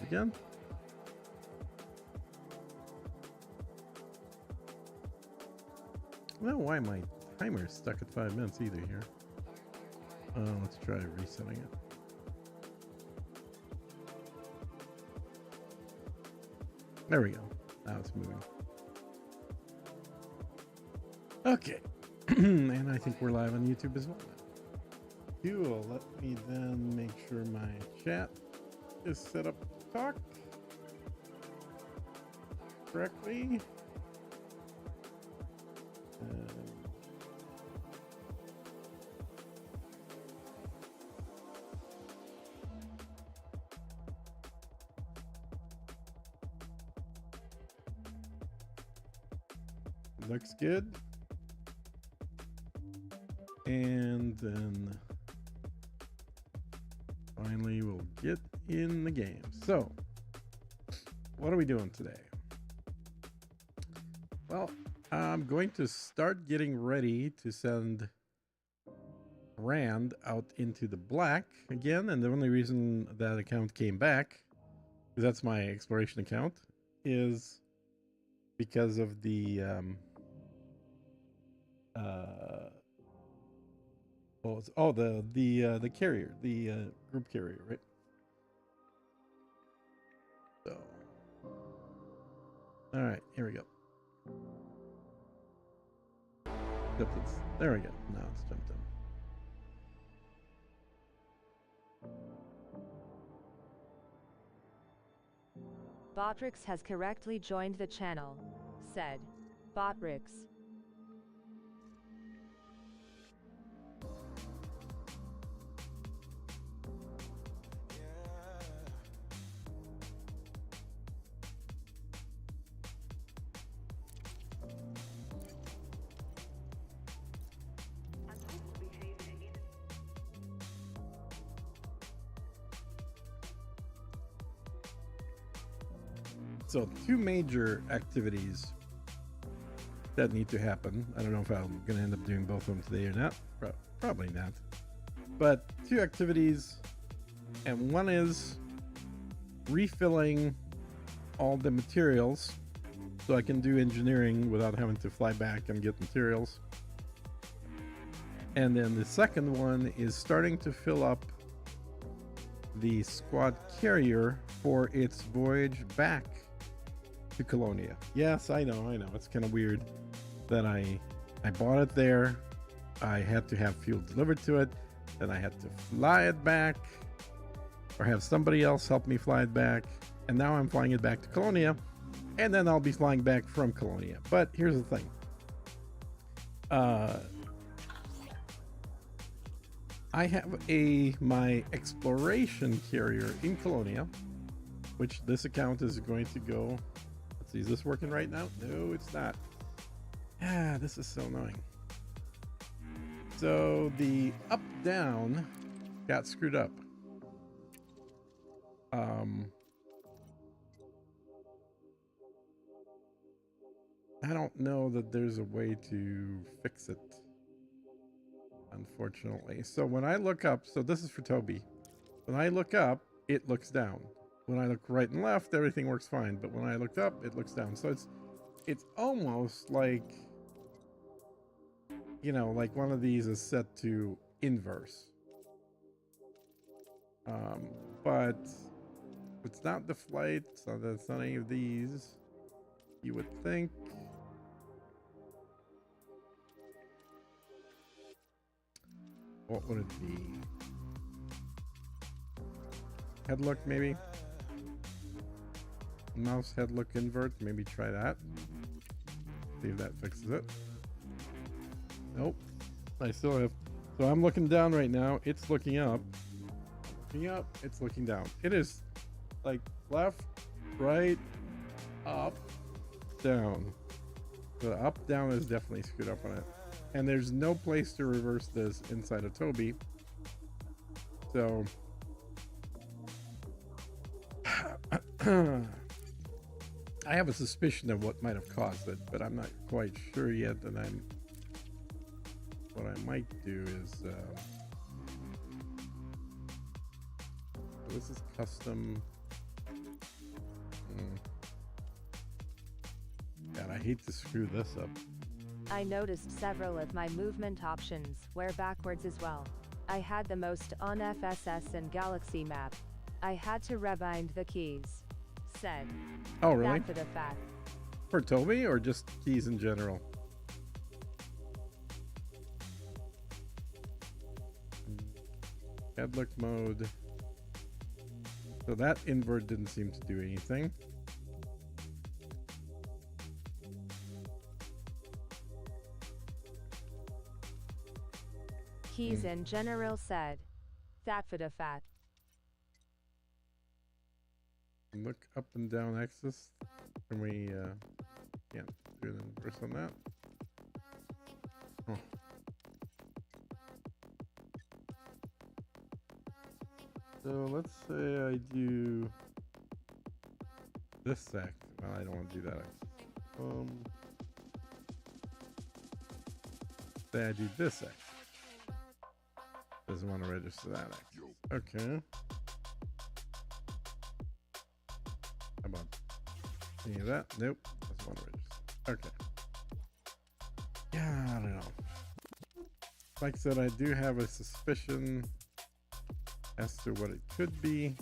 again. I don't know why my timer is stuck at 5 minutes either here. Let's try resetting it. There we go. Now it's moving. Okay. And I think we're live on YouTube as well now. Cool. Let me then make sure my chat is set up to talk correctly. Looks good. And then finally we'll get in the game. So, what are we doing today? Well, I'm going to start getting ready to send Rand out into the black again. And the only reason that account came back, because that's my exploration account, is because of the the carrier, the group carrier, right? So, all right, here we go. There we go. Now it's jumped in. Botrix has correctly joined the channel, said Botrix. So, two major activities that need to happen. I don't know if I'm going to end up doing both of them today or not. Probably not. But two activities, and one is refilling all the materials so I can do engineering without having to fly back and get materials. And then the second one is starting to fill up the squad carrier for its voyage back to Colonia. Yes, I know. It's kind of weird that I bought it there. I had to have fuel delivered to it. Then I had to fly it back or have somebody else help me fly it back. And now I'm flying it back to Colonia. And then I'll be flying back from Colonia. But here's the thing. I have my exploration carrier in Colonia, which this account is going to go. Let's see, is this working right now? No, it's not. Ah, this is so annoying. So the up down got screwed up. I don't know that there's a way to fix it, unfortunately. So when I look up, so this is for Toby. When I look up, it looks down. When I look right and left, everything works fine. But when I looked up, it looks down. So it's almost like, you know, like one of these is set to inverse. But it's not the flight, so that's not any of these. You would think. What would it be? Head look, maybe? Mouse head look invert, maybe try that. See if that fixes it. Nope. I still have. So I'm looking down right now. It's looking up. Looking up, it's looking down. It is like left, right, up, down. The up, down is definitely screwed up on it. And there's no place to reverse this inside of Toby. So I have a suspicion of what might have caused it, but I'm not quite sure yet. And what I might do is this is custom. hate to screw this up. I noticed several of my movement options were backwards as well. I had the most on FSS and Galaxy map. I had to rebind the keys. Said. Oh, really? That for the fact. For Toby or just keys in general? Headlock mode. So that invert didn't seem to do anything. Keys in general said. That for the fact. Look up and down axis. Can we can't do an inverse on that? Oh. So let's say I do this sec. Well, I don't want to do that. Say I do this X. Doesn't want to register that X. Okay. How about any of that? Nope. Doesn't want to register. Okay. Yeah, I don't know. Like I said, I do have a suspicion as to what it could be,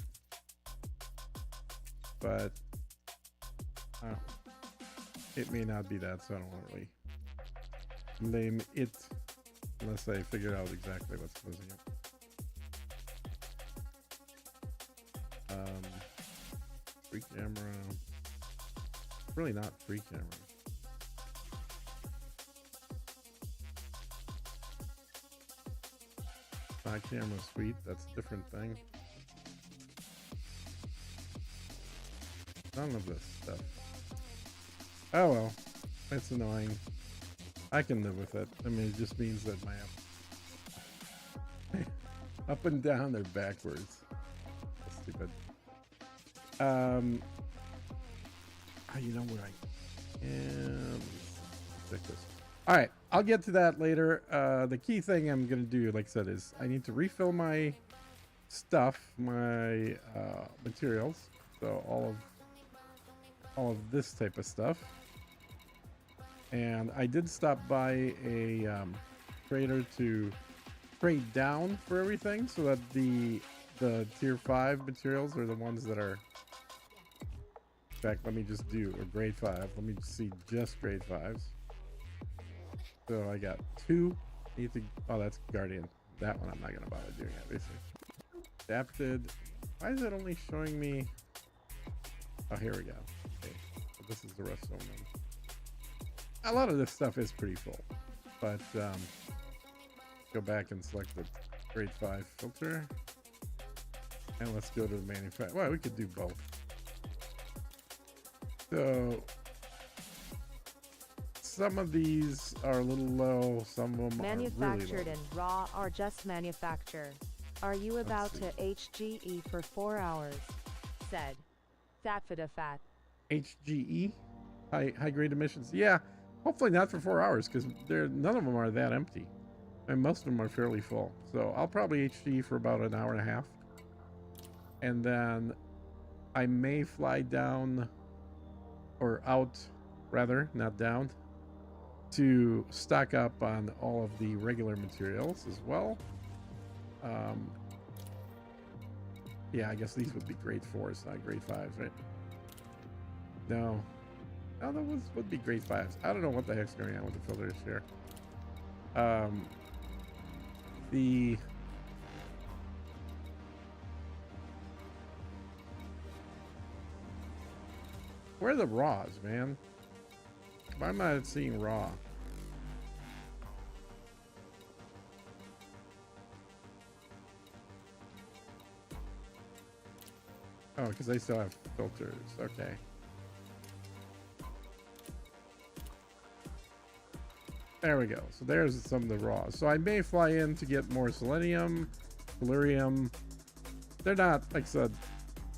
but it may not be that, so I don't want to really blame it unless I figure out exactly what's causing it. Free camera. Really not free camera. My camera suite, that's a different thing. None of this stuff. Oh well, it's annoying. I can live with it. I mean, it just means that my up and down are backwards. That's stupid. You know where I am. Check this. All right, I'll get to that later. The key thing I'm gonna do, like I said, is I need to refill my stuff, my materials. So all of this type of stuff. And I did stop by a trader to trade down for everything, so that the tier 5 materials are the ones that are. In fact, let me just do a grade 5. Let me see just grade 5s. So I got 2. Oh, that's Guardian. That one I'm not gonna bother doing, obviously. Adapted. Why is it only showing me? Oh, here we go. Okay, so this is the rest of them. A lot of this stuff is pretty full, but go back and select the grade 5 filter, and let's go to the manufacturer. Well, we could do both. So some of these are a little low, some of them Manufactured are really low. and raw or just manufacture. Are you about to HGE for 4 hours? Said. That for the fat. HGE, high grade emissions. Yeah, hopefully not for 4 hours, because none of them are that empty, and most of them are fairly full. So I'll probably HGE for about an hour and a half, and then I may fly down, or out rather, not down, to stock up on all of the regular materials as well. Yeah, I guess these would be grade 4s, not grade 5s, right? No, those would be grade 5s. I don't know what the heck's going on with the filters here. Where are the raws, man? Why am I not seeing raw? Oh, because they still have filters. Okay. There we go. So there's some of the raws. So I may fly in to get more selenium, tellurium. They're not, like I said,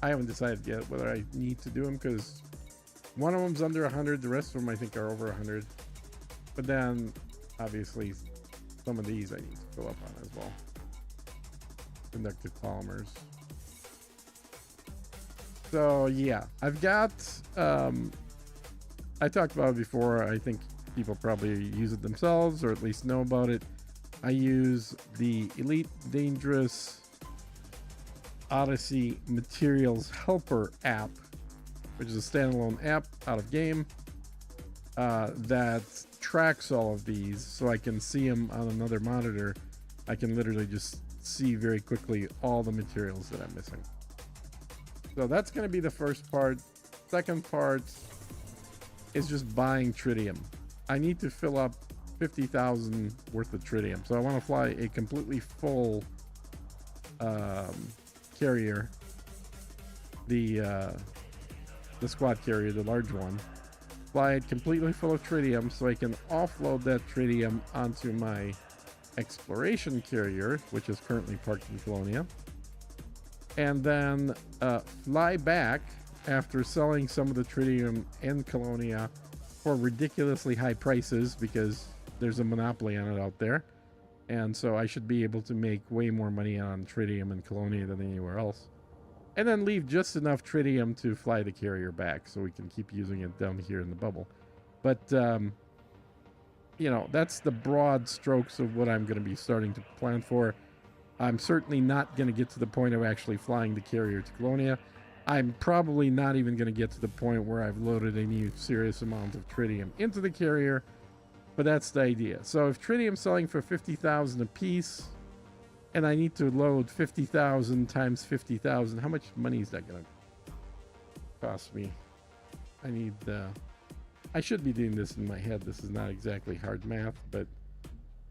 I haven't decided yet whether I need to do them, because one of them's under 100. The rest of them I think are over 100. But then, obviously, some of these I need to fill up on as well. Conductive polymers. So yeah, I've got I talked about it before. I think people probably use it themselves or at least know about it. I use the Elite Dangerous Odyssey Materials Helper app, which is a standalone app out of game that tracks all of these so I can see them on another monitor. I can literally just see very quickly all the materials that I'm missing. So that's going to be the first part. Second part is just buying tritium. I need to fill up 50,000 worth of tritium. So I want to fly a completely full carrier, the squad carrier, the large one. Fly it completely full of tritium so I can offload that tritium onto my exploration carrier, which is currently parked in Colonia, and then fly back after selling some of the tritium in Colonia for ridiculously high prices because there's a monopoly on it out there. And so I should be able to make way more money on tritium in Colonia than anywhere else. And then leave just enough tritium to fly the carrier back so we can keep using it down here in the bubble. But, you know, that's the broad strokes of what I'm going to be starting to plan for. I'm certainly not going to get to the point of actually flying the carrier to Colonia. I'm probably not even going to get to the point where I've loaded any serious amount of tritium into the carrier. But that's the idea. So if tritium's selling for 50,000 a piece, and I need to load 50,000 times 50,000, how much money is that going to cost me? I need, I should be doing this in my head. This is not exactly hard math, but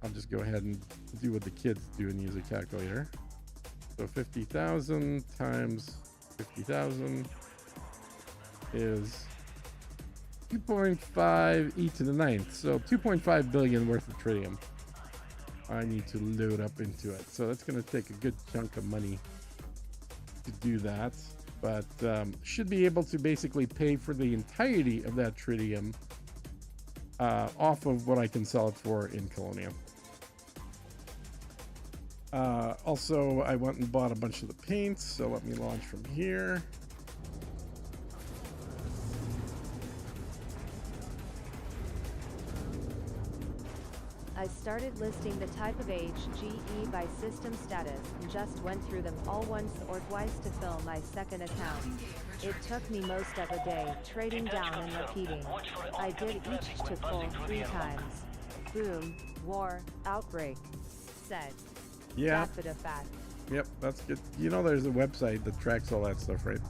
I'll just go ahead and do what the kids do and use a calculator. So 50,000 times 50,000 is 2.5 e to the ninth. So 2.5 billion worth of tritium I need to load up into it. So that's going to take a good chunk of money to do that. But should be able to basically pay for the entirety of that tritium off of what I can sell it for in Colonia. Also, I went and bought a bunch of the paints, so let me launch from here. I started listing the type of age, GE by system status, and just went through them all once or twice to fill my second account. It took me most of a day, trading down and repeating. I did each to full 3 times. Boom, war, outbreak. Said. Yeah. Fat. Yep, that's good. You know there's a website that tracks all that stuff, right?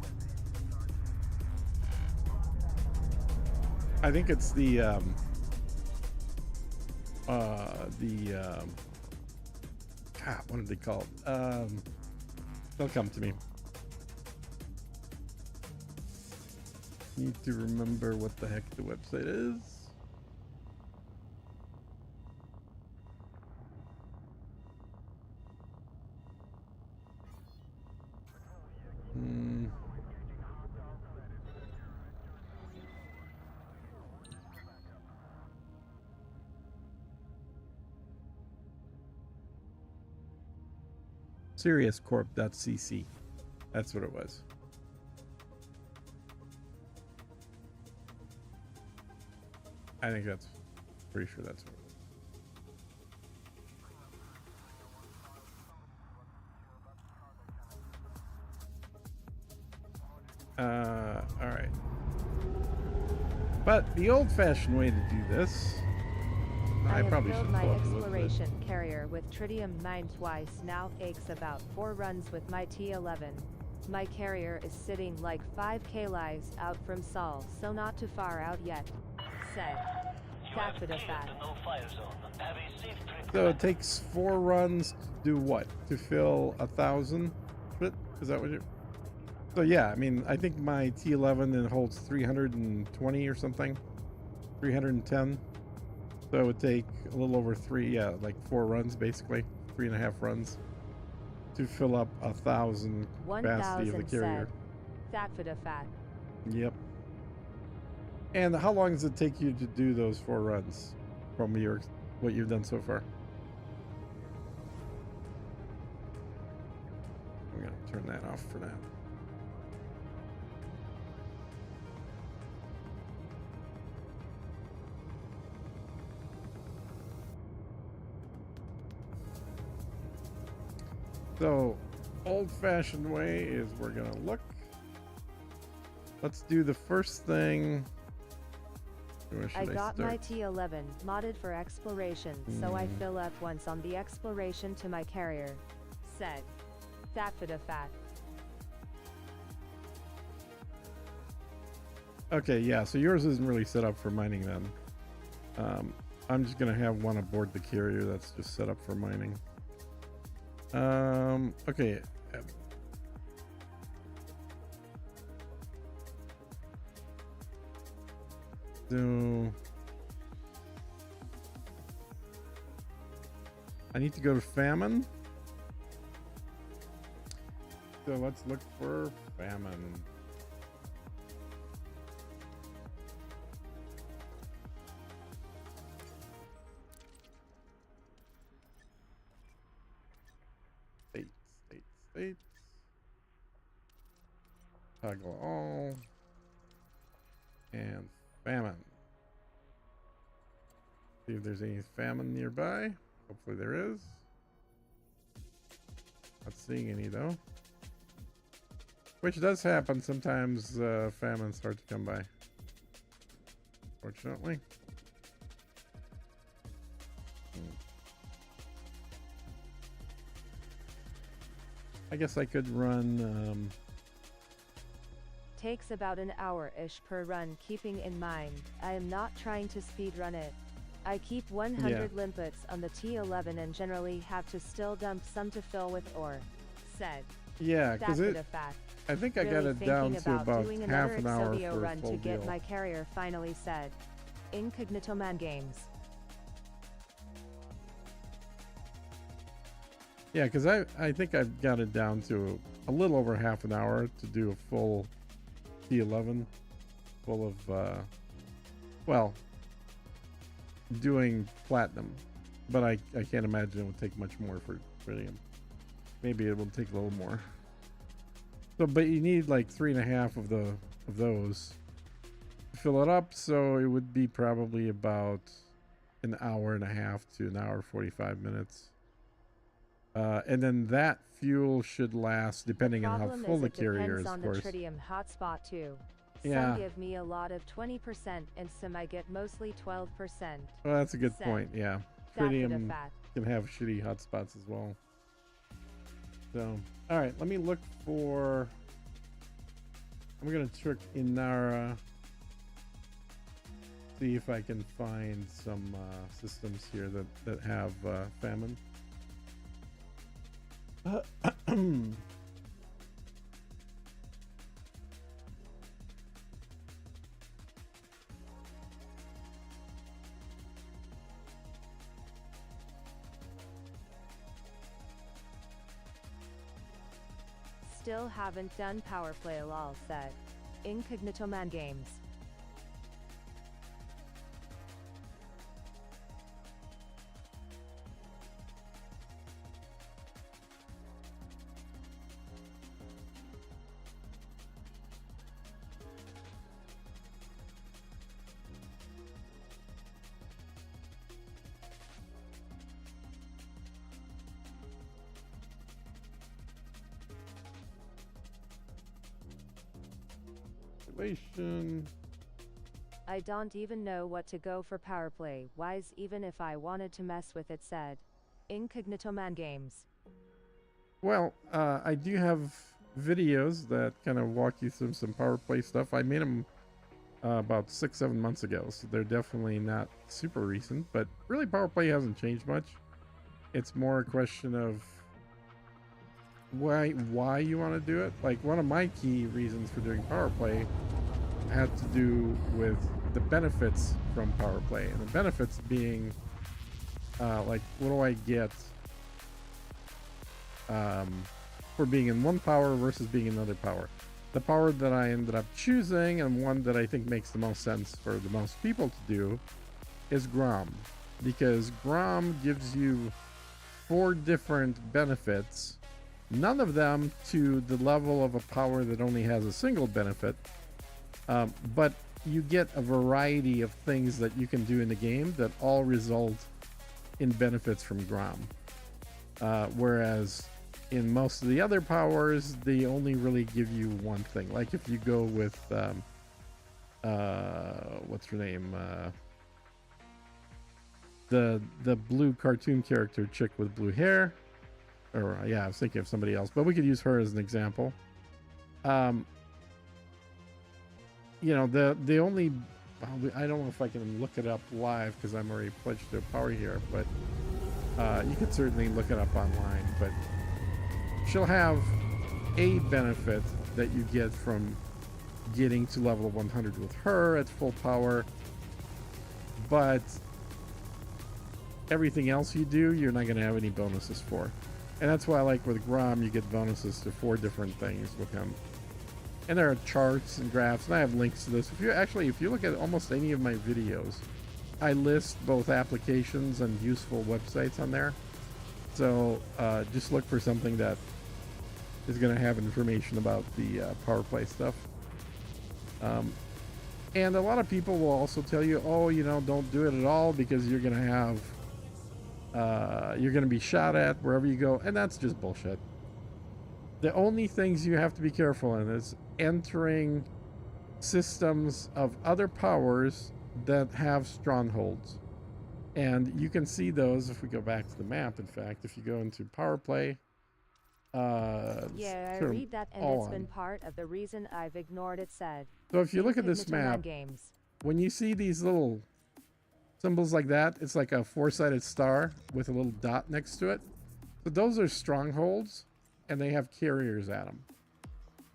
I think it's the God, what are they called? They'll come to me. Need to remember what the heck the website is. SiriusCorp.cc. That's what it was. I think that's pretty sure that's what it was. All right. But the old-fashioned way to do this, I probably have should filled my plug it, exploration carrier with tritium 9 twice now. Aches about 4 runs with my T11. My carrier is sitting like 5k lives out from Sol, so not too far out yet. Said. Fat. So it takes 4 runs to do what? To fill 1,000? Is that what you're... So yeah, I mean, I think my T11 holds 320 or something. 310. So it would take a little over like 4 runs, basically 3.5 runs to fill up 1,000 capacity of the carrier. Fat. Yep. And how long does it take you to do those 4 runs from what you've done so far? I'm gonna turn that off for now. So, old-fashioned way is we're gonna look. Let's do the first thing. Where should I got my start? T11 modded for exploration, so I Hmm. fill up once on the exploration to my carrier. Said. Fat. Okay, yeah, so yours isn't really set up for mining then. I'm just gonna have one aboard the carrier that's just set up for mining. Okay. So I need to go to famine. So let's look for famine. States. Toggle all. And famine. See if there's any famine nearby. Hopefully there is. Not seeing any though. Which does happen sometimes. Famine's hard to come by. Fortunately. I guess I could run. Takes about an hour-ish per run, keeping in mind, I am not trying to speedrun it. I keep 100 limpets on the T11 and generally have to still dump some to fill with ore. Said. Yeah, because I think I got Really it down thinking to about doing half another an hour Exodio for a run full to get deal. my carrier finally said. Incognito Man Games. Yeah, because I think I've got it down to a little over half an hour to do a full T11 full of well, doing platinum, but I can't imagine it would take much more for iridium. Maybe it will take a little more. So, but you need like 3.5 of those to fill it up. So it would be probably about an hour and a half to an hour 45 minutes. And then that fuel should last, depending on how full the carrier is, on of the course. tritium hotspot too. Yeah. Some give me a lot of 20% and some I get mostly 12%. Well, that's a good Said. point. Yeah, Fat tritium fat. can have shitty hotspots as well. So, all right, let me look for. I'm gonna check Inara. See if I can find some systems here that have famine. Still haven't done power play lol said. Incognito Man Games. Relation. I don't even know what to go for power play wise even if I wanted to mess with it said. Incognito Man Games. Well, I do have videos that kind of walk you through some power play stuff. I made them about 6-7 months ago, so they're definitely not super recent. But really, power play hasn't changed much. It's more a question of why you want to do it. Like, one of my key reasons for doing power play had to do with the benefits from power play, and the benefits being like, what do I get for being in one power versus being in another power. The power that I ended up choosing, and one that I think makes the most sense for the most people to do, is Grom, because Grom gives you 4 different benefits, none of them to the level of a power that only has a single benefit, but you get a variety of things that you can do in the game that all result in benefits from Grom. Whereas in most of the other powers, they only really give you one thing. Like if you go with what's her name? The blue cartoon character chick with blue hair. Or yeah, I was thinking of somebody else, but we could use her as an example. You know, the only, I don't know if I can look it up live because I'm already pledged to power here, but you could certainly look it up online. But she'll have a benefit that you get from getting to level 100 with her at full power, but everything else you do, you're not going to have any bonuses for. And that's why, like with Grom, you get bonuses to 4 different things with him. And there are charts and graphs, and I have links to this. If you look at almost any of my videos, I list both applications and useful websites on there. So just look for something that is going to have information about the power play stuff. And a lot of people will also tell you, oh, you know, don't do it at all because you're going to have you're going to be shot at wherever you go, and that's just bullshit. The only things you have to be careful in is entering systems of other powers that have strongholds, and you can see those if we go back to the map. In fact, if you go into power play, yeah, I read that, and it's been part of the reason I've ignored it. Said. So if you look at this map, games. When you see these little symbols like that, it's like a 4-sided star with a little dot next to it. So those are strongholds, and they have carriers at them.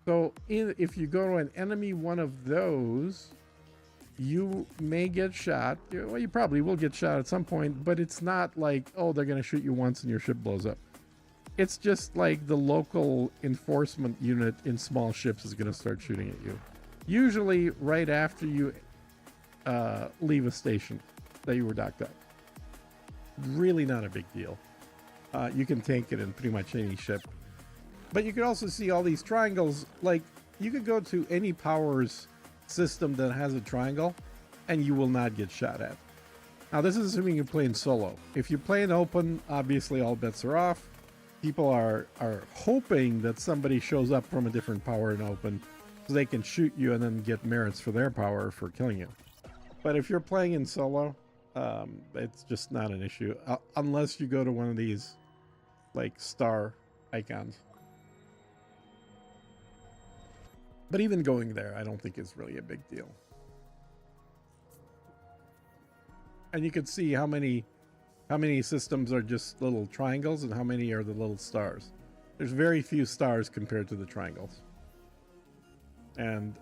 So if you go to an enemy one of those, you may get shot. Well, you probably will get shot at some point, but it's not like, oh, they're going to shoot you once and your ship blows up. It's just like the local enforcement unit in small ships is going to start shooting at you. Usually right after you leave a station that you were docked up. Really not a big deal. You can tank it in pretty much any ship. But you could also see all these triangles. Like, you could go to any powers system that has a triangle and you will not get shot at. Now, this is assuming you're playing solo. If you're playing open, obviously all bets are off. People are hoping that somebody shows up from a different power in open so they can shoot you and then get merits for their power for killing you. But if you're playing in solo, it's just not an issue unless you go to one of these like star icons. But even going there, I don't think is really a big deal. And you can see how many systems are just little triangles and how many are the little stars. There's very few stars compared to the triangles. And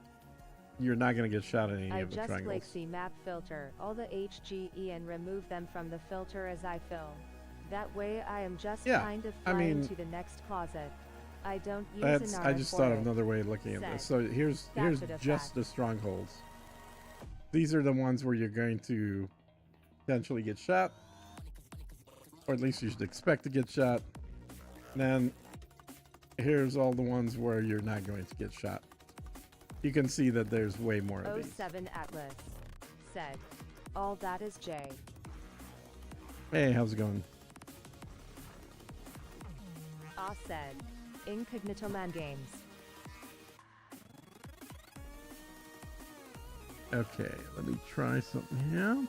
you're not going to get shot at any of the triangles. I just click the map filter all the HGE and remove them from the filter as I fill. That way I am just kind of flying to the next closet. I don't use I just thought of another way of looking at this. So here's just the strongholds. These are the ones where you're going to potentially get shot, or at least you should expect to get shot. And then here's all the ones where you're not going to get shot. You can see that there's way more of these. 07 Atlas said, all that is Jay. Hey, how's it going? Said, Incognito Man Games. Okay, let me try something here.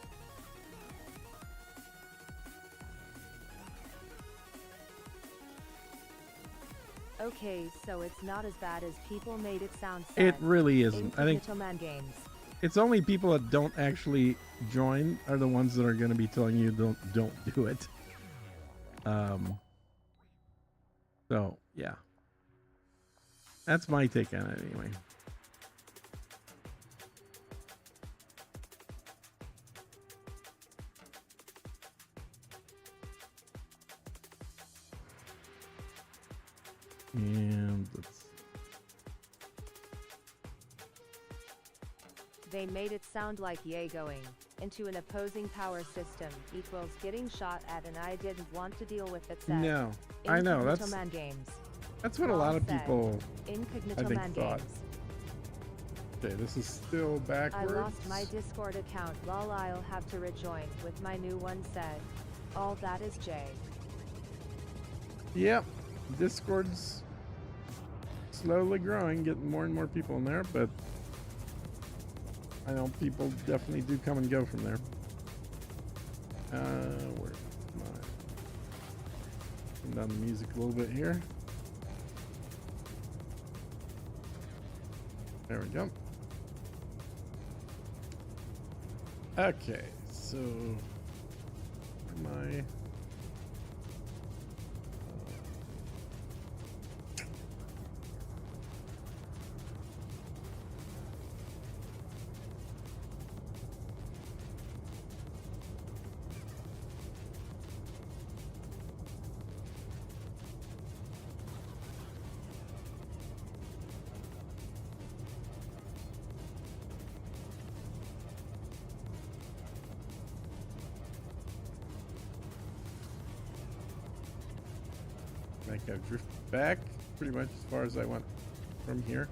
Okay, so it's not as bad as people made it sound. It really isn't. I think Man Games. It's only people that don't actually join are the ones that are going to be telling you don't do it. So yeah, that's my take on it anyway. And they made it sound like yay going into an opposing power system equals getting shot at, and I didn't want to deal with it. Said. No, I know Man Games. That's what a lot of people Incognito I think Man thought. Games. Okay, this is still backwards. I lost my Discord account. Lol, I'll have to rejoin with my new one. Said, all that is Jay. Yep. Discord's slowly growing, getting more and more people in there, but I know people definitely do come and go from there. Where's my... Turn down the music a little bit here. There we go. Okay, so where am I? Like I've drifted back pretty much as far as I went from here.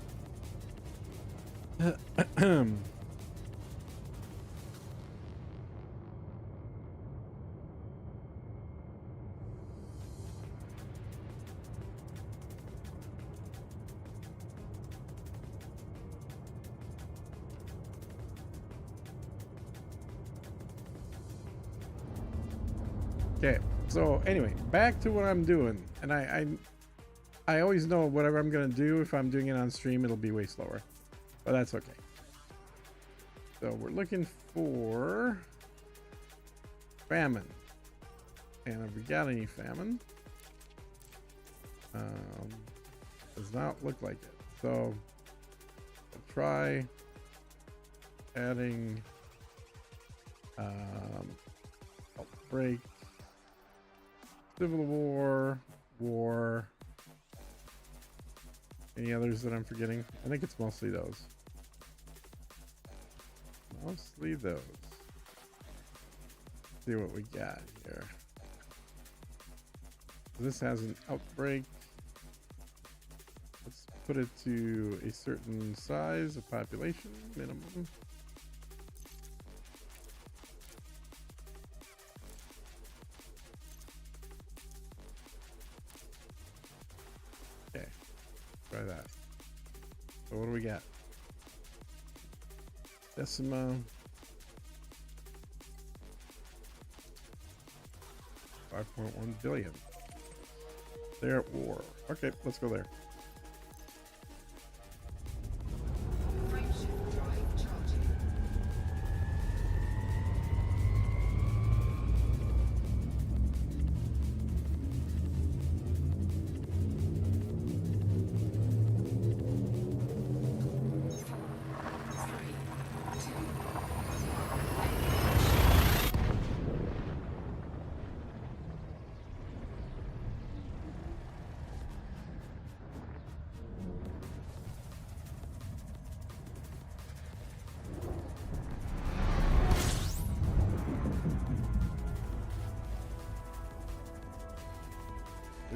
Okay, so anyway, back to what I'm doing, and I always know whatever I'm gonna do, if I'm doing it on stream, it'll be way slower, but that's okay. So we're looking for famine, and have we got any famine? Does not look like it. So I'll try adding outbreak, civil war, war. Any others that I'm forgetting? I think it's mostly those. Mostly those. See what we got here. This has an outbreak. Let's put it to a certain size of population, minimum. Okay, try that. So what do we got? Decima. 5.1 billion. They're at war. Okay, let's go there.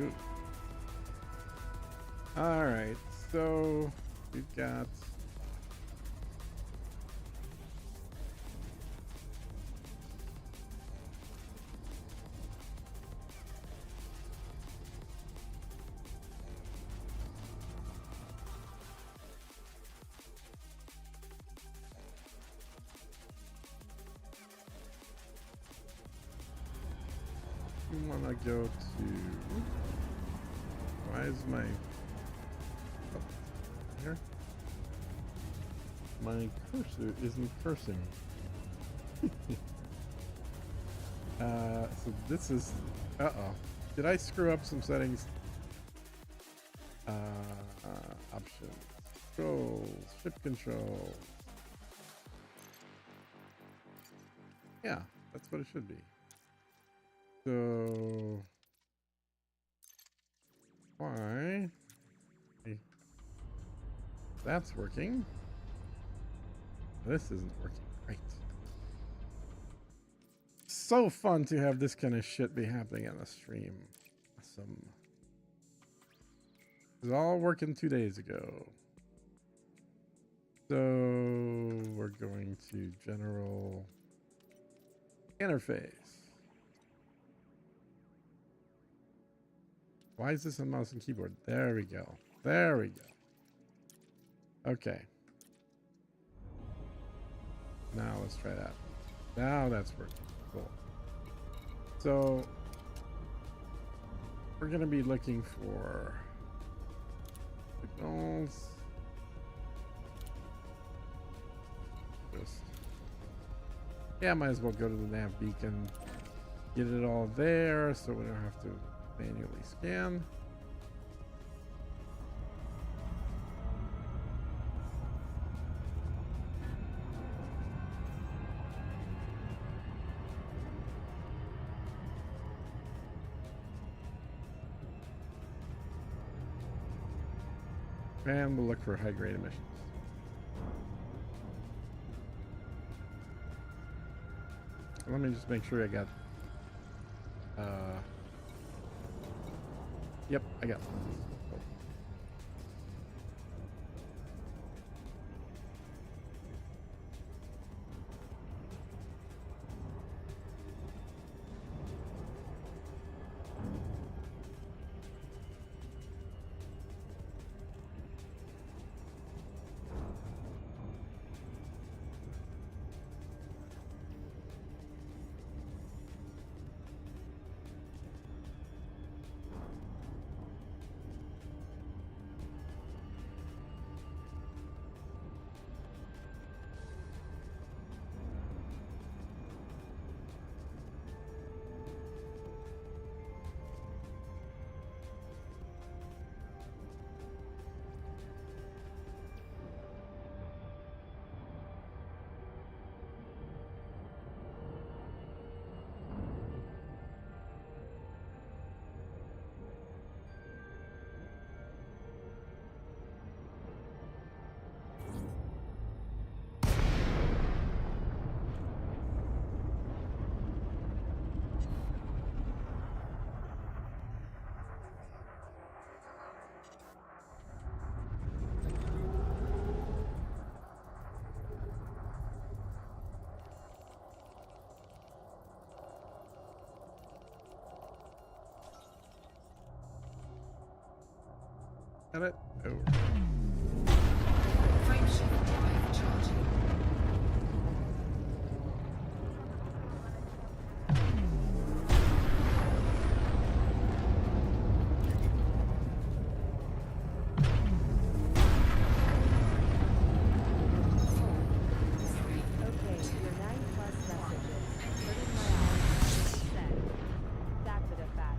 Ooh. All right, so we've got we want to go to, why is my, oh, here? My cursor isn't cursing. So this is, uh-oh. Did I screw up some settings? Options, controls, ship control. Yeah, that's what it should be. So why? That's working. This isn't working. Great. So fun to have this kind of shit be happening on the stream. Awesome. It was all working 2 days ago. So we're going to general interface. Why is this on mouse and keyboard? There we go. There we go. Okay. Now let's try that. Now that's working. Cool. So we're going to be looking for signals. Just, yeah, might as well go to the nav beacon. Get it all there so we don't have to manually scan. And we'll look for high-grade emissions. Let me just make sure I got yep, I got one. Got it? Over. Frameshift drive charging. Okay, your 9 plus messages. Hurting my eyes. Send. That bit of fat.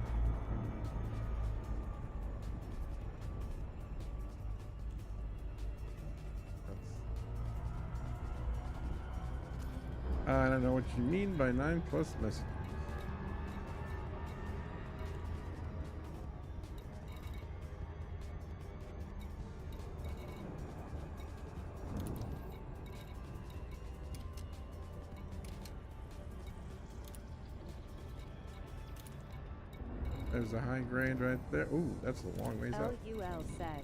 I don't know what you mean by 9 plus messages. There's a high grade right there. Ooh, that's a long ways out. LUL said.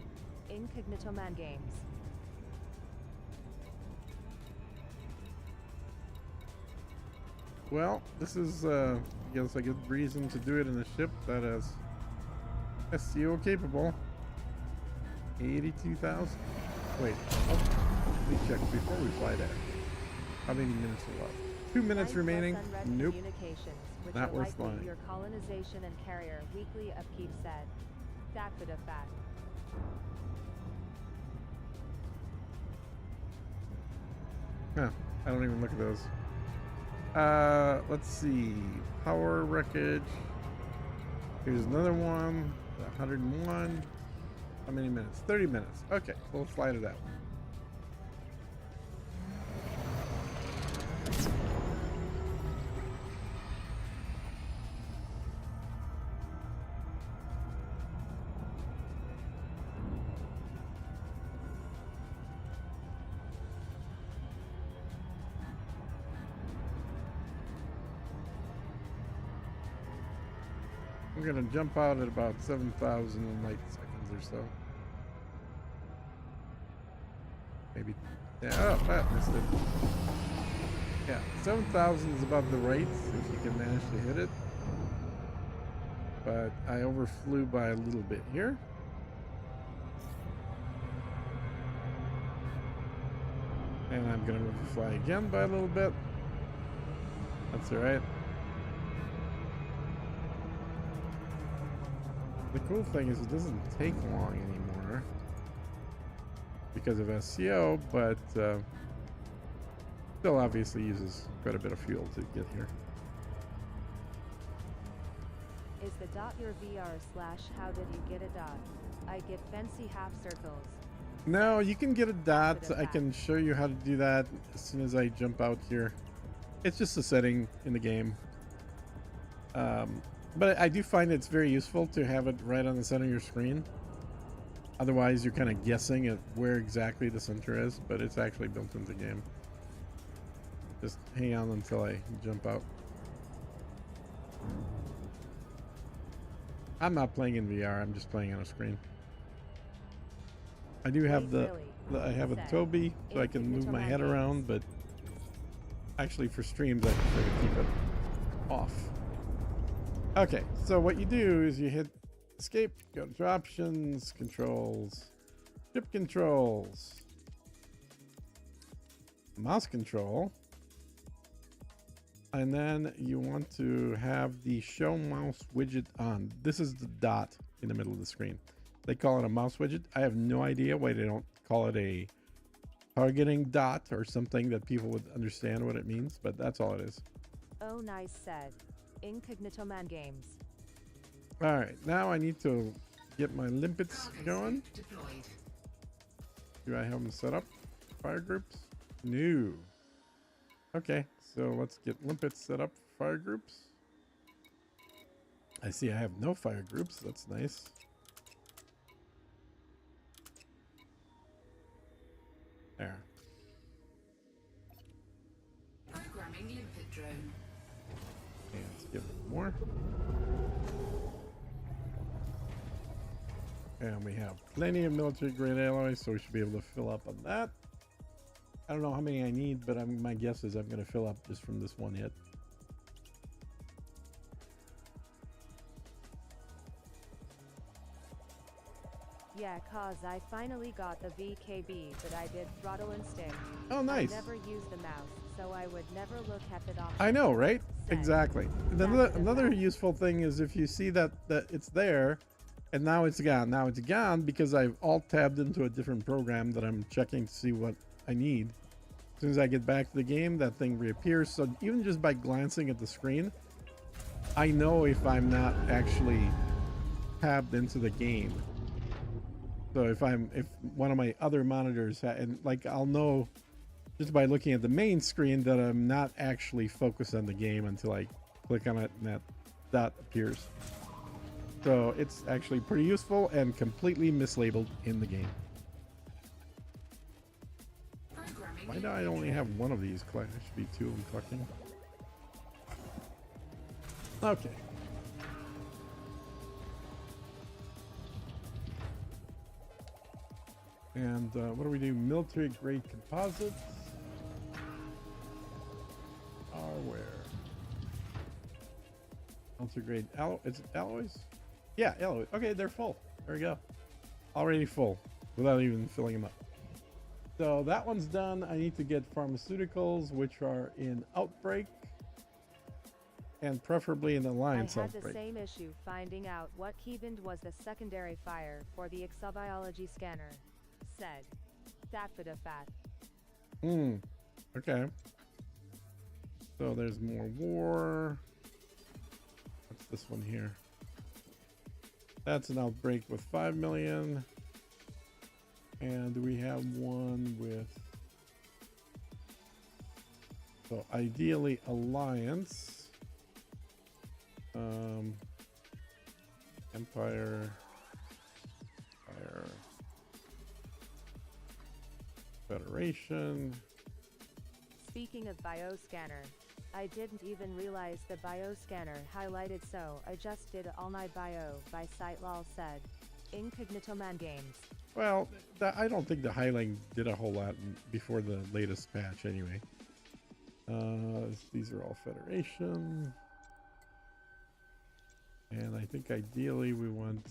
Incognito Man Games. Well, this is, I guess, a good reason to do it in a ship that is SEO capable. 82,000. Wait, let me check before we fly there. How many minutes are left? 2 minutes 9 plus remaining. unread Nope. Communications, which Not are worth likely flying. your colonization and carrier weekly upkeep said. That bit of fat. Huh, I don't even look at those. Let's see. Power wreckage. Here's another one. 101. How many minutes? 30 minutes. Okay, we'll fly to that one. I'm gonna jump out at about 7,000 light seconds or so. Maybe. Yeah, oh, that missed it. Yeah, 7,000 is about the rates if you can manage to hit it. but I overflew by a little bit here. And I'm gonna overfly again by a little bit. That's all right. The cool thing is it doesn't take long anymore because of SEO, but still obviously uses quite a bit of fuel to get here. Is the dot your VR slash how did you get a dot? I get fancy half circles. No, you can get a dot. Bit of I that. can show you how to do that as soon as I jump out here. It's just a setting in the game. But I do find it's very useful to have it right on the center of your screen. Otherwise, you're kind of guessing at where exactly the center is, but it's actually built into the game. Just hang on until I jump out. I'm not playing in VR, I'm just playing on a screen. I do have Wait, I have a Said, Tobii, so I can move my head around, but actually for streams I prefer to keep it off. Okay, so what you do is you hit escape, go to options, controls, ship controls, mouse control, and then you want to have the show mouse widget on. This is the dot in the middle of the screen. They call it a mouse widget. I have no idea why they don't call it a targeting dot or something that people would understand what it means, but that's all it is. Oh, nice said. Incognito Man Games. All right, now I need to get my limpets Cargo going. suit deployed. Do I have them set up? Fire groups? No. Okay, so let's get limpets set up for fire groups. I see I have no fire groups. That's nice. There. Programming limpet drone. And let's give it more. And we have plenty of military grade alloys, so we should be able to fill up on that. I don't know how many I need, but my guess is I'm going to fill up just from this one hit. Yeah, cause I finally got the VKB, but I did throttle and stick. Oh, nice. I never used the mouse, so I would never look at the options. I know, right? Said. Exactly. Another useful thing is if you see that it's there, and now it's gone. Now it's gone because I've alt-tabbed into a different program that I'm checking to see what I need. As soon as I get back to the game, that thing reappears. So even just by glancing at the screen, I know if I'm not actually tabbed into the game. So if one of my other monitors, and like I'll know just by looking at the main screen that I'm not actually focused on the game until I click on it and that dot appears. So it's actually pretty useful and completely mislabeled in the game. Programming Why do I only have one of these? There should be two of them collecting. Okay. And what do we do? Military grade composites. Are where? Military grade is it alloys? Yeah, alloys. Okay, they're full. There we go. Already full without even filling them up. So that one's done. I need to get pharmaceuticals, which are in Outbreak and preferably in Alliance I had the Outbreak. same issue finding out what keybind was the secondary fire for the exobiology scanner. Said. That for the fat. Okay. So there's more war. What's this one here? That's an Outbreak with 5 million. And we have one with, so ideally Alliance, Empire, Fire, Federation. Speaking of bioscanner, I didn't even realize the bioscanner highlighted, so I just did All Night Bio by Sightlol said. Incognito Man Games. Well, I don't think the highlighting did a whole lot before the latest patch anyway. These are all Federation. And I think ideally we want...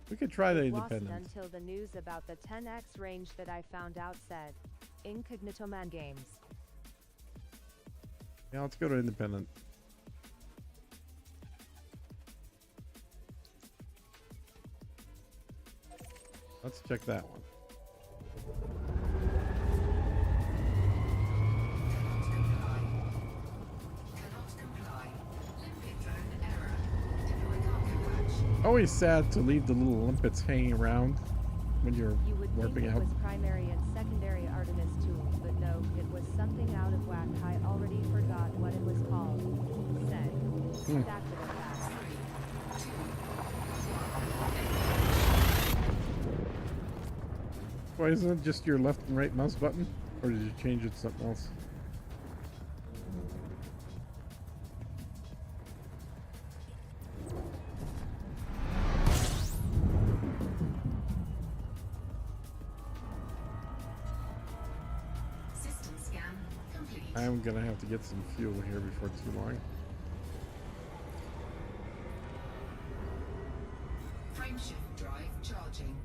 We could try the It wasn't independent. until the news about the 10x range that I found out, said Incognito Man Games. Yeah, let's go to independent. Let's check that one. Cannot comply. Limpet drone error. Deploy cargo hatch. Always sad to leave the little limpets hanging around when you're You would think warping it out. was primary and secondary Artemis tools, but no, it was something out of whack. I already forgot what it was called. Said. That bit of that. 3, 2, Why isn't it just your left and right mouse button? Or did you change it to something else? system scan complete. I'm gonna have to get some fuel here before too long. Frameshift drive charging.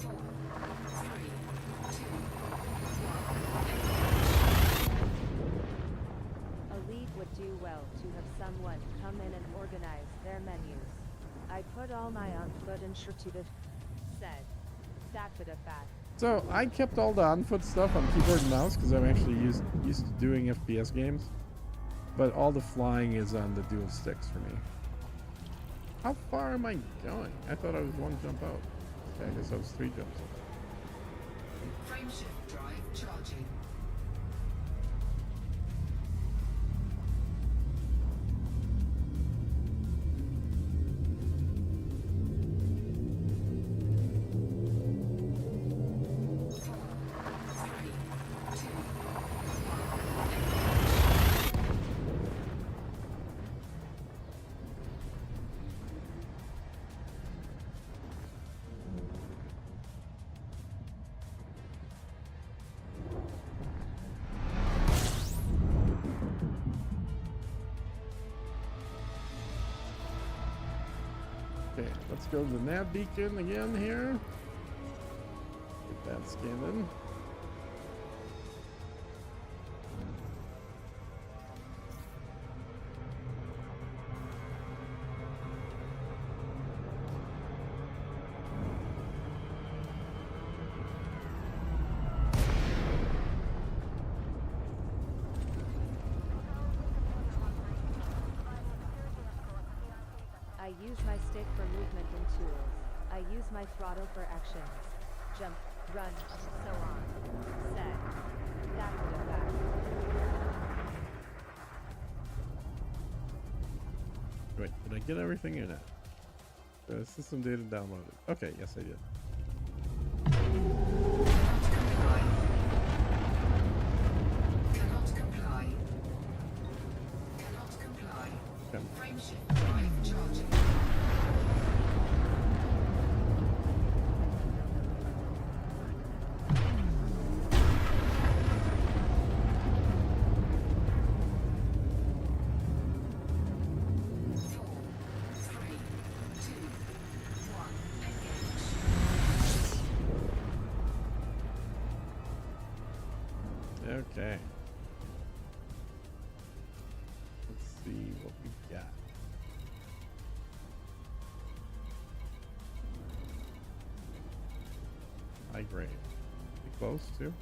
Four, three, two, A league would do well to have someone come in and organize their menus. I put all my on foot and sure to the said. That bit of that. So I kept all the on-foot stuff on keyboard and mouse because I'm actually used to doing FPS games, but all the flying is on the dual sticks for me. How far am I going? I thought I was one jump out. Okay, I guess I was 3 jumps. frameshift drive charging. Four, three, two, Okay, let's go to the nav beacon again here. Get that scanned in. I use my stick for movement and tools. I use my throttle for actions. Jump, run, so on. Said. That bit of that. Wait, did I get everything in it? System data downloaded. Okay, yes I did. cannot comply. Cannot comply. Okay. Frameshift drive charging. Four, three, two, one, engage. Okay. Let's see what we got. High grade. Pretty close too.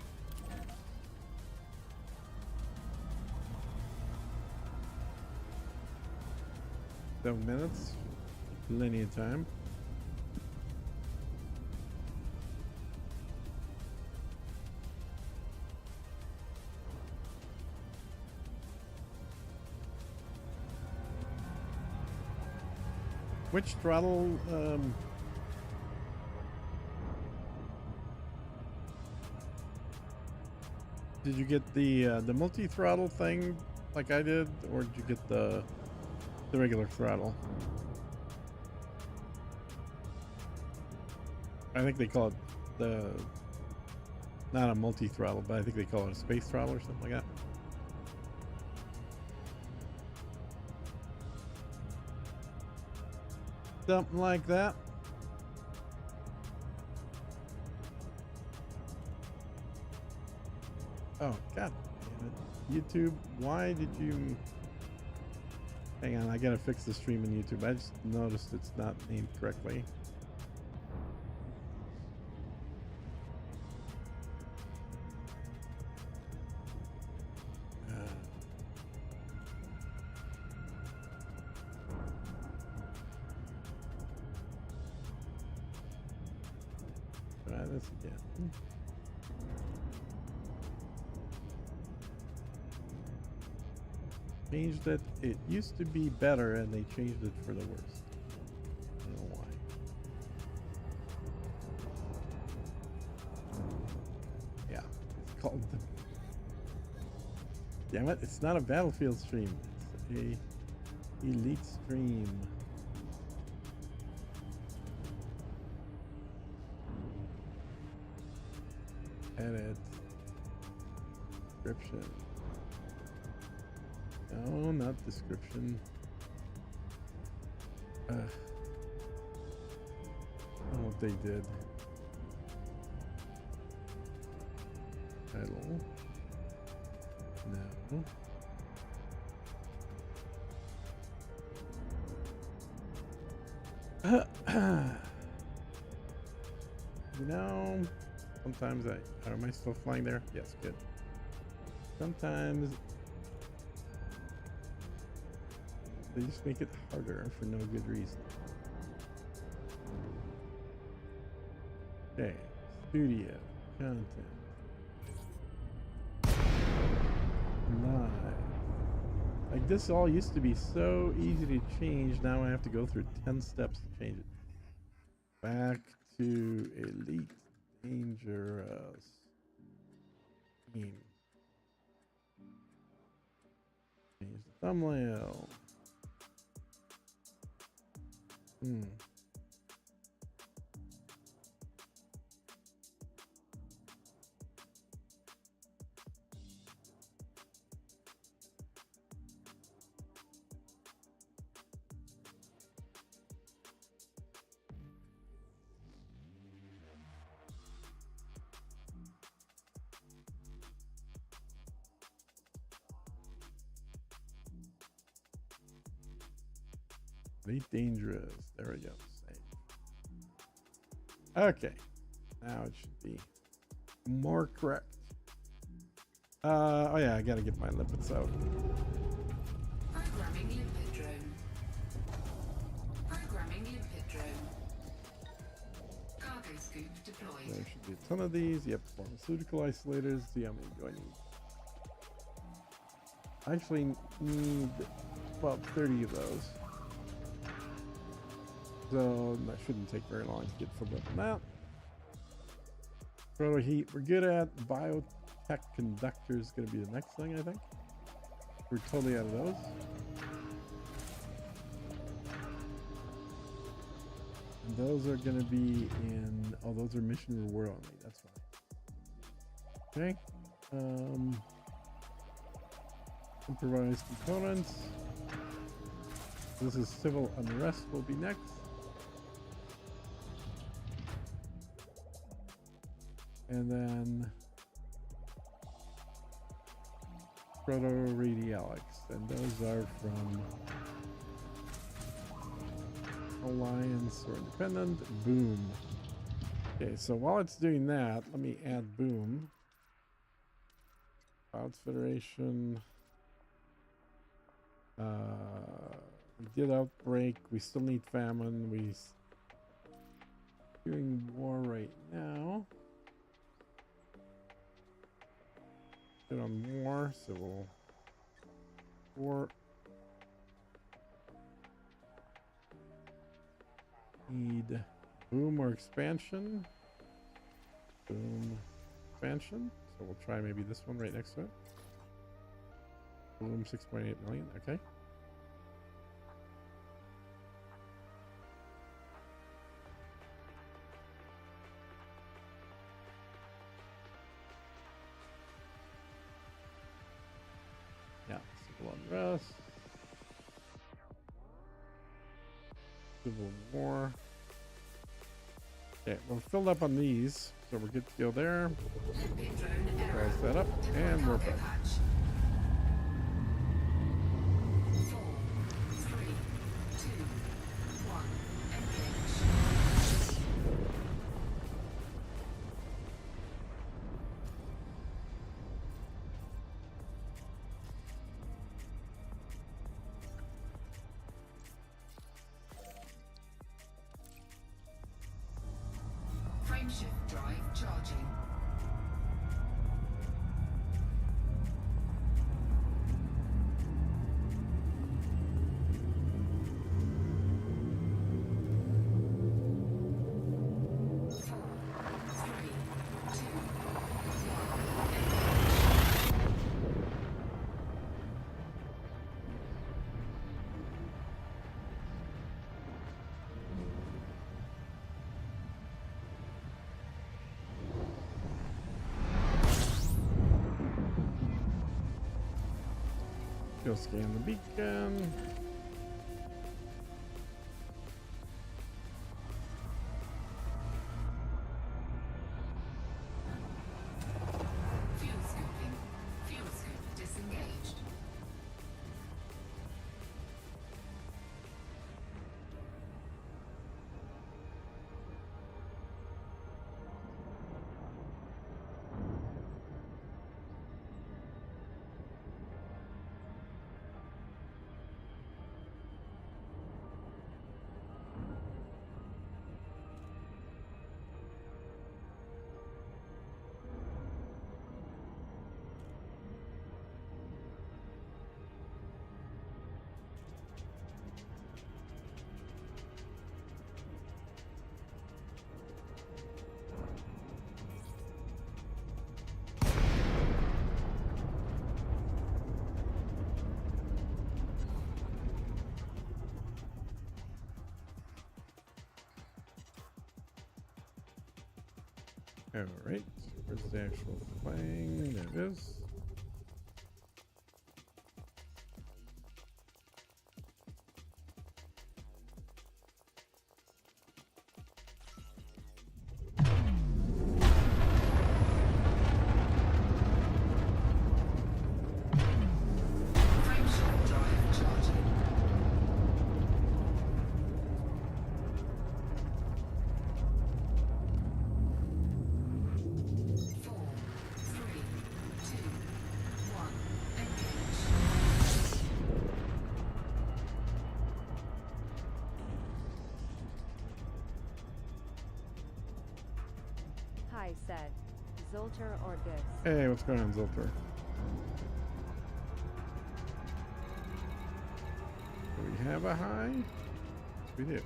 Seven minutes. Plenty of time. Which throttle? Did you get the multi-throttle thing like I did, or did you get the regular throttle? I think they call it the not a multi-throttle, but I think they call it a space throttle or something like that. Something like that. Oh, god damn it. YouTube, why did you... Hang on, I gotta fix the stream in YouTube. I just noticed it's not named correctly. Try this again. Changed it. It used to be better and they changed it for the worst. I don't know why. Yeah, it's called the... Damn it, it's not a Battlefield stream. It's a Elite stream. Edit. Description. No, not description. I don't know what they did. Title. No. You know, sometimes am I still flying there? Yes, good. Sometimes they just make it harder for no good reason. Okay, studio, content, live. Like this all used to be so easy to change. Now I have to go through 10 steps to change it. Back to Elite Dangerous Team. Change the thumbnail. Elite Dangerous. There we go. Save. Okay. Now it should be more correct. Oh yeah, I gotta get my lipids out. Programming limpet drone. Programming limpet drone. Cargo scoop deployed. There should be a ton of these. Yep, pharmaceutical isolators. See how many do I need? I actually need about 30 of those. So that shouldn't take very long to get filled up on that. Proto heat, we're good at. Biotech conductor is going to be the next thing, I think. We're totally out of those. And those are going to be in. Oh, those are mission reward only. That's fine. Okay. Improvised components. This is civil unrest. Will be next. And then proto-radialics, and those are from Alliance or Independent. Boom. Okay, so while it's doing that, let me add Boom. Clouds Federation. We did Outbreak. We still need Famine. We doing War right now. On more, so we'll war need boom or expansion. Boom expansion. So we'll try maybe this one right next to it. Boom 6.8 million. Okay. Trust. Civil War. Okay, we're filled up on these, so we're good to go there. Limpet drone error. Close that up, and we're Cargo back. hatch. 4, 3, 2, 1. Engage. Frameshift drive charging. Go scan the beacon. Fuel scooping. Fuel scoop disengaged. All right, where's the actual thing? There it is. Frameshift drive charging. 4, 3, 2, 1. Engage. Hi, said Zolter Orgus. Hey, what's going on, Zolter? Do we have a high? Yes, we do.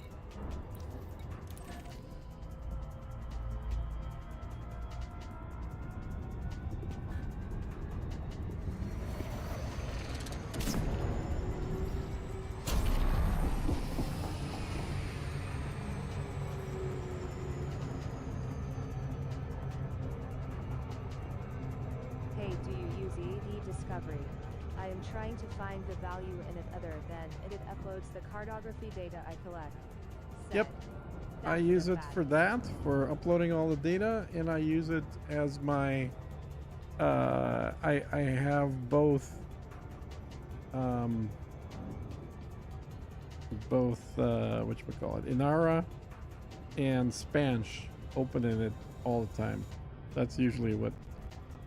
Hey, do you use EAD Discovery? I am trying to find the value in it other than it uploads the cartography data I collect. Yep. Said. I That's use the it fact. for that, for uploading all the data, and I use it as my I have both whatchamacallit, Inara and Spansh open in it all the time. That's usually what,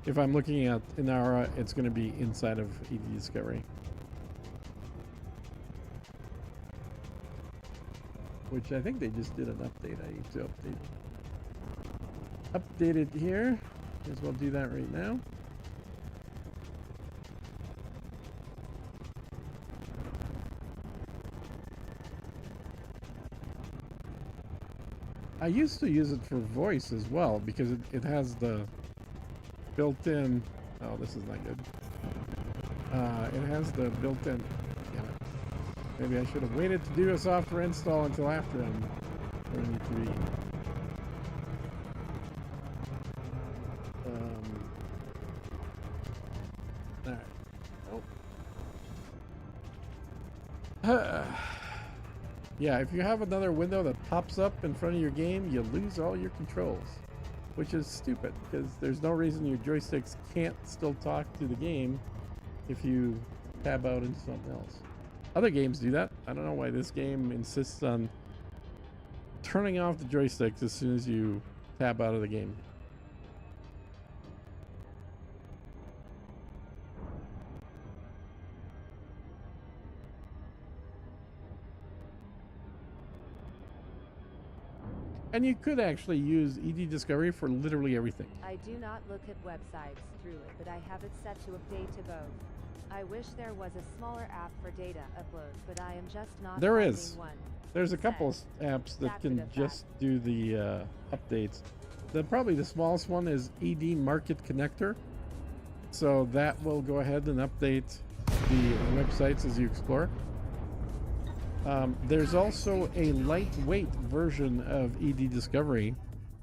if I'm looking at Inara, it's going to be inside of ED Discovery. Which I think they just did an update. I need to update it here. May as well do that right now. I used to use it for voice as well because it has the built-in. Oh, this is not good. It has the built-in. Damn it. Maybe I should have waited to do a software install until after I'm going to be. Alright. Oh. Yeah, if you have another window that pops up in front of your game, you lose all your controls, which is stupid because there's no reason your joysticks can't still talk to the game if you tab out into something else. Other games do that. I don't know why this game insists on turning off the joysticks as soon as you tab out of the game. And you could actually use ED Discovery for literally everything. I do not look at websites through it, but I have it set to update to both. I wish there was a smaller app for data upload, but I am just not There finding is. one. There's a couple of apps that can just do the updates. Probably the smallest one is ED Market Connector. So that will go ahead and update the websites as you explore. There's also a lightweight version of ED Discovery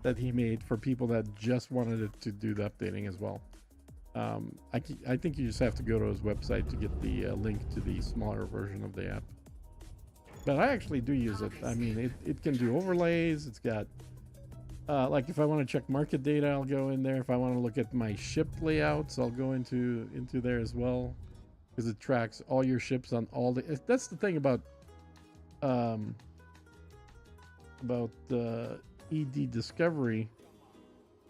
that he made for people that just wanted it to do the updating as well. I think you just have to go to his website to get the link to the smaller version of the app. But I actually do use it. I mean, it can do overlays. It's got, like if I want to check market data, I'll go in there. If I want to look at my ship layouts, I'll go into there as well. Because it tracks all your ships on all the... That's the thing about ED Discovery,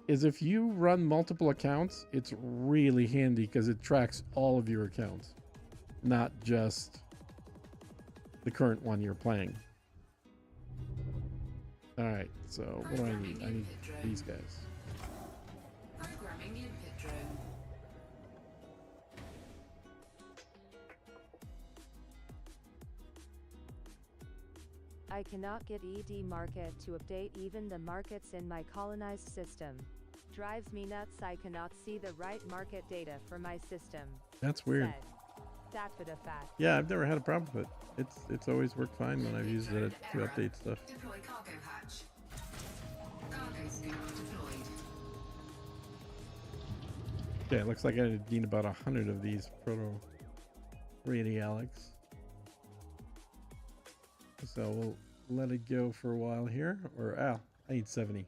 is if you run multiple accounts, it's really handy because it tracks all of your accounts, not just the current one you're playing. All right, so what do I need? I need these guys. Programming input drone. I cannot get ED Market to update even the markets in my colonized system. Drives me nuts. I cannot see the right market data for my system. That's weird. That would a fact. Yeah, I've never had a problem with it. It's always worked fine when I've used it to update stuff. Deploy cargo hatch. Cargo scoop deployed. Okay, it looks like I need about 100 of these proto radialics. So we'll let it go for a while here. Or, I need 70.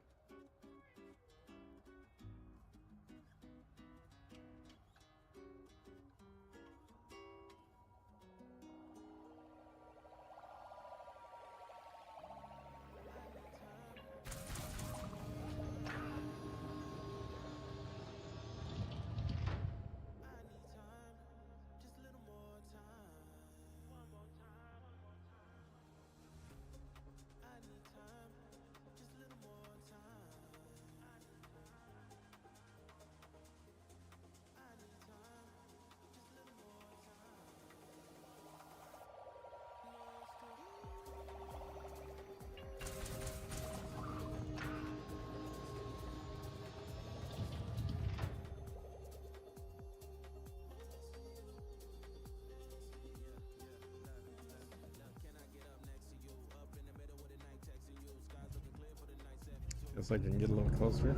Guess I can get a little closer.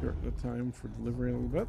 Shorten the time for delivery a little bit.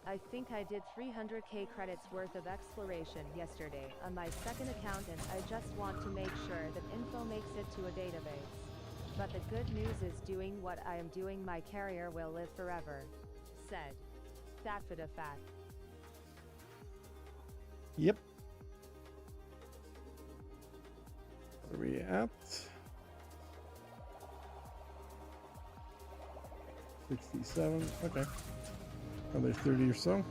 I think I did 300k credits worth of exploration yesterday on my second account, and I just want to make sure that info makes it to a database. But the good news is doing what I am doing, my carrier will live forever. Said. That would a fact. Yep. Where are we at? 67. Okay. Another 30 or so.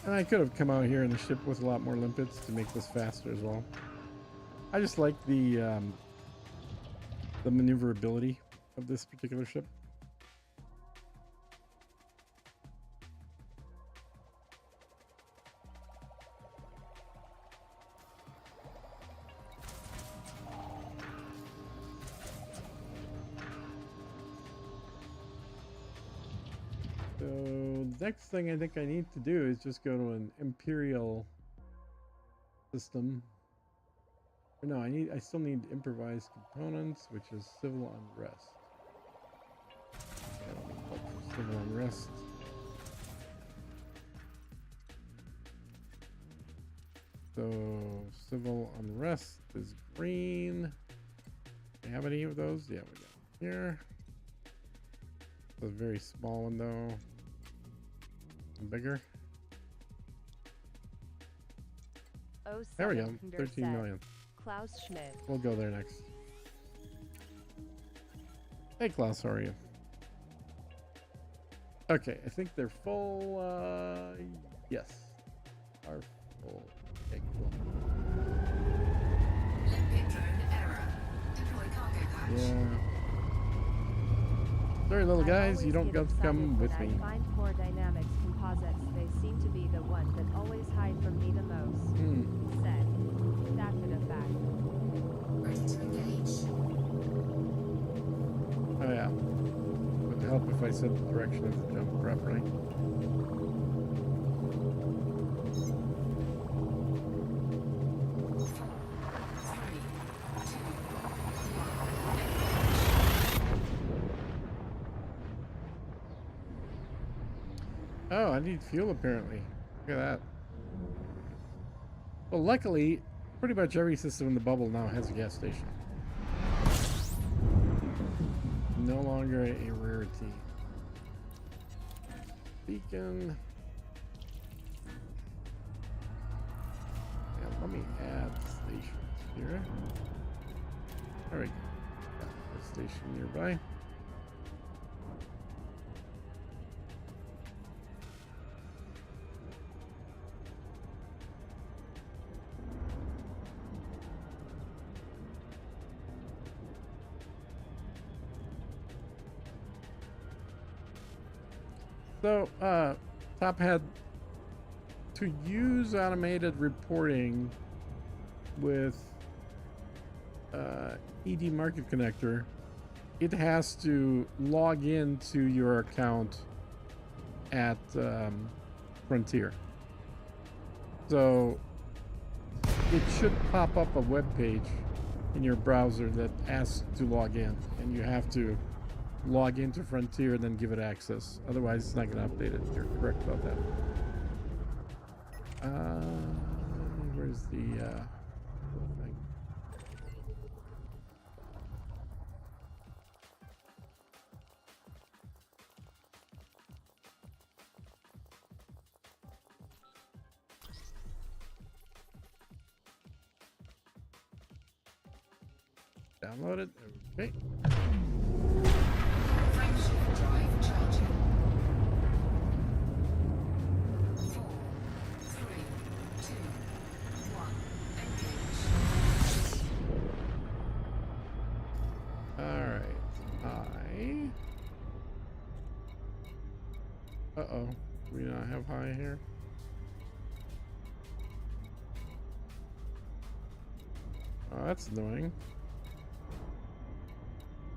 And I could have come out here in the ship with a lot more limpets to make this faster as well. I just like the maneuverability of this particular ship. So next thing I think I need to do is just go to an Imperial system. Or no, I still need improvised components, which is civil unrest. Civil unrest. So civil unrest is green. Do we have any of those? Yeah, we got here. It's a very small one though. Bigger. Oh, There we go. 13 million. Klaus Schmidt. We'll go there next. Hey Klaus, how are you? Okay, I think they're full. Yes, are full. Okay, cool. Limpet drone error. Deploy cargo hatch. Yeah. Sorry, little guys, you don't got to come with me. I find Core Dynamics composites. They seem to be the one that always hide from me the most. Said. That could a fact. Ready to engage. Oh yeah. Would help if I said the direction of the jump properly. Oh, I need fuel apparently. Look at that. Well, luckily, pretty much every system in the bubble now has a gas station. No longer a rarity. Beacon. Yeah, let me add stations here. There we go. Got a station nearby. So, Top had to use automated reporting with ED Market Connector. It has to log into your account at Frontier. So, it should pop up a web page in your browser that asks to log in, and you have to log into Frontier and then give it access. Otherwise, it's not going to update it. You're correct about that. Where's the little thing? Download it. Okay. Frameshift drive charging. 4, 3, 2, 1. Engage. Alright. Uh-oh. Do we not have high here? Oh, that's annoying.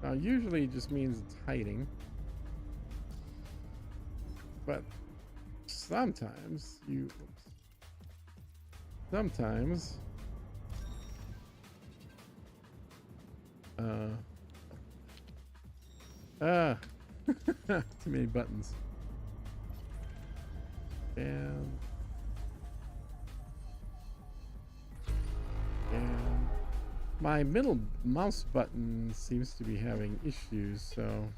Now, usually it just means it's hiding. But sometimes sometimes too many buttons. And my middle mouse button seems to be having issues, so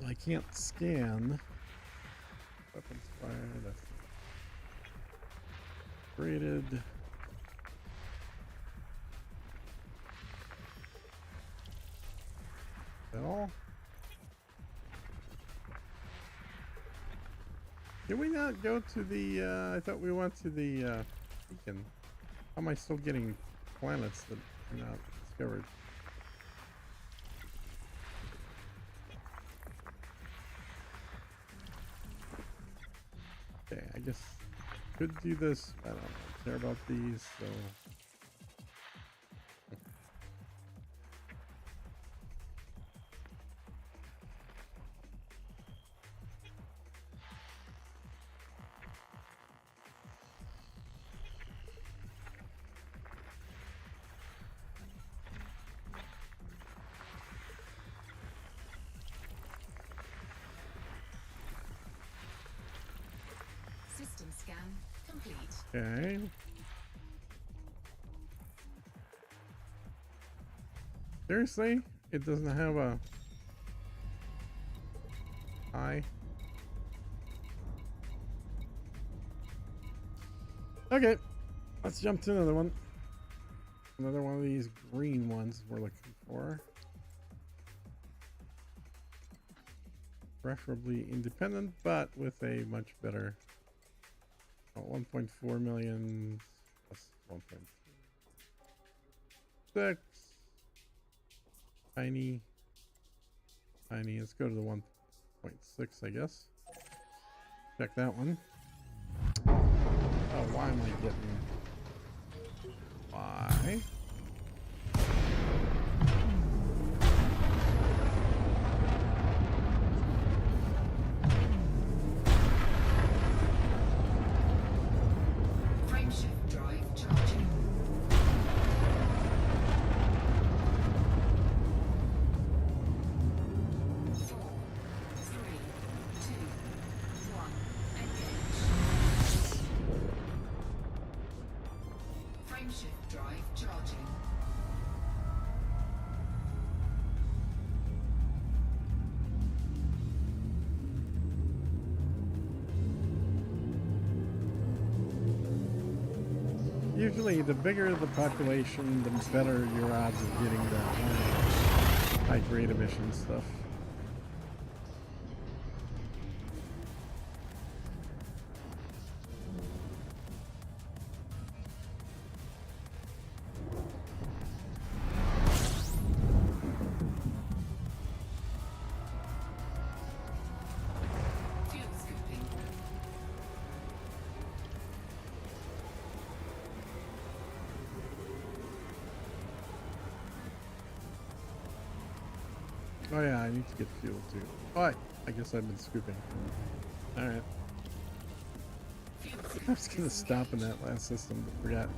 I can't scan. Weapons fire, that's rated. all. Did we not go to the, I thought we went to the, beacon. How am I still getting planets that are not discovered? Okay, I guess could do this. I don't care about these, so. System scan complete. Okay. Seriously? It doesn't have a eye? Okay. Let's jump to another one. Another one of these green ones we're looking for. Preferably independent, but with a much better 1.4 million plus 1.6. Tiny. Let's go to the 1.6, I guess. Check that one. Oh, why am I getting... Why? Frameshift drive charging. 4, 3, 2, 1. Engage. Frameshift drive charging. Usually, the bigger the population, the better your odds of getting the high-grade emission stuff. Fuel scooping. Oh yeah, I need to get fuel too. But I guess I've been scooping. Alright. Fuel I was gonna stop in that last system, but forgot.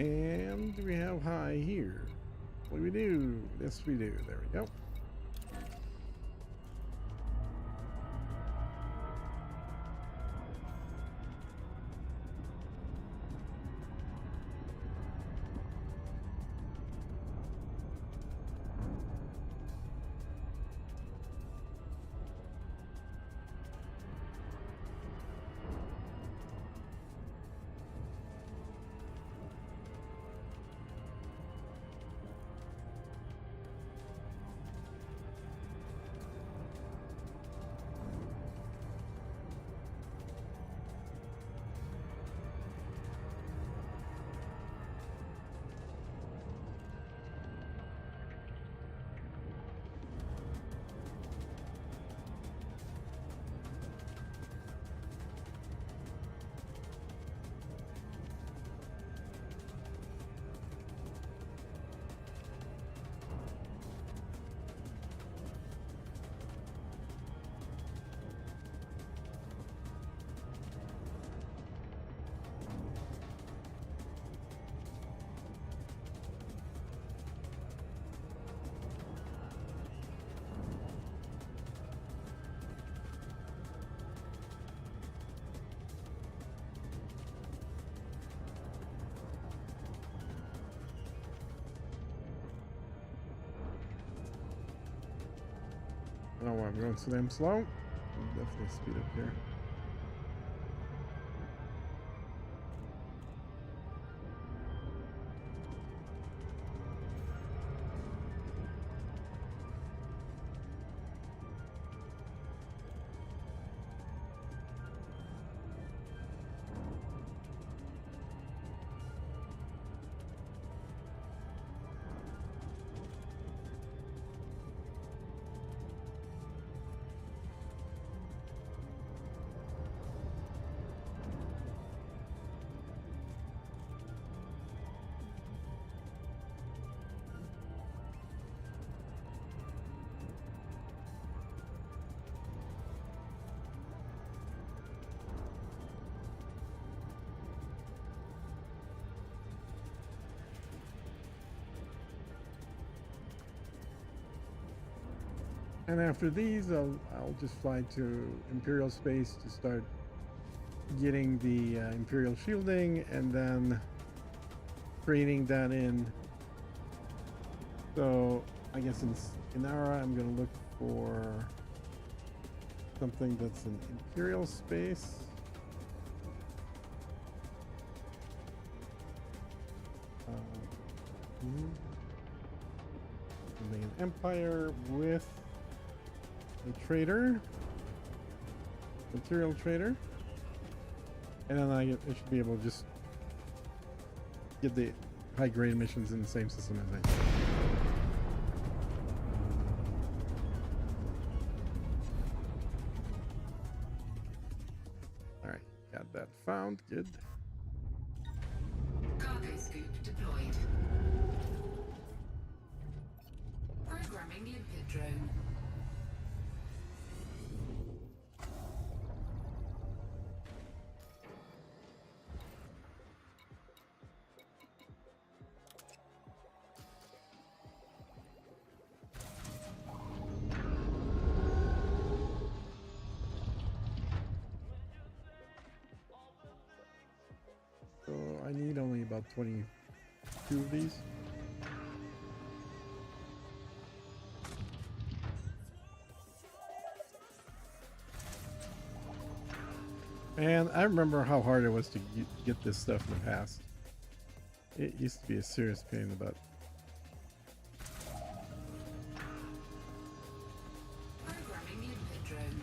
And do we have high here? What do we do? Yes, we do. There we go. I don't know why I'm going so damn slow. I'll definitely speed up here. And after these, I'll just fly to Imperial space to start getting the Imperial shielding, and then trading that in. So I guess in Inara, I'm gonna look for something that's in Imperial space. Something in Empire with a trader, material trader, and then I should be able to just get the high grade missions in the same system as I. All right, got that found. Good. Cargo scoop deployed. Programming limpet drone. So I need only about 22 of these. And I remember how hard it was to get this stuff in the past. It used to be a serious pain in the butt. Programming limpet drone.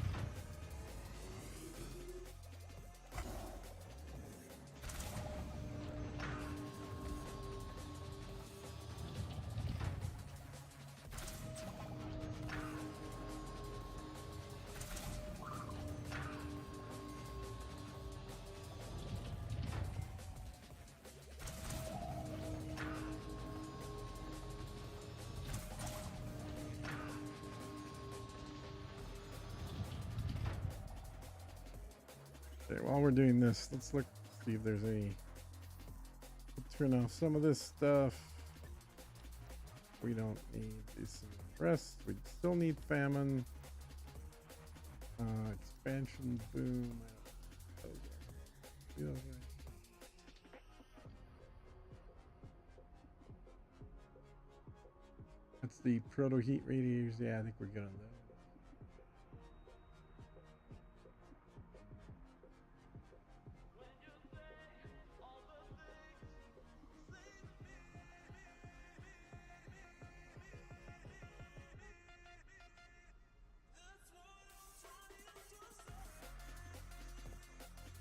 Okay, while we're doing this, let's see if there's any for now. Some of this stuff we don't need. This rest. We still need famine. Expansion boom. That's the proto heat radiators. Yeah, I think we're good on that.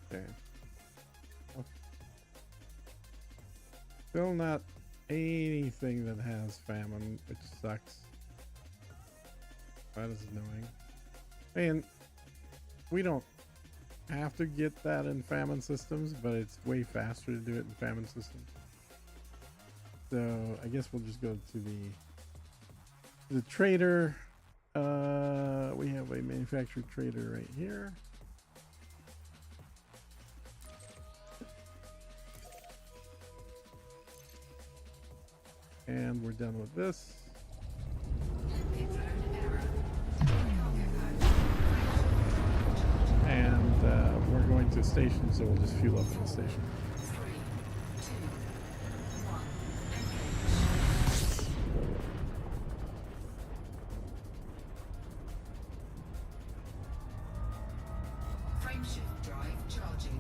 Okay. Still not anything that has famine, which sucks. That is annoying. And we don't have to get that in famine systems, but it's way faster to do it in famine systems. So I guess we'll just go to the trader. We have a manufacturer trader right here. And we're done with this. And we're going to station, so we'll just fuel up at the station. 3, 2, 1. Frameshift drive charging.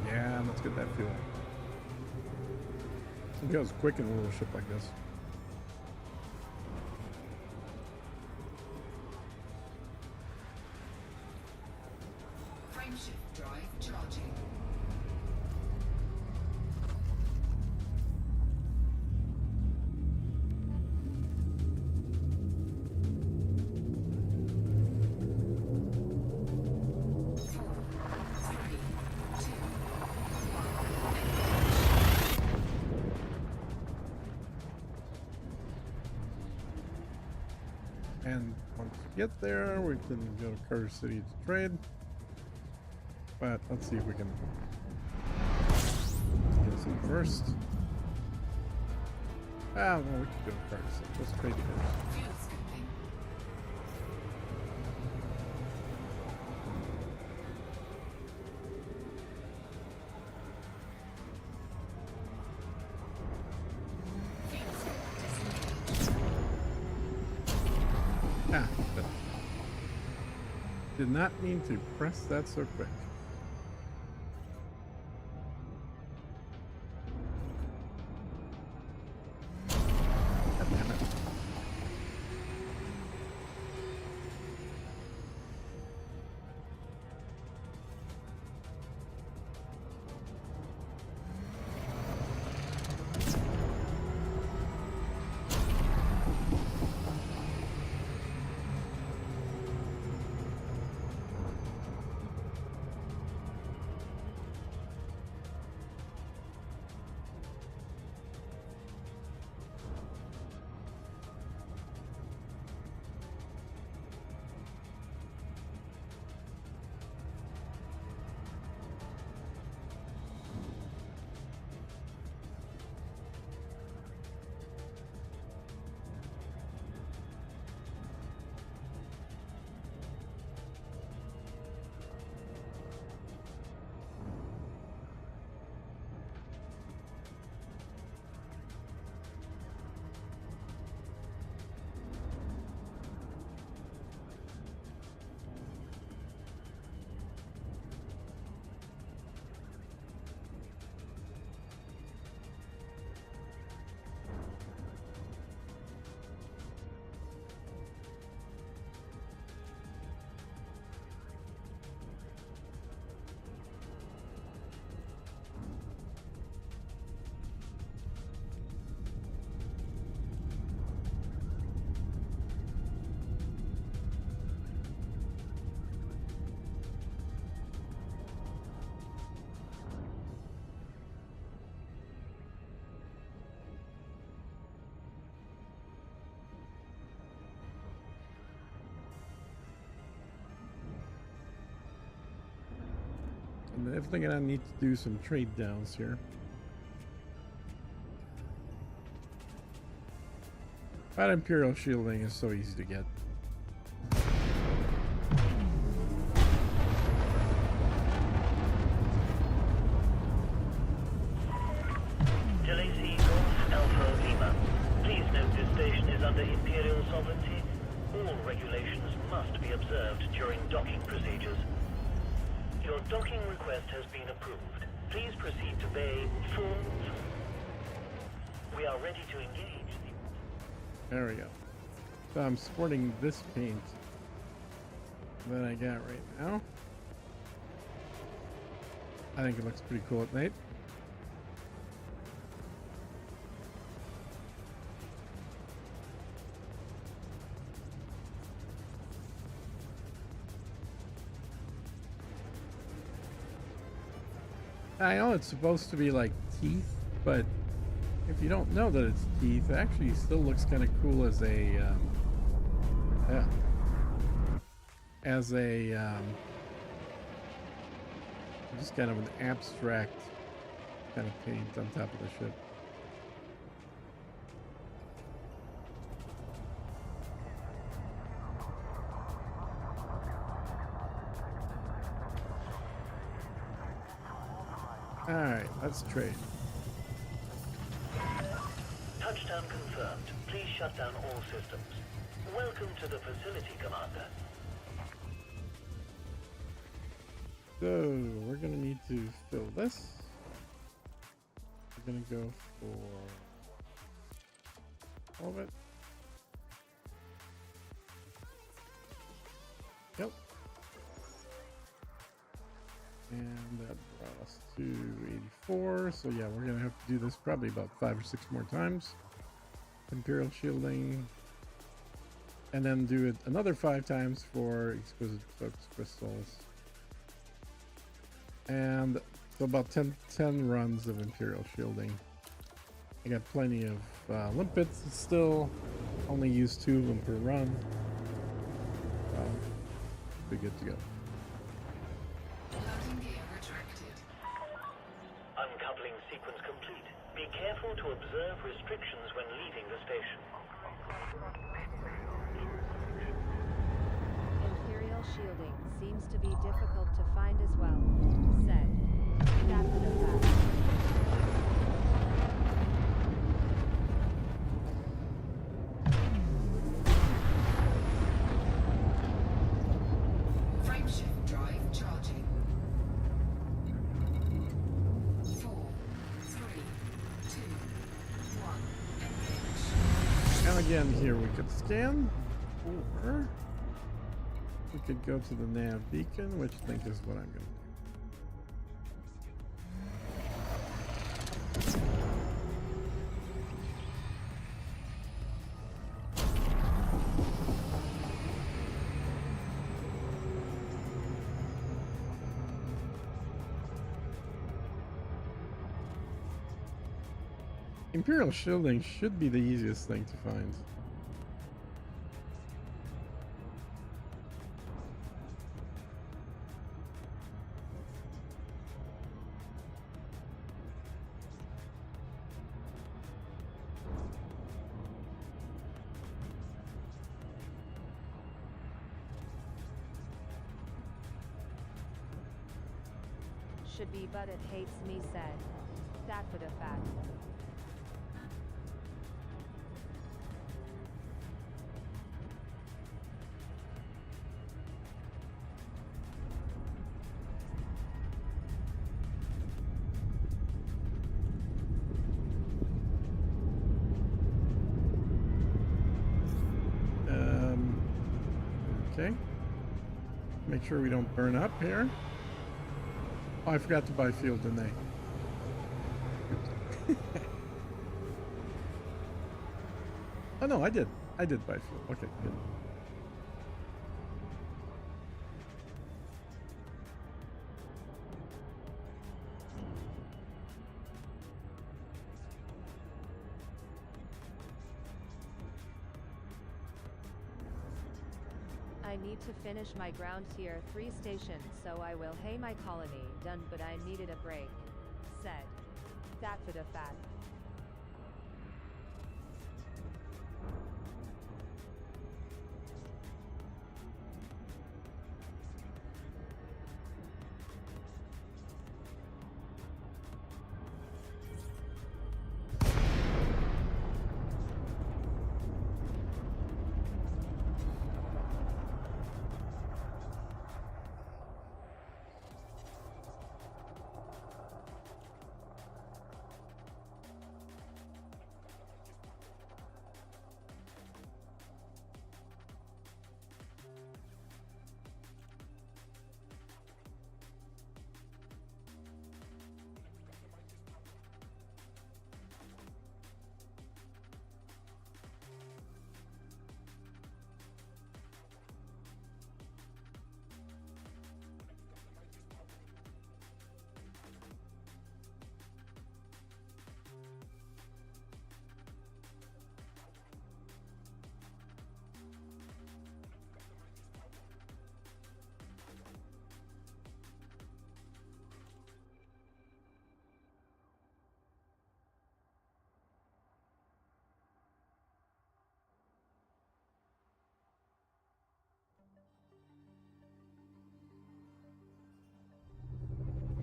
Yeah, let's get that fuel. It goes quick in a little ship like this. Frameshift drive charging. And once we get there, we can go to Carter City to trade. But let's see if we can get some first. Ah, no, we can go to Carter City. Let's trade first. Fuel scooping. Ah, good. Did not mean to press that so quick. God damn it. I'm definitely gonna need to do some trade downs here. But Imperial shielding is so easy to get. Delacey Golf Alpha Lima. Please note this station is under Imperial sovereignty. All regulations must be observed during docking procedures. Your docking request has been approved. Please proceed to Bay 4. We are ready to engage. There we go. So I'm sporting this paint that I got right now. I think it looks pretty cool at night. I know it's supposed to be like teeth, but if you don't know that it's teeth, it actually still looks kind of cool as a just kind of an abstract kind of paint on top of the ship. All right, let's trade. Touchdown confirmed. Please shut down all systems. Welcome to the facility, Commander. So we're gonna need to fill this. We're gonna go for all of it. Yep. And that brought us to 84. So yeah, we're gonna have to do this probably about 5 or 6 more times. Imperial shielding. And then do it another 5 times for exquisite focus crystals. And so about 10 runs of Imperial shielding. I got plenty of limpets still. Only use 2 of them per run. Be good to go. Landing gear retracted. Uncoupling sequence complete. Be careful to observe restrictions when leaving the station. Imperial shielding seems to be difficult to find as well, said. That would affect. Frameshift drive charging. 4, 3, 2, 1. Engage. And again, here we could scan, or we could go to the nav beacon, which I think is what I'm going to do. Imperial shielding should be the easiest thing to find. Should be, but it hates me, said. That would affect. Okay. Make sure we don't burn up here. Oh, I forgot to buy fuel, didn't I? Oh no, I did. I did buy fuel. Okay, good. I need to finish my ground tier 3 station, so I will hey my colony done, but I needed a break. Said. That for the fat.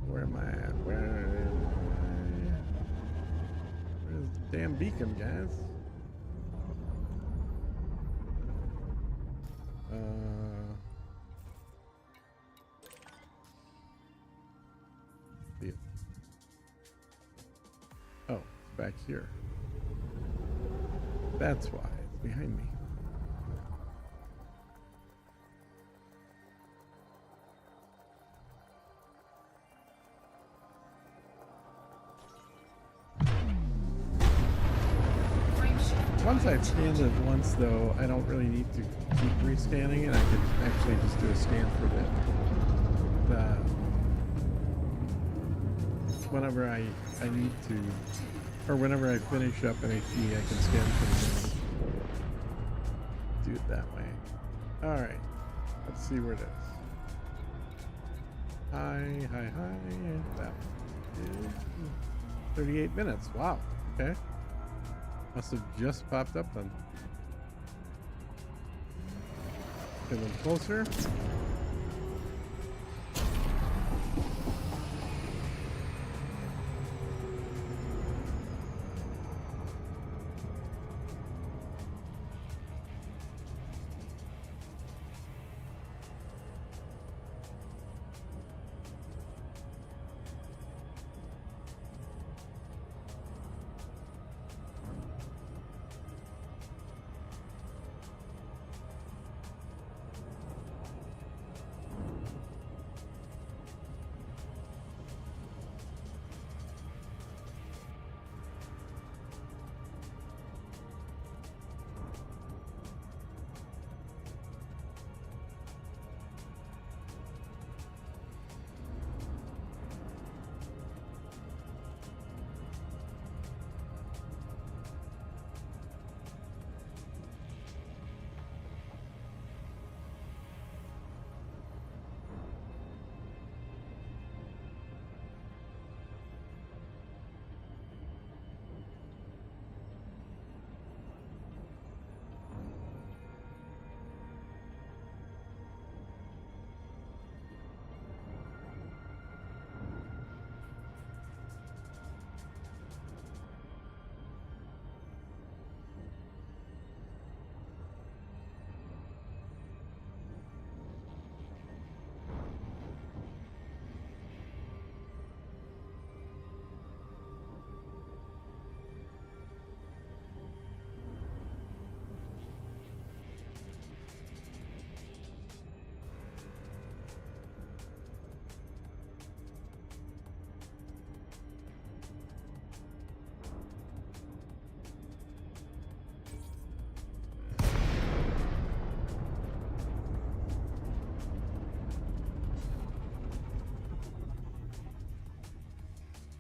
Where am I at? Where's the damn beacon, guys? See it. Oh, it's back here. That's why it's behind me. Once I've scanned it once, though, I don't really need to keep rescanning it. I can actually just do a scan for the whenever I need to, or whenever I finish up an HD, I can scan for the do it that way. All right, let's see where it is. Hi. That is 38 minutes. Wow. Okay. Must have just popped up then. Get a little closer.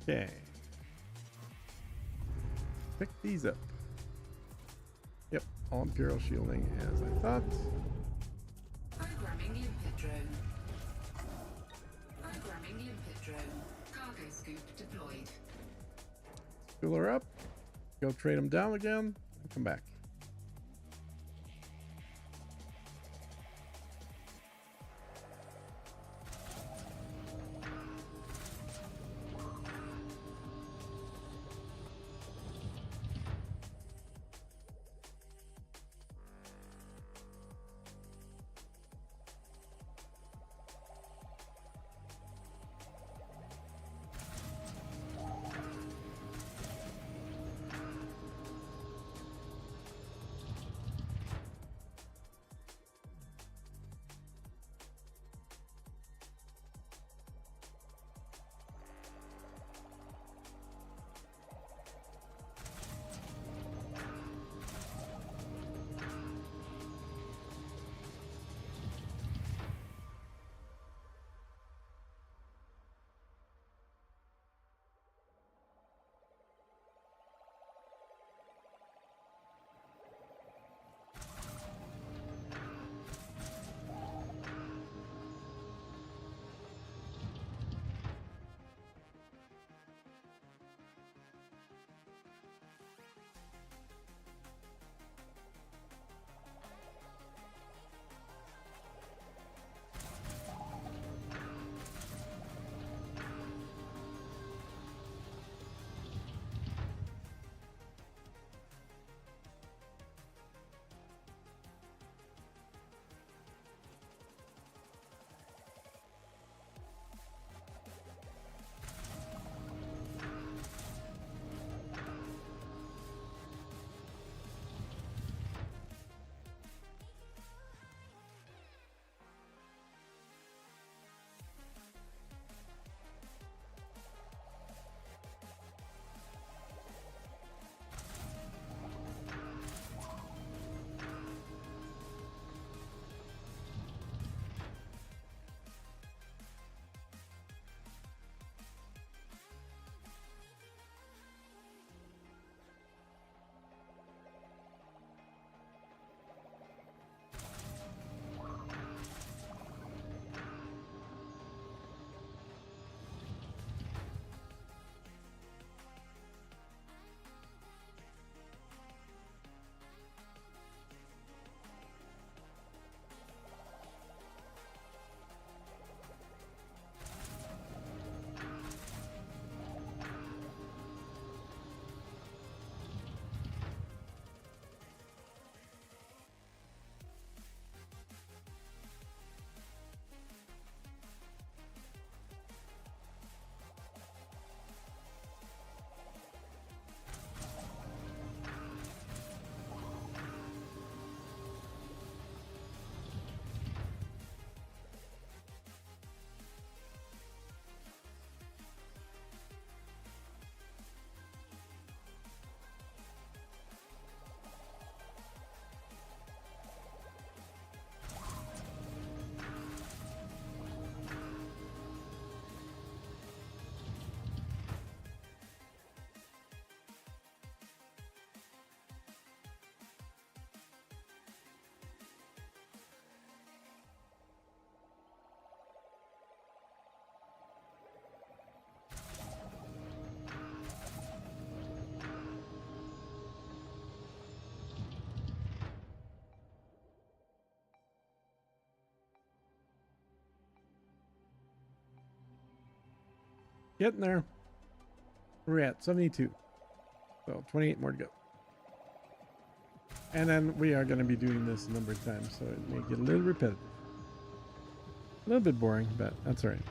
Okay. Pick these up. Yep, all Imperial shielding as I thought. drone. Programming limpet drone. Cargo scoop deployed. Fill her up. Go trade them down again. And come back. Getting there. We're at 72. So 28 more to go. And then we are going to be doing this a number of times, so it may get a little repetitive. A little bit boring, but that's all right.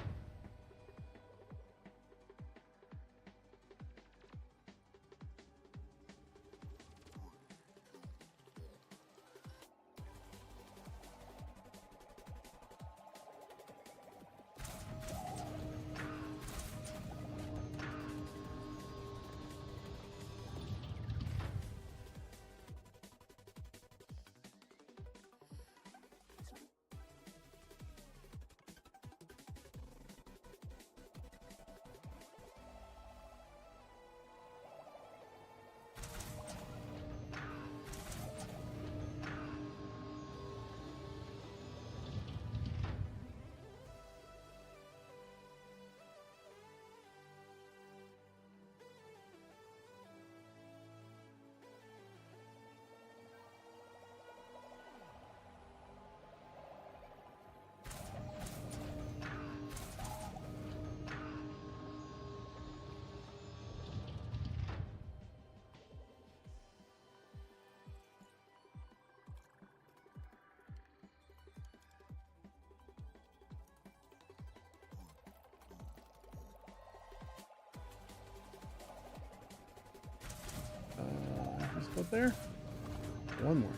out there? One more.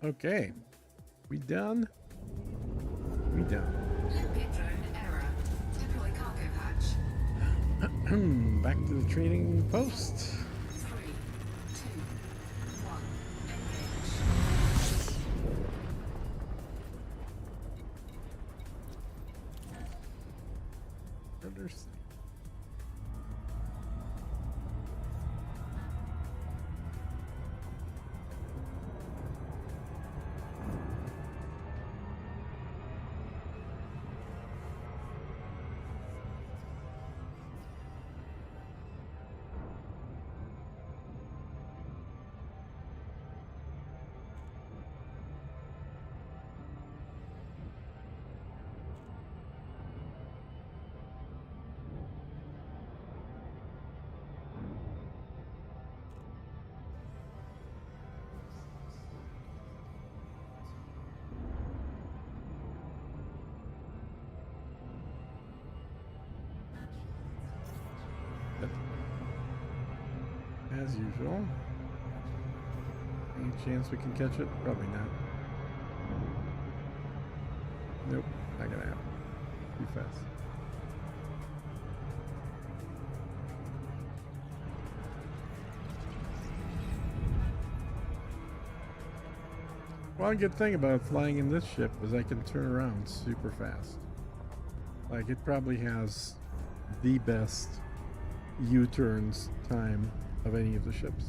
Okay. We done? We done. Limpet drone error. Deploy cargo patch. Back to the trading post. 3, 2, 1. Engage. Understand. As usual. Any chance we can catch it? Probably not. Nope, not gonna happen. Too fast. One good thing about flying in this ship is I can turn around super fast. Like, it probably has the best U-turns time of any of the ships.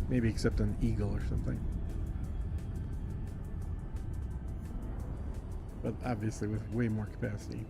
Maybe except an Eagle or something. But obviously with way more capacity.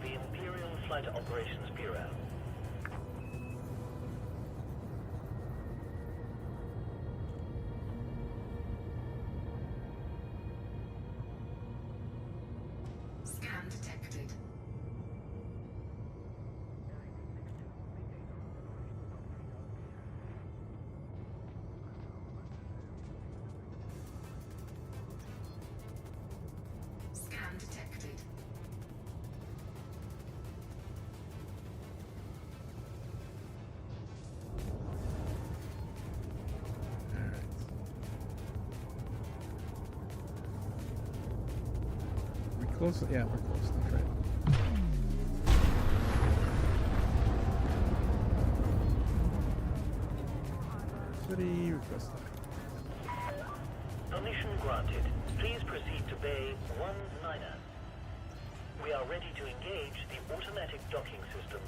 the Imperial Flight Operations Bureau. Scan detected. Scan detected. All right. We close? Yeah, we're close. That's right. City request. Permission granted. Please proceed to Bay 19. We are ready to engage the automatic docking system.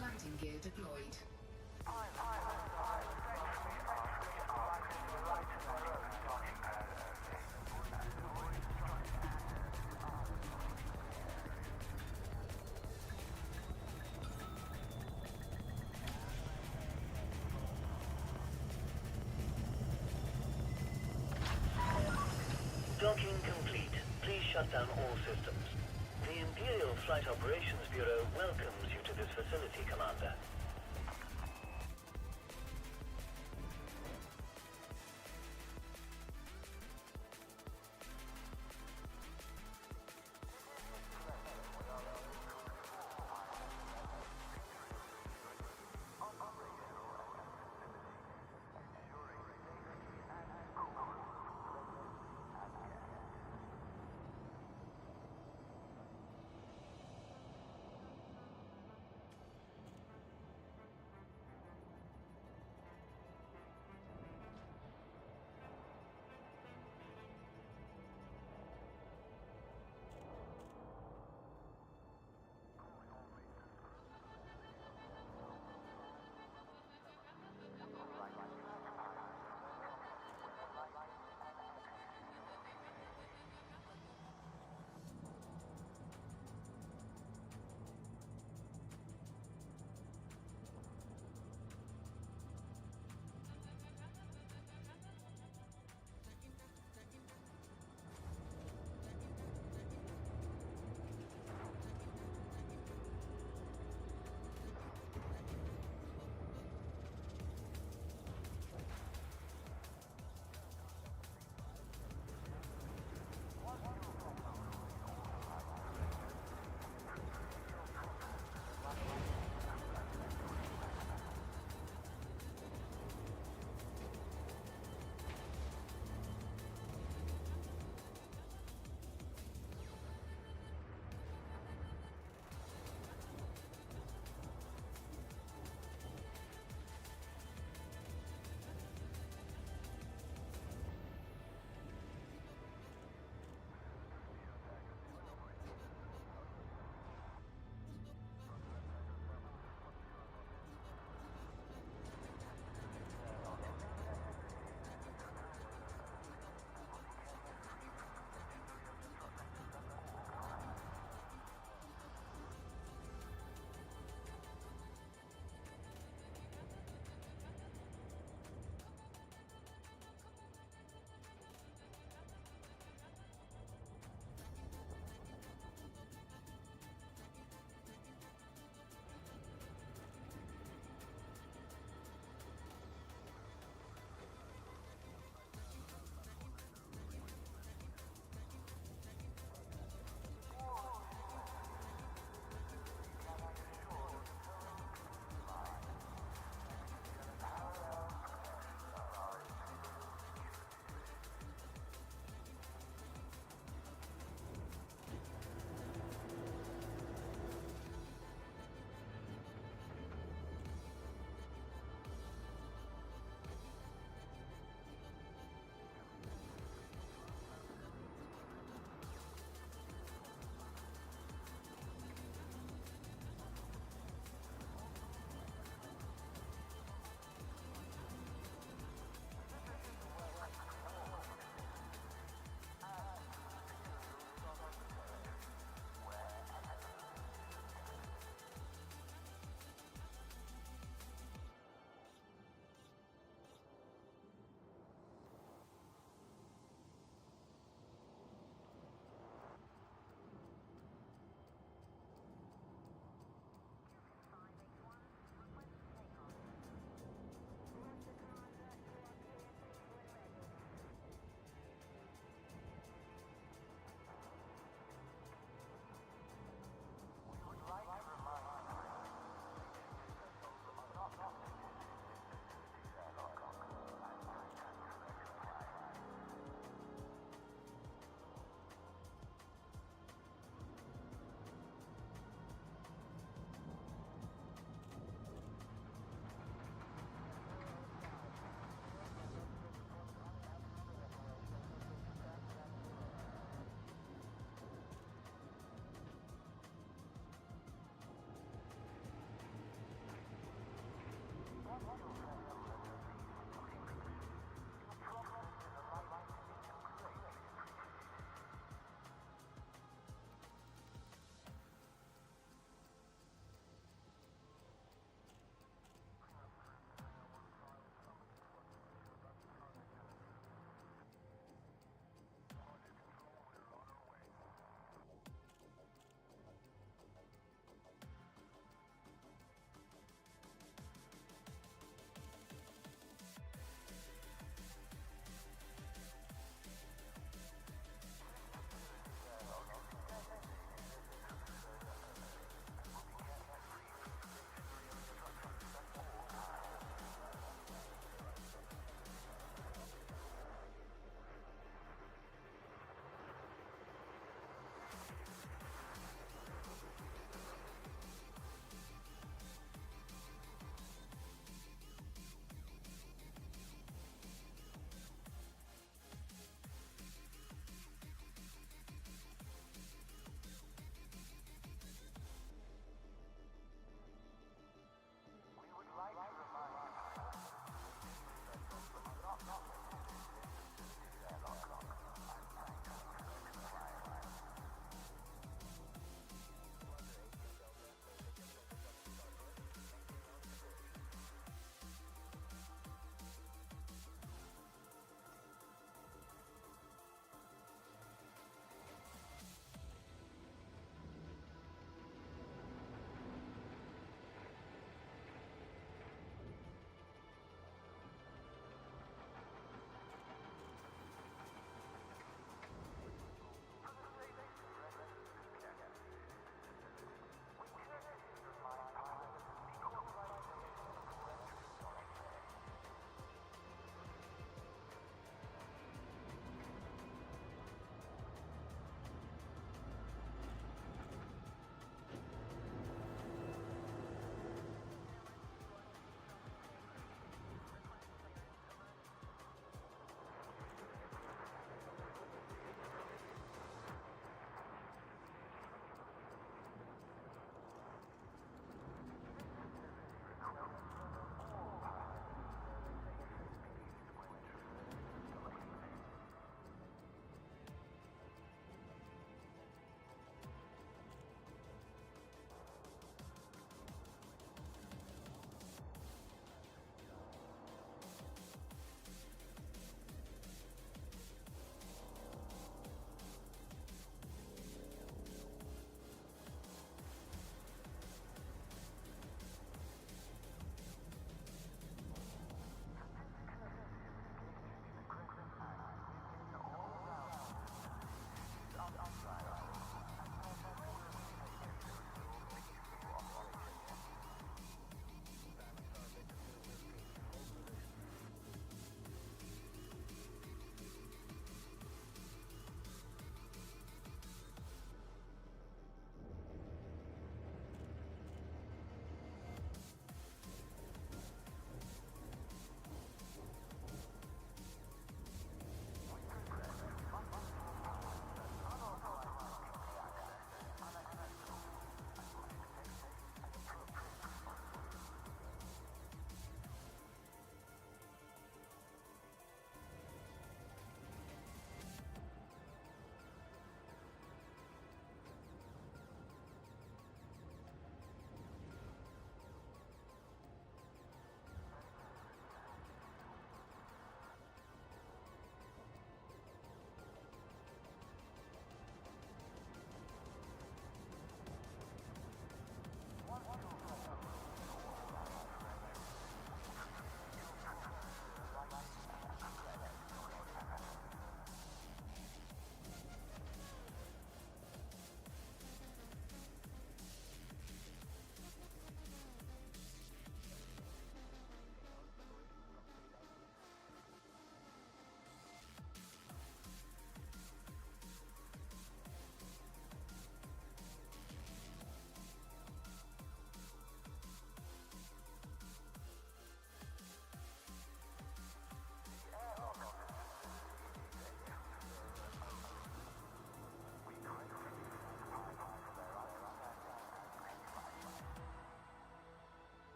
Landing gear deployed. Docking complete. Please shut down all systems. The Imperial Flight Operations Bureau welcomes you to this facility, Commander.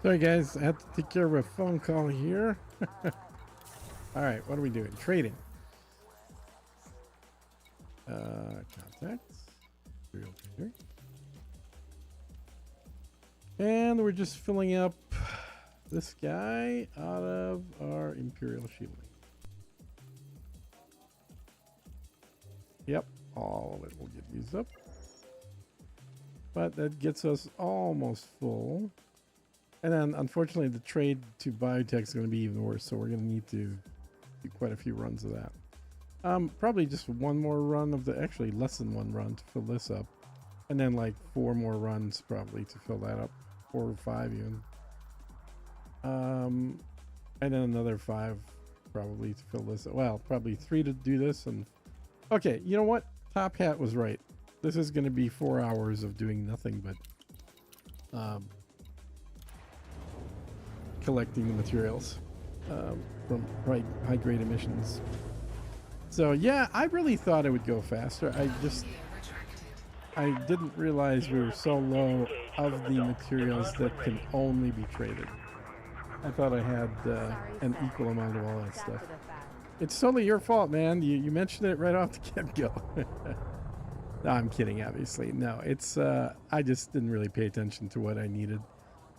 Sorry guys, I had to take care of a phone call here. All right, what are we doing? Trading. Contacts. Serial trader. And we're just filling up this guy out of our Imperial Shielding. Yep, all of it will get used up. But that gets us almost full. And then, unfortunately, the trade to biotech is going to be even worse, so we're going to need to do quite a few runs of that. Probably just one more run of the, actually less than one run to fill this up. And then like 4 more runs probably to fill that up. 4 or 5 even. And then another 5 probably to fill this. Well, probably 3 to do this. And okay, you know what? Top Hat was right. This is going to be 4 hours of doing nothing but collecting the materials from high grade emissions. So yeah, I really thought it would go faster. I didn't realize we were so low of the materials that can only be traded. I thought I had an equal amount of all that stuff. It's totally your fault, man. You mentioned it right off the get-go. No, I'm kidding, obviously. No, it's I just didn't really pay attention to what I needed.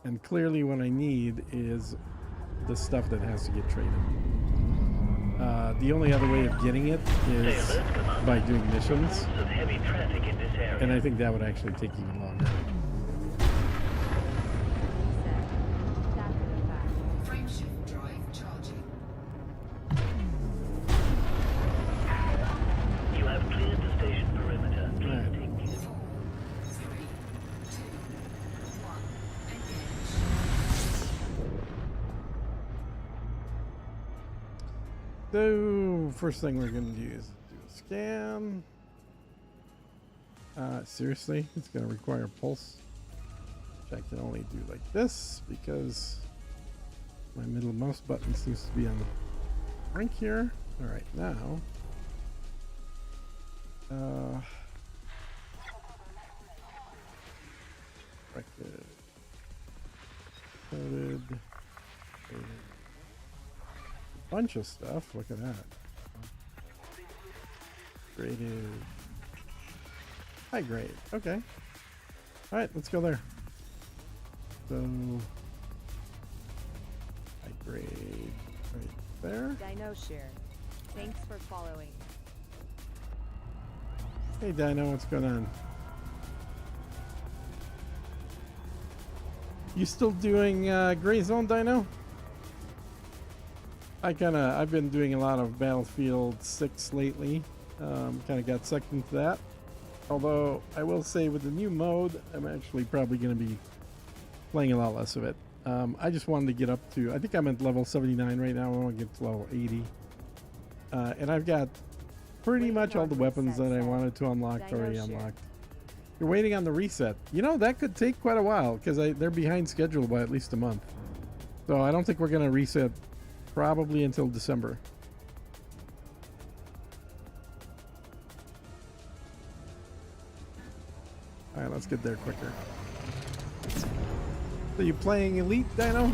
And clearly what I need is the stuff that has to get traded. The only other way of getting it is by doing missions. And I think that would actually take even longer. Frameshift drive charging. You have cleared the station perimeter. Please Right. take 4, 3, 2, 1. Engage. So first thing we're gonna do is do a scan. Seriously, it's gonna require a pulse, which I can only do like this because my middle mouse button seems to be on the brink here. All right, now. Corrected. Coded. Bunch of stuff. Look at that. Graded. High grade. Okay. All right, let's go there. So high grade right there. Dino Shear. Thanks for following. Hey Dino, what's going on? You still doing Gray Zone, Dino? I've been doing a lot of Battlefield 6 lately. Kind of got sucked into that. Although I will say with the new mode, I'm actually probably going to be playing a lot less of it. I just wanted to get up to, I think I'm at level 79 right now. I want to get to level 80. And I've got pretty much all the weapons that I wanted to unlock already unlocked. You're waiting on the reset. You know, that could take quite a while because they're behind schedule by at least a month. So I don't think we're going to reset probably until December. All right, let's get there quicker. So you playing Elite, Dino?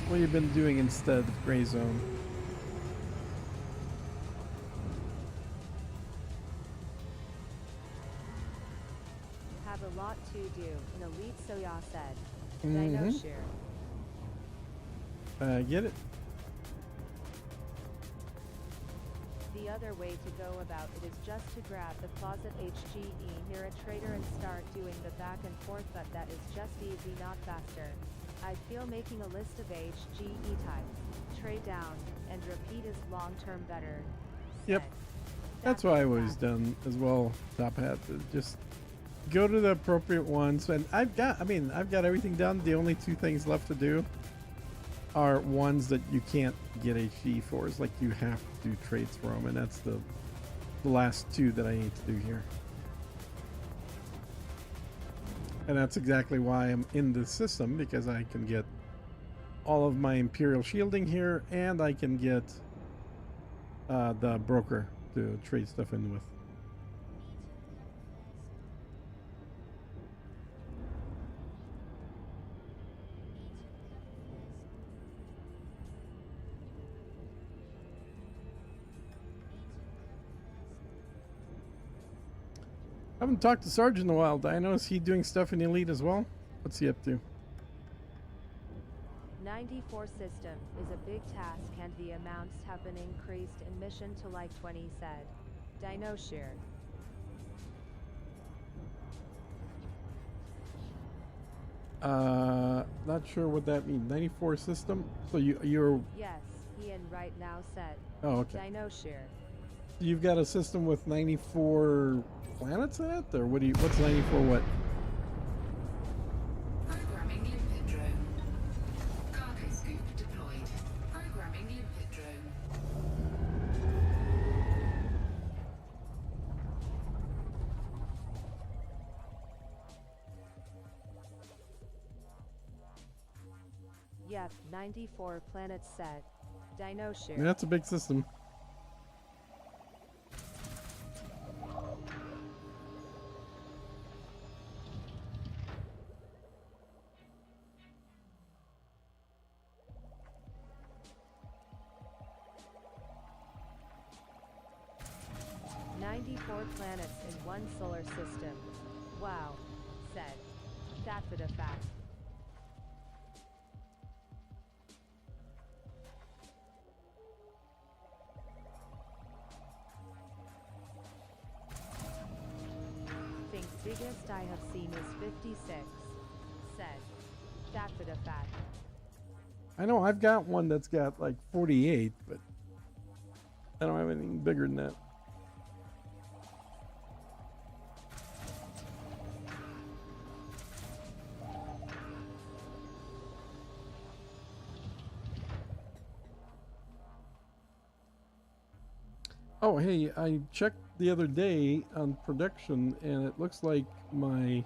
What have you been doing instead of Gray Zone? Have a lot to do in Elite, so ya said. Dino Mhm. Shear. Get it? The other way to go about it is just to grab the closet HGE near a trader and start doing the back and forth, but that is just easy, not faster. I feel making a list of HGE types, trade down, and repeat is long-term better. Yep. Said. That's what I've always done as well, Top Hat. Just go to the appropriate ones. And I've got everything done. The only 2 things left to do are ones that you can't get HG for. It's like you have to do trades for them, and that's the last 2 that I need to do here. And that's exactly why I'm in this system, because I can get all of my Imperial shielding here, and I can get the broker to trade stuff in with. Haven't talked to Sergeant in a while. Dino, is he doing stuff in Elite as well? What's he up to? 94 system is a big task and the amounts have been increased in mission to like 20 said. Dino Shear. Not sure what that means. 94 system? So you're Yes, Ian right now said. oh, okay. Dino Shear. You've got a system with 94 planets in it, or what's 94 what? Programming limpet drone. Cargo scoop deployed. Programming limpet drone. Yep, 94 planets said. Dino Shear. I mean, that's a big system. Planets in one solar system. Wow. Said. That's a fact. Think biggest I have seen is 56. Said. That's a fact. I know I've got one that's got like 48, but I don't have anything bigger than that. Oh, hey, I checked the other day on production, and it looks like my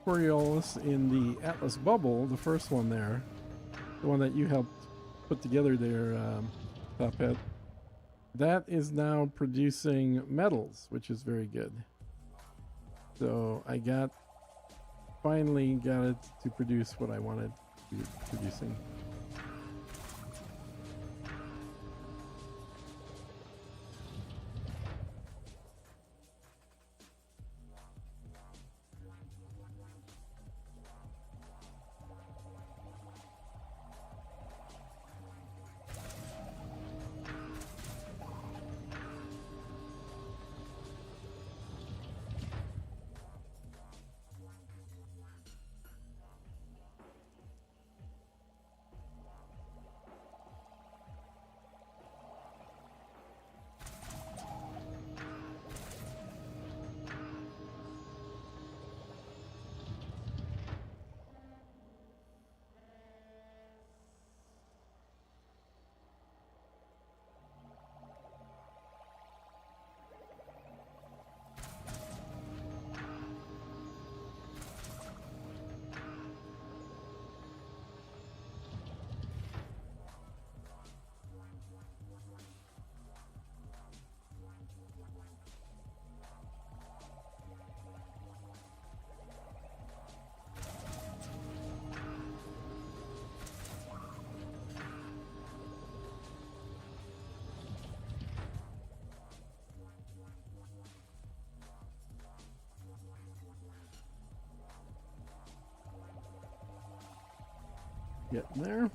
Coriolis in the Atlas bubble, the first one there, the one that you helped put together there, Tophead, that is now producing metals, which is very good. So I finally got it to produce what I wanted to be producing. Getting there.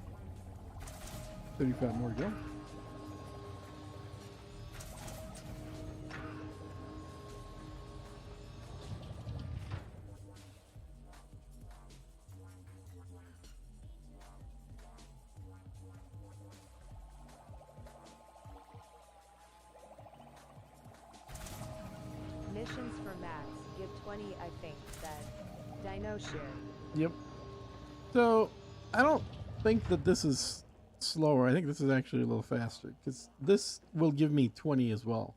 35 more to go. Missions for Max, give 20 I think, said. Dino Shear. Yep. So, I don't think that this is slower. I think this is actually a little faster, because this will give me 20 as well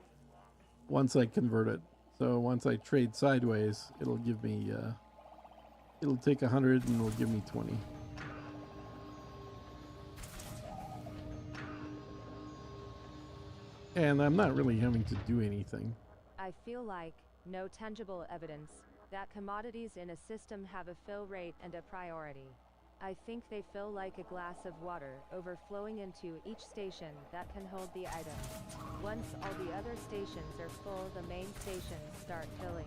once I convert it. So once I trade sideways, it'll give me it'll take 100 and it'll give me 20. And I'm not really having to do anything. I feel like no tangible evidence that commodities in a system have a fill rate and a priority. I think they fill like a glass of water, overflowing into each station that can hold the item. Once all the other stations are full, the main stations start filling.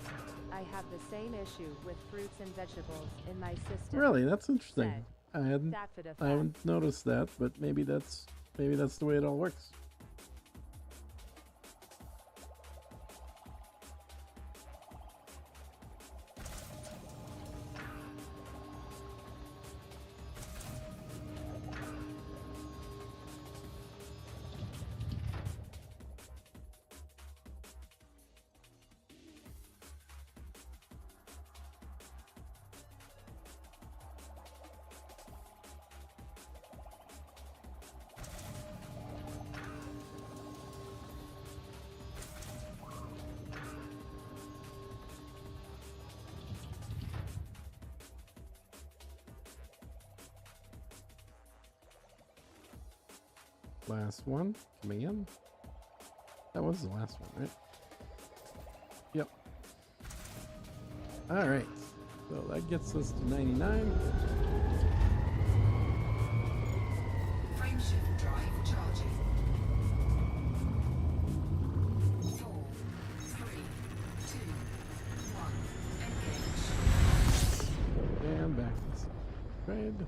I have the same issue with fruits and vegetables in my system. Really, that's interesting. Said. I hadn't That for the I haven't noticed that, but maybe that's the way it all works. Last one coming in. That was the last one, right? Yep. All right. So that gets us to 99. Frameshift drive charging. 4, 3, 2, 1. Engage. And back to trade.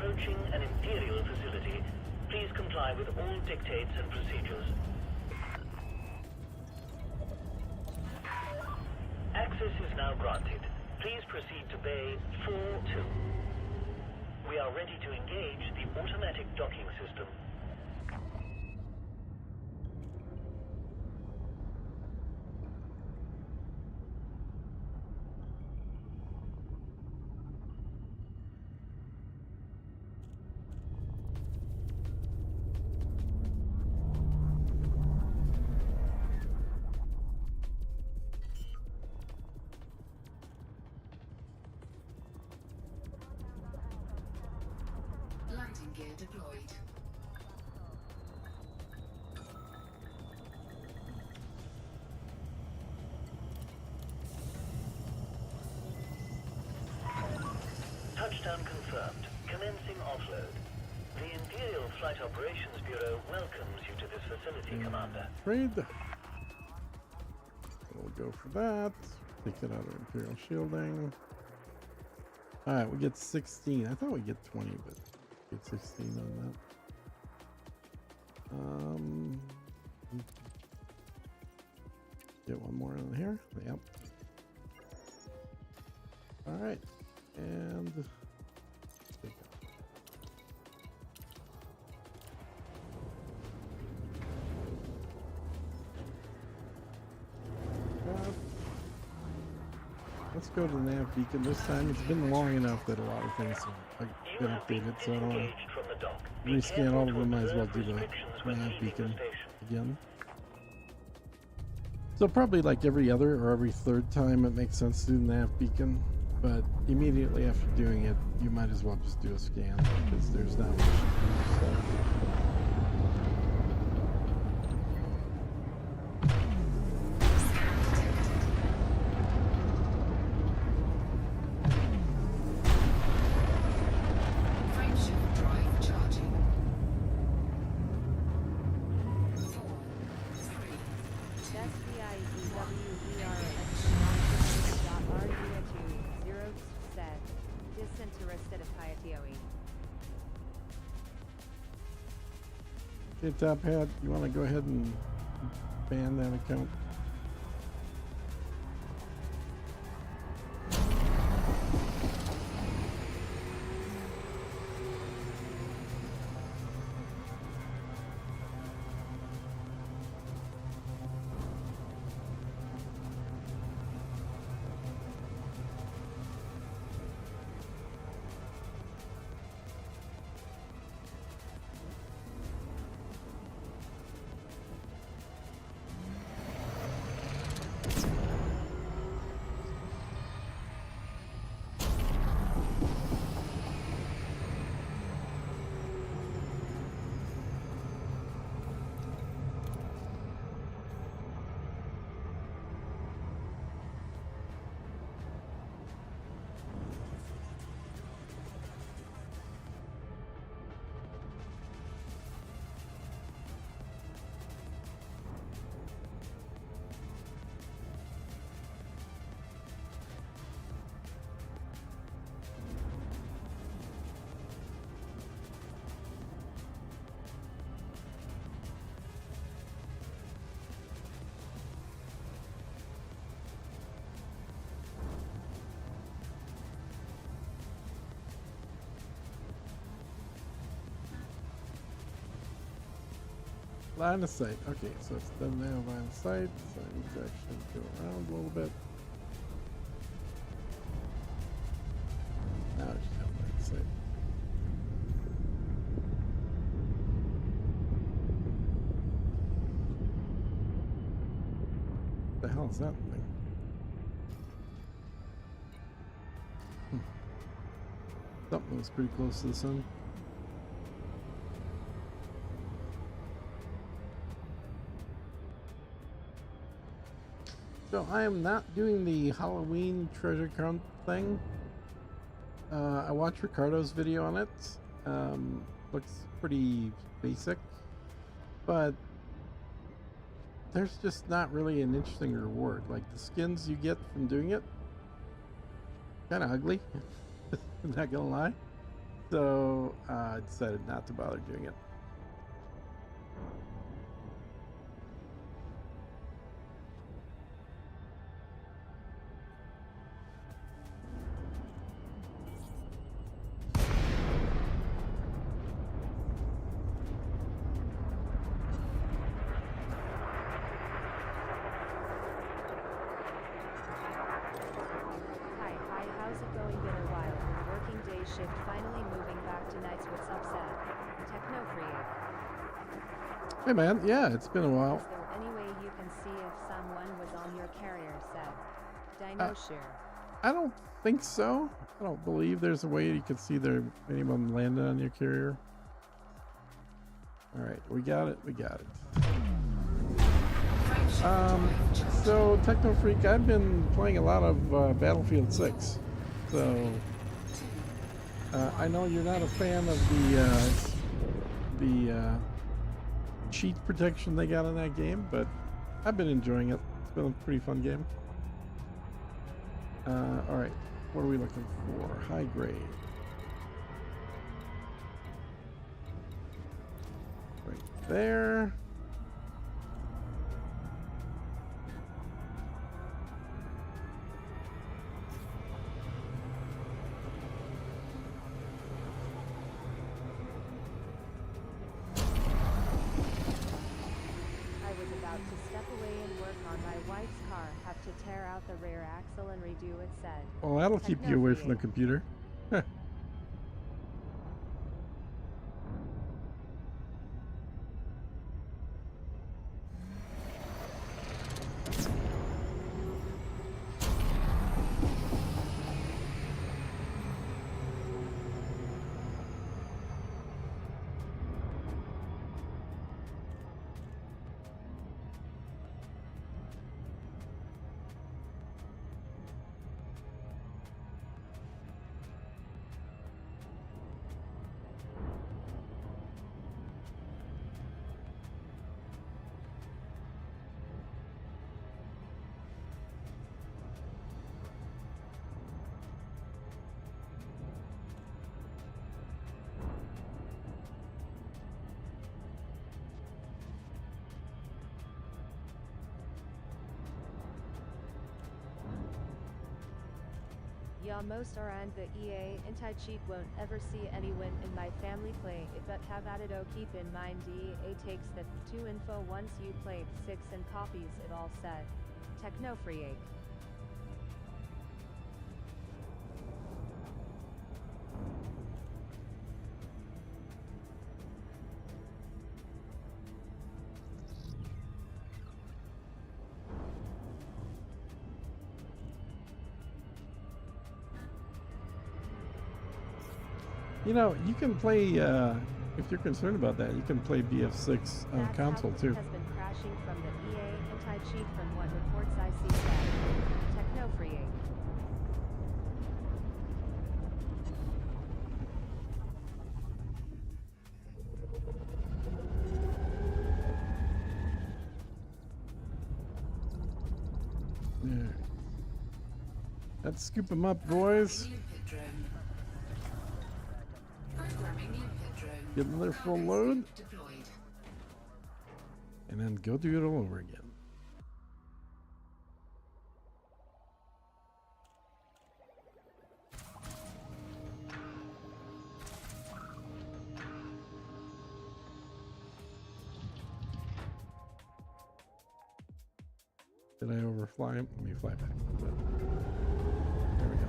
approaching an Imperial facility. Please comply with all dictates and procedures. Access is now granted. Please proceed to Bay 4-2. We are ready to engage the automatic docking system. Landing gear deployed. Touchdown confirmed. Commencing offload. The Imperial Flight Operations Bureau welcomes you to this facility, Commander. Trade. We'll go for that. Take it out of Imperial shielding. Alright, we get 16. I thought we'd get 20, but get 16 on that. Get one more in here. Yep. Alright. And take out. Let's go to the nav beacon this time. It's been long enough that a lot of things have been updated, so I don't want to rescan all of them. Might as well do the nav beacon again. So probably like every other or every third time it makes sense to do the nav beacon, but immediately after doing it, you might as well just do a scan because there's not much to do. So. Frameshift drive charging. 4, 3, said. Disinterested of Hayatioe. Okay, Top Hat, you want to go ahead and ban that account? Line of sight. Okay, so it's done now. Line of sight. So I need to actually go around a little bit. Now I just have line of sight. What the hell is that thing? Something was pretty close to the sun. So I am not doing the Halloween treasure hunt thing. I watched Ricardo's video on it. Looks pretty basic, but there's just not really an interesting reward. Like the skins you get from doing it, kind of ugly. I'm not gonna lie. So I decided not to bother doing it. Shift finally moving back to nights. What's up, Seth? Techno Creative. Hey man, yeah, it's been a while. Is there any way you can see if someone was on your carrier, Seth? Dino Shear. I don't think so. I don't believe there's a way you can see their anyone landed on your carrier. All right, we got it. We got it. So Techno Freak, I've been playing a lot of Battlefield 6. So I know you're not a fan of the cheat protection they got in that game, but I've been enjoying it. It's been a pretty fun game. All right, what are we looking for? High grade. Right there. To tear out the rear axle and redo it, said. Well, that'll keep you away from the computer. Ja most are and the EA anti-cheat won't ever see any win in my family play it but have added keep in mind EA takes the 2 info once you played 6 and copies it all said. Techno Freak. You know, you can play, if you're concerned about that, you can play BF6 on That console too. has been crashing from the EA anti-cheat from what reports I see said. Techno Freak. Yeah. Let's scoop them up, boys. Limpet drone. Programming limpet drone. Get another full Cargo load, sync deployed. and then go do it all over again. Did I overfly him? Let me fly back a little bit. There we go.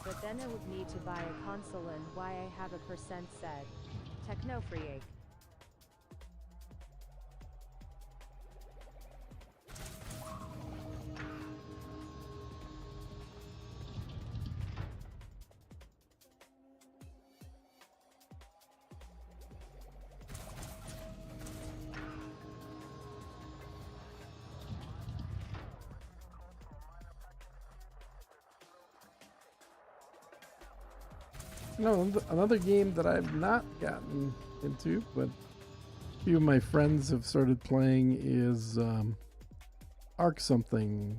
But then I would need to buy a console and why I have a percent said. Techno Freak. No, another game that I've not gotten into, but a few of my friends have started playing is Ark something.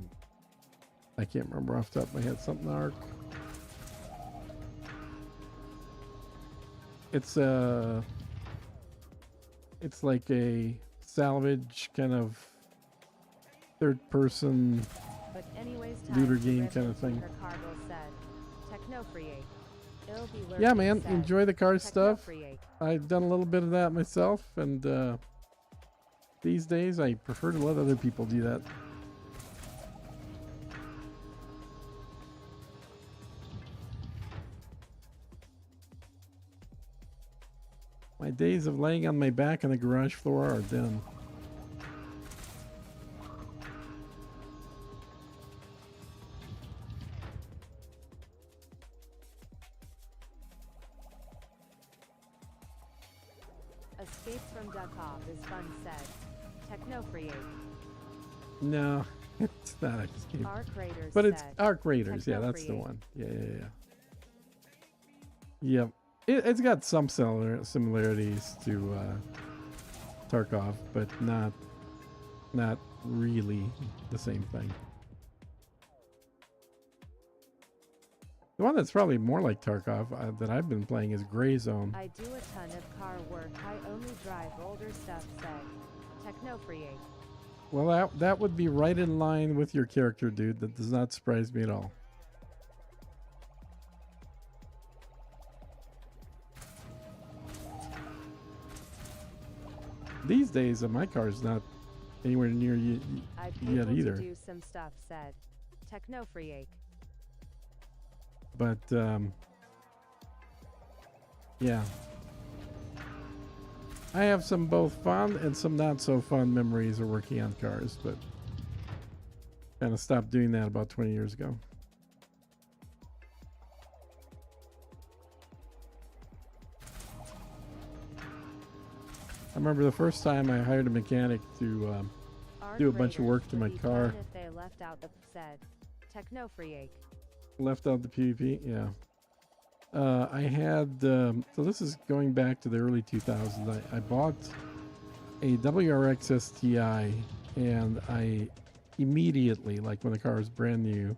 I can't remember off the top of my head. Something Ark. It's like a salvage kind of third-person But anyways, looter time to game rip kinda into thing. her cargo said. Techno Freak. It'll be Yeah, lurking man, said. enjoy the car Techno stuff. Freak. I've done a little bit of that myself, and these days I prefer to let other people do that. My days of laying on my back on the garage floor are done. Escape from Duckov is fun, said Technofreak. No, it's not Escape. Arc Raiders But it's said Arc Raiders. Yeah, that's the Technofreak. one. Yeah. Yep. It's got some similarities to Tarkov, but not really the same thing. The one that's probably more like Tarkov that I've been playing is Gray Zone. I do a ton of car work. I only drive older stuff, said Technofreak. Well, that would be right in line with your character, dude. That does not surprise me at all. These days, my car's not anywhere near you I've yet able either. to do some stuff, said Technofreak. But yeah, I have some both fun and some not so fun memories of working on cars, but kind of stopped doing that about 20 years ago. I remember the first time I hired a mechanic to Arc do a bunch of Raiders work to would my be car. fun if they left out the said Technofreak. left out the PvP. Yeah. I had, so this is going back to the early 2000s. I bought a WRX STI, and I immediately, like when the car was brand new,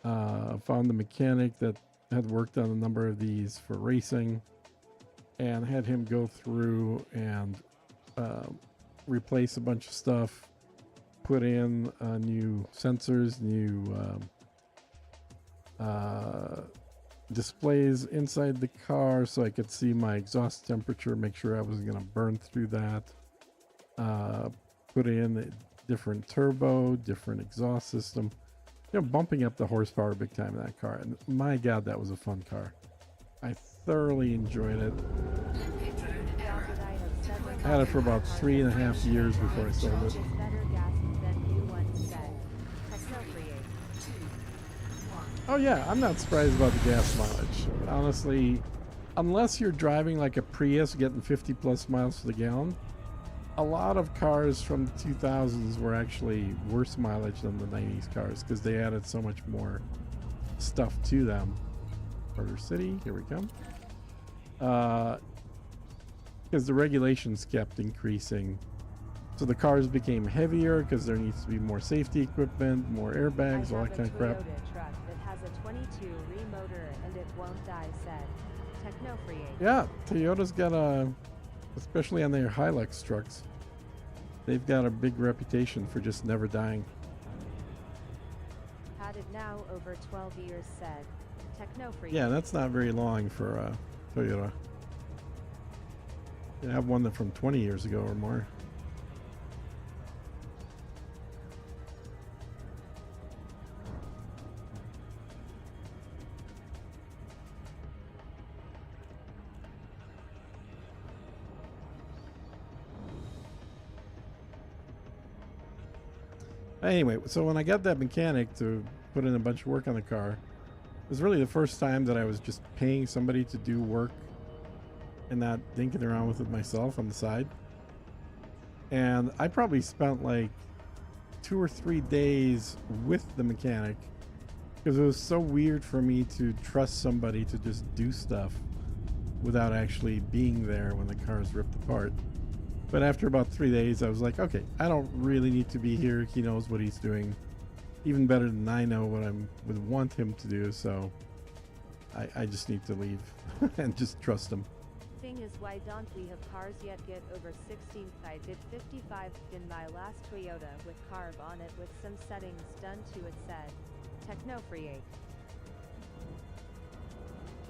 found the mechanic that had worked on a number of these for racing, and had him go through and replace a bunch of stuff, put in new sensors, new displays inside the car so I could see my exhaust temperature, make sure I wasn't going to burn through that. Put in a different turbo, different exhaust system, bumping up the horsepower big time in that car. And my God, that was a fun car. I thoroughly enjoyed it. Limpet drone error. I had it for about 3.5 years before I sold it. Is better gas than new ones, said Technofreak. Oh yeah, I'm not surprised about the gas mileage. Honestly, unless you're driving like a Prius getting 50 plus miles to the gallon, a lot of cars from the 2000s were actually worse mileage than the 90s cars because they added so much more stuff to them. Murder City, here we come. Because the regulations kept increasing. So the cars became heavier because there needs to be more safety equipment, more airbags, all that kind of crap. I have a Toyota truck that has a 22 remotor and it won't die, said Technofreak. Yeah, Toyota's got a, especially on their Hilux trucks, they've got a big reputation for just never dying. Had it now over 12 years, said Technofreak. Yeah, that's not very long for Toyota. You have one that from 20 years ago or more. Anyway, so when I got that mechanic to put in a bunch of work on the car, it was really the first time that I was just paying somebody to do work and not dinking around with it myself on the side. And I probably spent like 2 or 3 days with the mechanic because it was so weird for me to trust somebody to just do stuff without actually being there when the car is ripped apart. But after about 3 days, I was like, okay, I don't really need to be here. He knows what he's doing even better than I know what I would want him to do. So I just need to leave and just trust him. Thing is, why don't we have cars yet get over 16? I did 55 in my last Toyota with carb on it with some settings done to it, said Technofreak.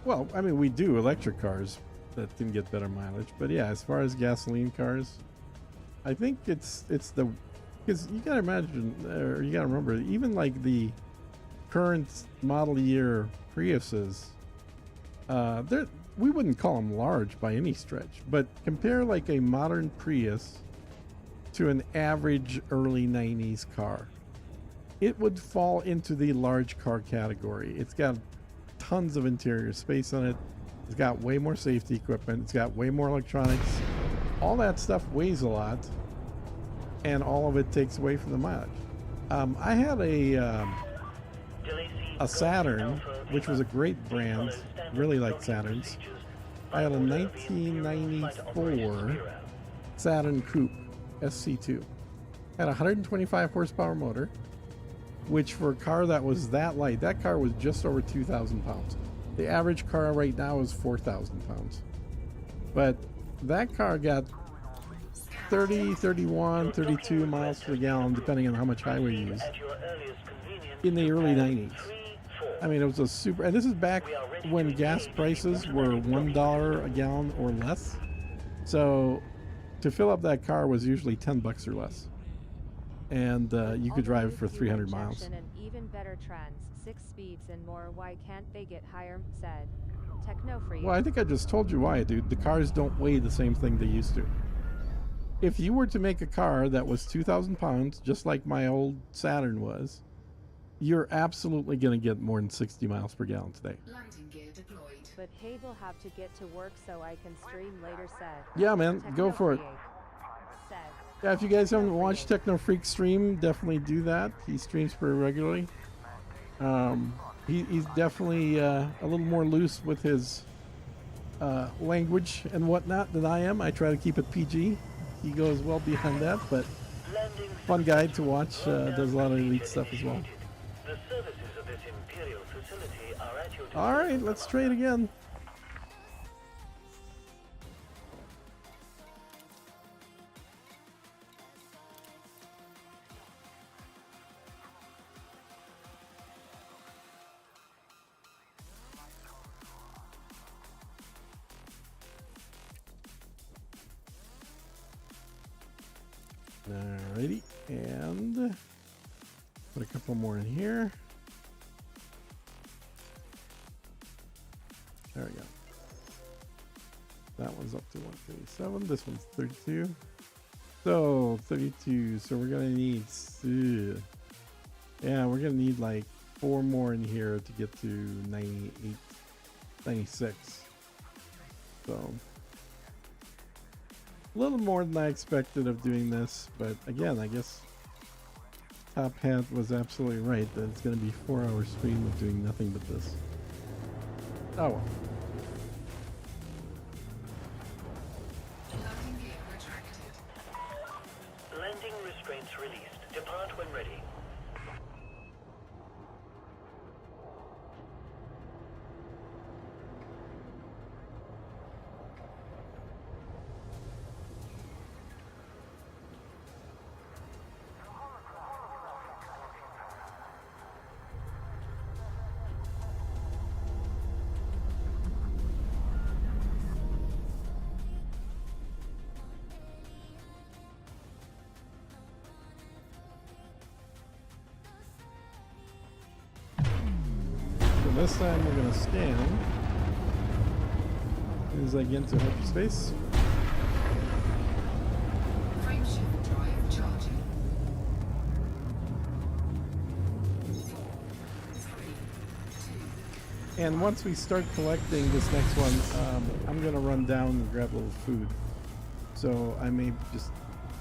Well, I mean, we do electric cars that can get better mileage, but yeah, as far as gasoline cars, I think it's the, because you gotta imagine, or you gotta remember, even like the current model year Priuses, we wouldn't call them large by any stretch, but compare like a modern Prius to an average early 90s car. It would fall into the large car category. It's got tons of interior space on it. It's got way more safety equipment. It's got way more electronics. All that stuff weighs a lot, and all of it takes away from the mileage. I had a Saturn, which was a great brand. Really like Saturns. I had a 1994 Saturn Coupe SC2. Had a 125 horsepower motor, which for a car that was that light, that car was just over 2,000 pounds. The average car right now is 4,000 pounds. But that car got 30, 31, 32 miles per gallon, depending on how much highway you use, in the early 90s. I mean, it was a super, and this is back when gas prices were $1 a gallon or less. So to fill up that car was usually 10 bucks or less. And you could drive for 300 miles. And even better trends, 6 speeds and more. Why can't they get higher? Said Techno Freak. Well, I think I just told you why, dude. The cars don't weigh the same thing they used to. If you were to make a car that was 2,000 pounds, just like my old Saturn was, you're absolutely going to get more than 60 miles per gallon today. Landing gear deployed. But hey, will have to get to work so I can stream later. Said Yeah, man, go for it. Techno Freak. Said Yeah, if you guys haven't watched Techno Freak stream, definitely do that. He streams pretty regularly. He's definitely a little more loose with his language and whatnot than I am. I try to keep it PG. He goes well beyond that, but fun guy to watch. Does a lot of elite stuff as well. The services of this Imperial facility are at your All right, let's trade again. Alrighty, and put a couple more in here. There we go. That one's up to 137. This one's 32. So 32. So we're gonna need, yeah, we're gonna need like 4 more in here to get to 98, 96. So a little more than I expected of doing this, but again, I guess Top Hat was absolutely right that it's going to be a 4-hour stream of doing nothing but this. Oh well. Landing gear retracted. landing restraints released. Depart when ready. This time we're going to scan as I get into hyperspace. Frameshift drive charging. 4, 3, 2. And once we start collecting this next one, I'm going to run down and grab a little food. So I may just,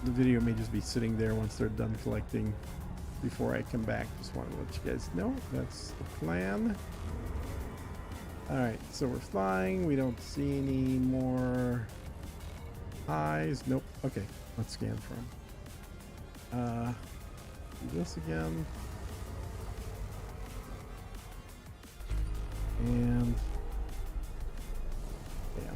the video may just be sitting there once they're done collecting before I come back. Just wanted to let you guys know that's the plan. Alright, so we're flying. We don't see any more highs. Nope. Okay, let's scan from. Do this again. And bam.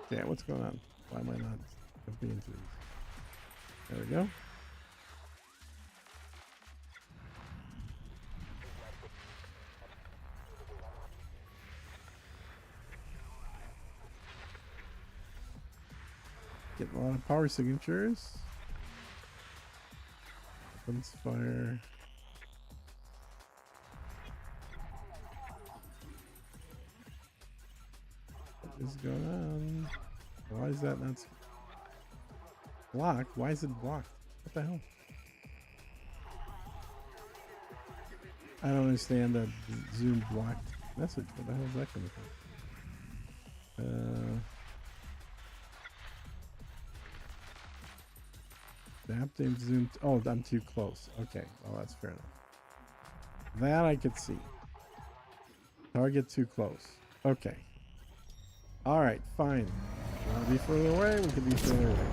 Yeah, what's going on? Why am I not being through? There we go. Getting a lot of power signatures. Weapons fire. What is going on? Why is that not blocked? Why is it blocked? What the hell? I don't understand that Zoom blocked message. What the hell is that coming from? Adaptive zoom. Oh, I'm too close. Okay, well that's fair enough. That I could see. Target too close. Okay. All right, fine. Want to be further away? We could be further away.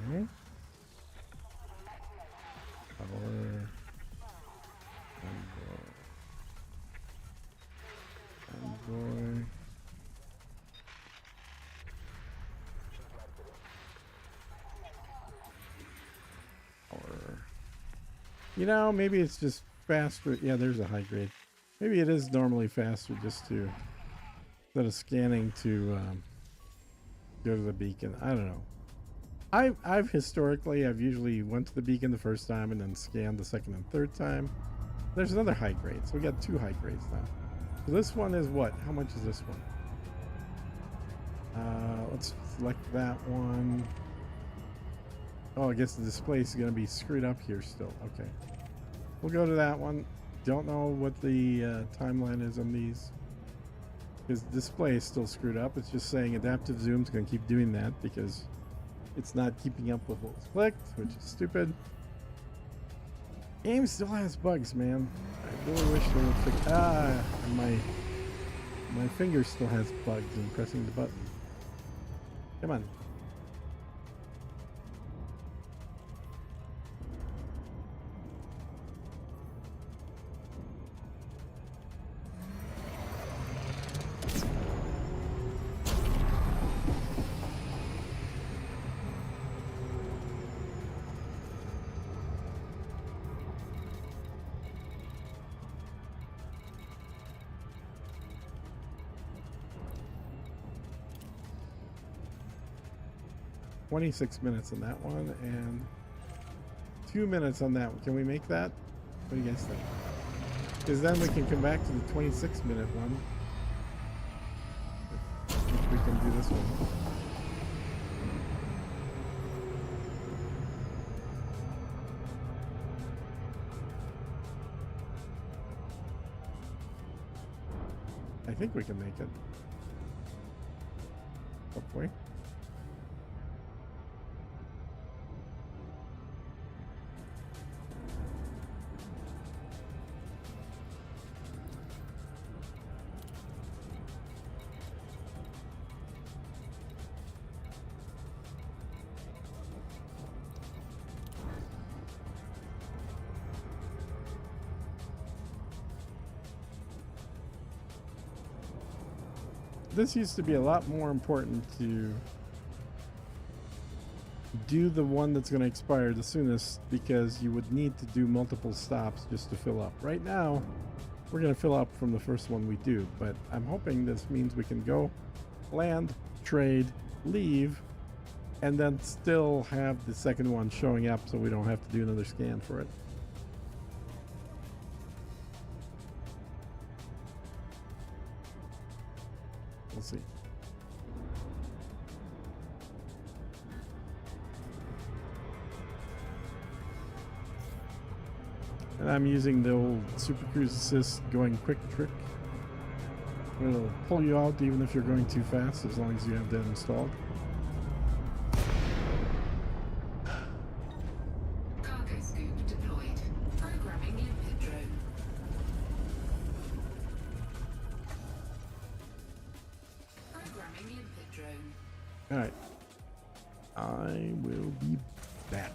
Okay. Power. Envoy. You know, maybe it's just faster. Yeah, there's a high grade. Maybe it is normally faster just to, instead of scanning to go to the beacon. I don't know. I've usually went to the beacon the first time and then scanned the second and third time. There's another high grade, so we got 2 high grades now. So this one is what? How much is this one? Let's select that one. Oh, I guess the display is going to be screwed up here still. Okay. We'll go to that one. Don't know what the timeline is on these. Because the display is still screwed up. It's just saying adaptive zoom is going to keep doing that because it's not keeping up with what's clicked, which is stupid. Game still has bugs, man. I really wish they would fix. And my finger still has bugs in pressing the button. Come on. $26 minutes on that one and 2 minutes on that one. Can we make that? What do you guys think? Because then we can come back to the 26-minute one. If we can do this one. I think we can make it. Hopefully. This used to be a lot more important to do the one that's going to expire the soonest because you would need to do multiple stops just to fill up. Right now, we're going to fill up from the first one we do, but I'm hoping this means we can go, land, trade, leave, and then still have the second one showing up so we don't have to do another scan for it. We'll see. And I'm using the old Super Cruise Assist going quick trick. It'll pull you out even if you're going too fast as long as you have that installed. Cargo scoop deployed. Programming limpet drone. Programming limpet drone. Alright. I will be back.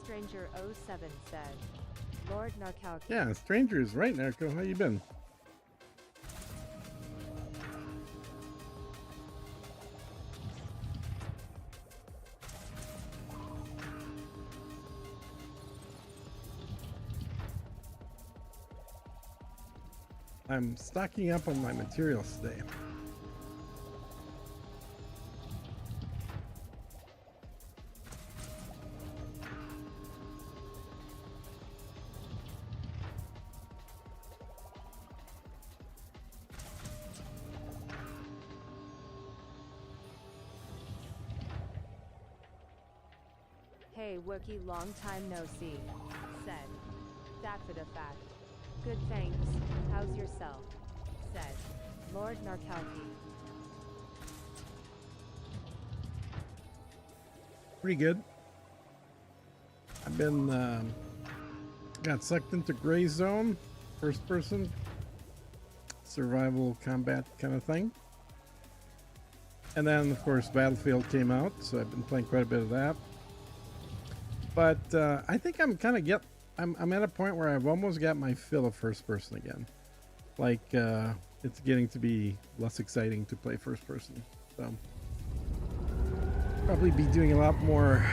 Stranger 07 said, Lord Narkalki. Yeah, strangers, right, Narco? How you been? I'm stocking up on my materials today. Hey Wookie, long time no see. Said. That for the fact. Good thanks, how's yourself? Said. Lord Narkalki. Pretty good. I've been got sucked into Gray Zone, first person survival combat kind of thing, and then of course Battlefield came out, so I've been playing quite a bit of that. But I think I'm kind of I'm at a point where I've almost got my fill of first person again. Like it's getting to be less exciting to play first person, so probably be doing a lot more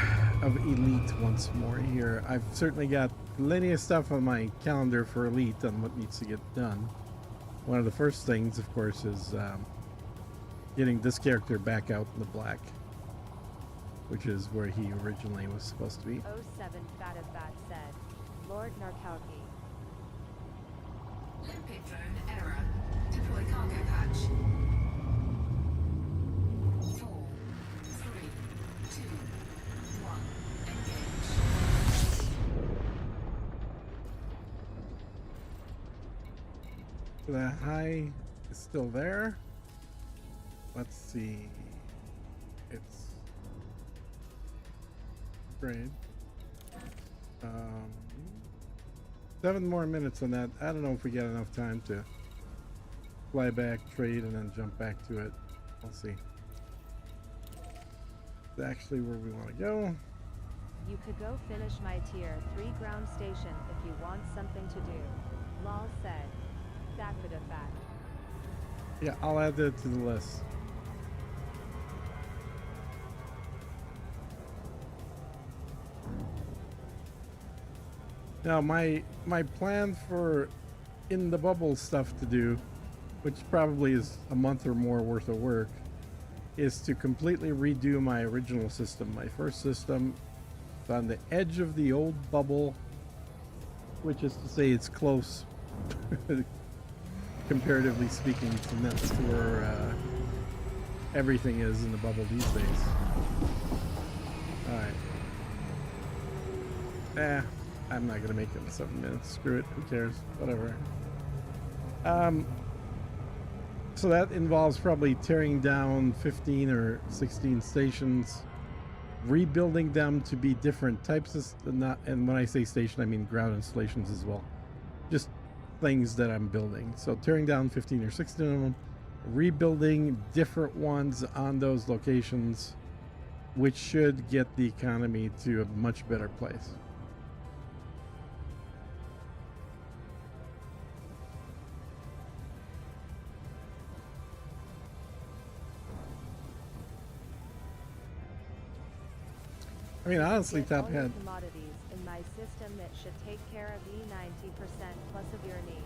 of Elite once more here. I've certainly got plenty of stuff on my calendar for Elite on what needs to get done. One of the first things, of course, is getting this character back out in the black, which is where he originally was supposed to be. 07 Fatabat said, Lord Narkalki. Limpet drone error. Deploy cargo patch. 4, 3, 2, 1. Engage. The high is still there. Let's see. It's great. 7 more minutes on that. I don't know if we get enough time to fly back, trade, and then jump back to it. We'll see. It's actually where we want to go. You could go finish my tier 3 ground station if you want something to do. Lol said. That for the fact. Yeah, I'll add that to the list. Now my plan for in the bubble stuff to do, which probably is a month or more worth of work, is to completely redo my original system. My first system is on the edge of the old bubble, which is to say it's close, comparatively speaking, to that's where everything is in the bubble these days. Alright. I'm not gonna make it in 7 minutes. Screw it. Who cares? Whatever. So that involves probably tearing down 15 or 16 stations, rebuilding them to be different types of and when I say station, I mean ground installations as well. Just things that I'm building. So tearing down 15 or 16 of them, rebuilding different ones on those locations, which should get the economy to a much better place. I mean, honestly, Get Top all your Hat, commodities in my system that should take care of the 90% plus of your needs.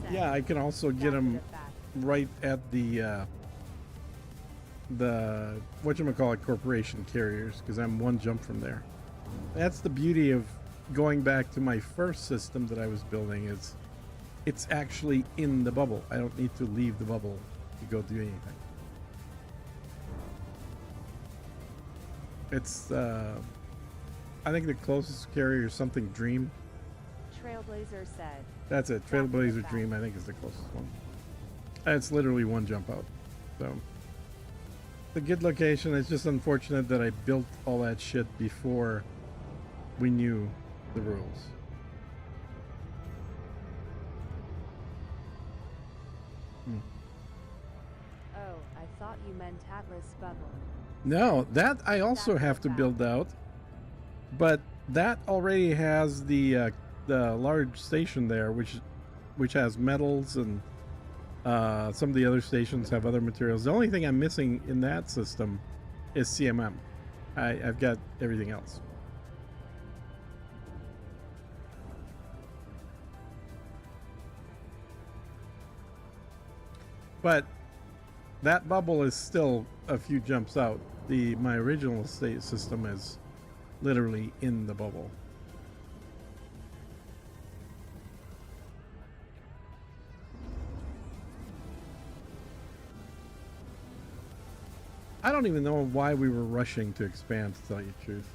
Said. yeah, I can also get That for them the fact. right at the whatchamacallit corporation carriers, because I'm one jump from there. That's the beauty of going back to my first system that I was building, is it's actually in the bubble. I don't need to leave the bubble to go do anything. It's I think the closest carrier is something Dream. Trailblazer said. That's it. That for the Trailblazer fact. Dream, I think, is the closest one. It's literally one jump out. So it's a good location. It's just unfortunate that I built all that shit before we knew the rules. Oh, I thought you meant Atlas Bubble. No, that I also have to build out, but that already has the large station there, which has metals, and some of the other stations have other materials. The only thing I'm missing in that system is CMM. I've got everything else. But that bubble is still a few jumps out. My original state system is literally in the bubble. I don't even know why we were rushing to expand, to tell you the truth.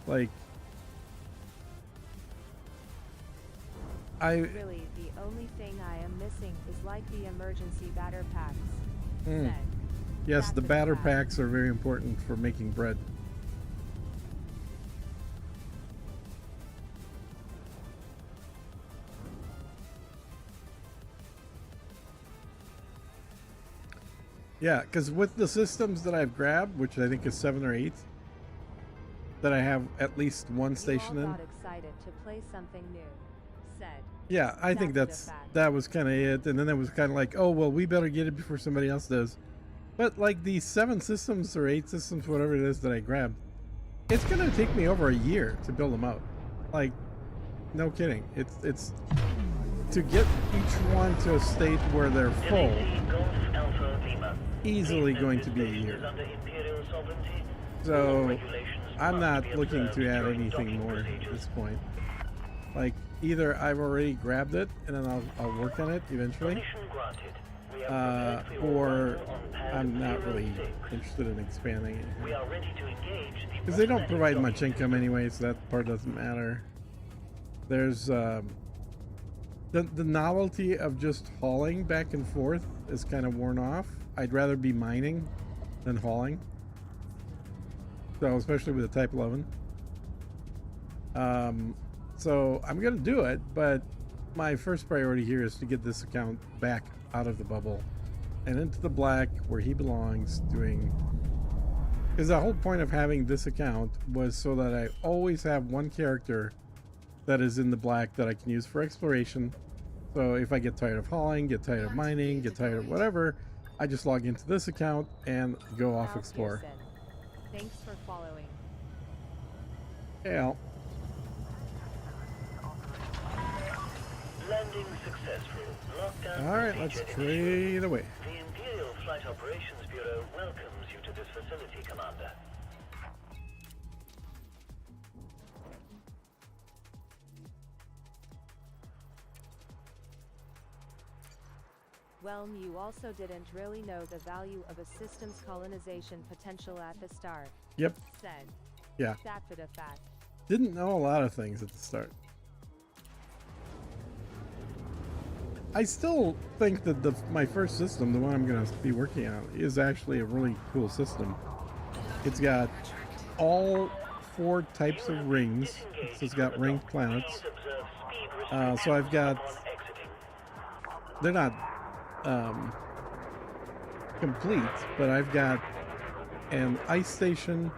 Like, Really, the only thing I am missing is like the emergency batter packs. Said. yes, the That's batter bad. packs are very important for making bread. Yeah, because with the systems that I've grabbed, which I think is 7 or 8, that I have at least one station you all in. got excited to play something new. Said. Yeah, I think that was kind of it. And then it was kind of like, oh, well, we better get it before somebody else does. But like these 7 systems or 8 systems, whatever it is that I grabbed, it's going to take me over a year to build them out. Like, no kidding. It's to get each one to a state where they're full, LAC Golf Alpha Lima. easily Please going note to this be a station year. is under Imperial sovereignty. All So regulations I'm must not be looking observed to add during anything docking more at procedures. this point. Like, either I've already grabbed it and then I'll work on it eventually, Permission granted. We are prepared for your or arrival on pad I'm not really 06. interested in expanding We it. are ready to engage the Because they don't automatic provide docking much income anyway, so that part doesn't matter. There's the novelty of just hauling back and forth is kind of worn off. I'd rather be mining than hauling. So especially with the Type 11. So I'm gonna do it, but my first priority here is to get this account back out of the bubble and into the black where he belongs, doing. Because the whole point of having this account was so that I always have one character that is in the black that I can use for exploration. So if I get tired of hauling, get tired of mining, get tired of whatever, I just log into this account and go off Al explore. Pearson. Thanks for following. Yeah. Landing successful. Lockdown All right, let's procedure trade away. The Imperial Flight Operations Bureau welcomes you to this facility, Commander. Well, you also didn't really know the value of a system's colonization potential at the start. Yep. Said. Yeah. That for the fact. Didn't know a lot of things at the start. I still think that my first system, the one I'm going to be working on, is actually a really cool system. It's got all 4 types of rings. So it's got ringed planets. Please observe speed So I've got, upon exiting. they're not complete, but I've got an ice station,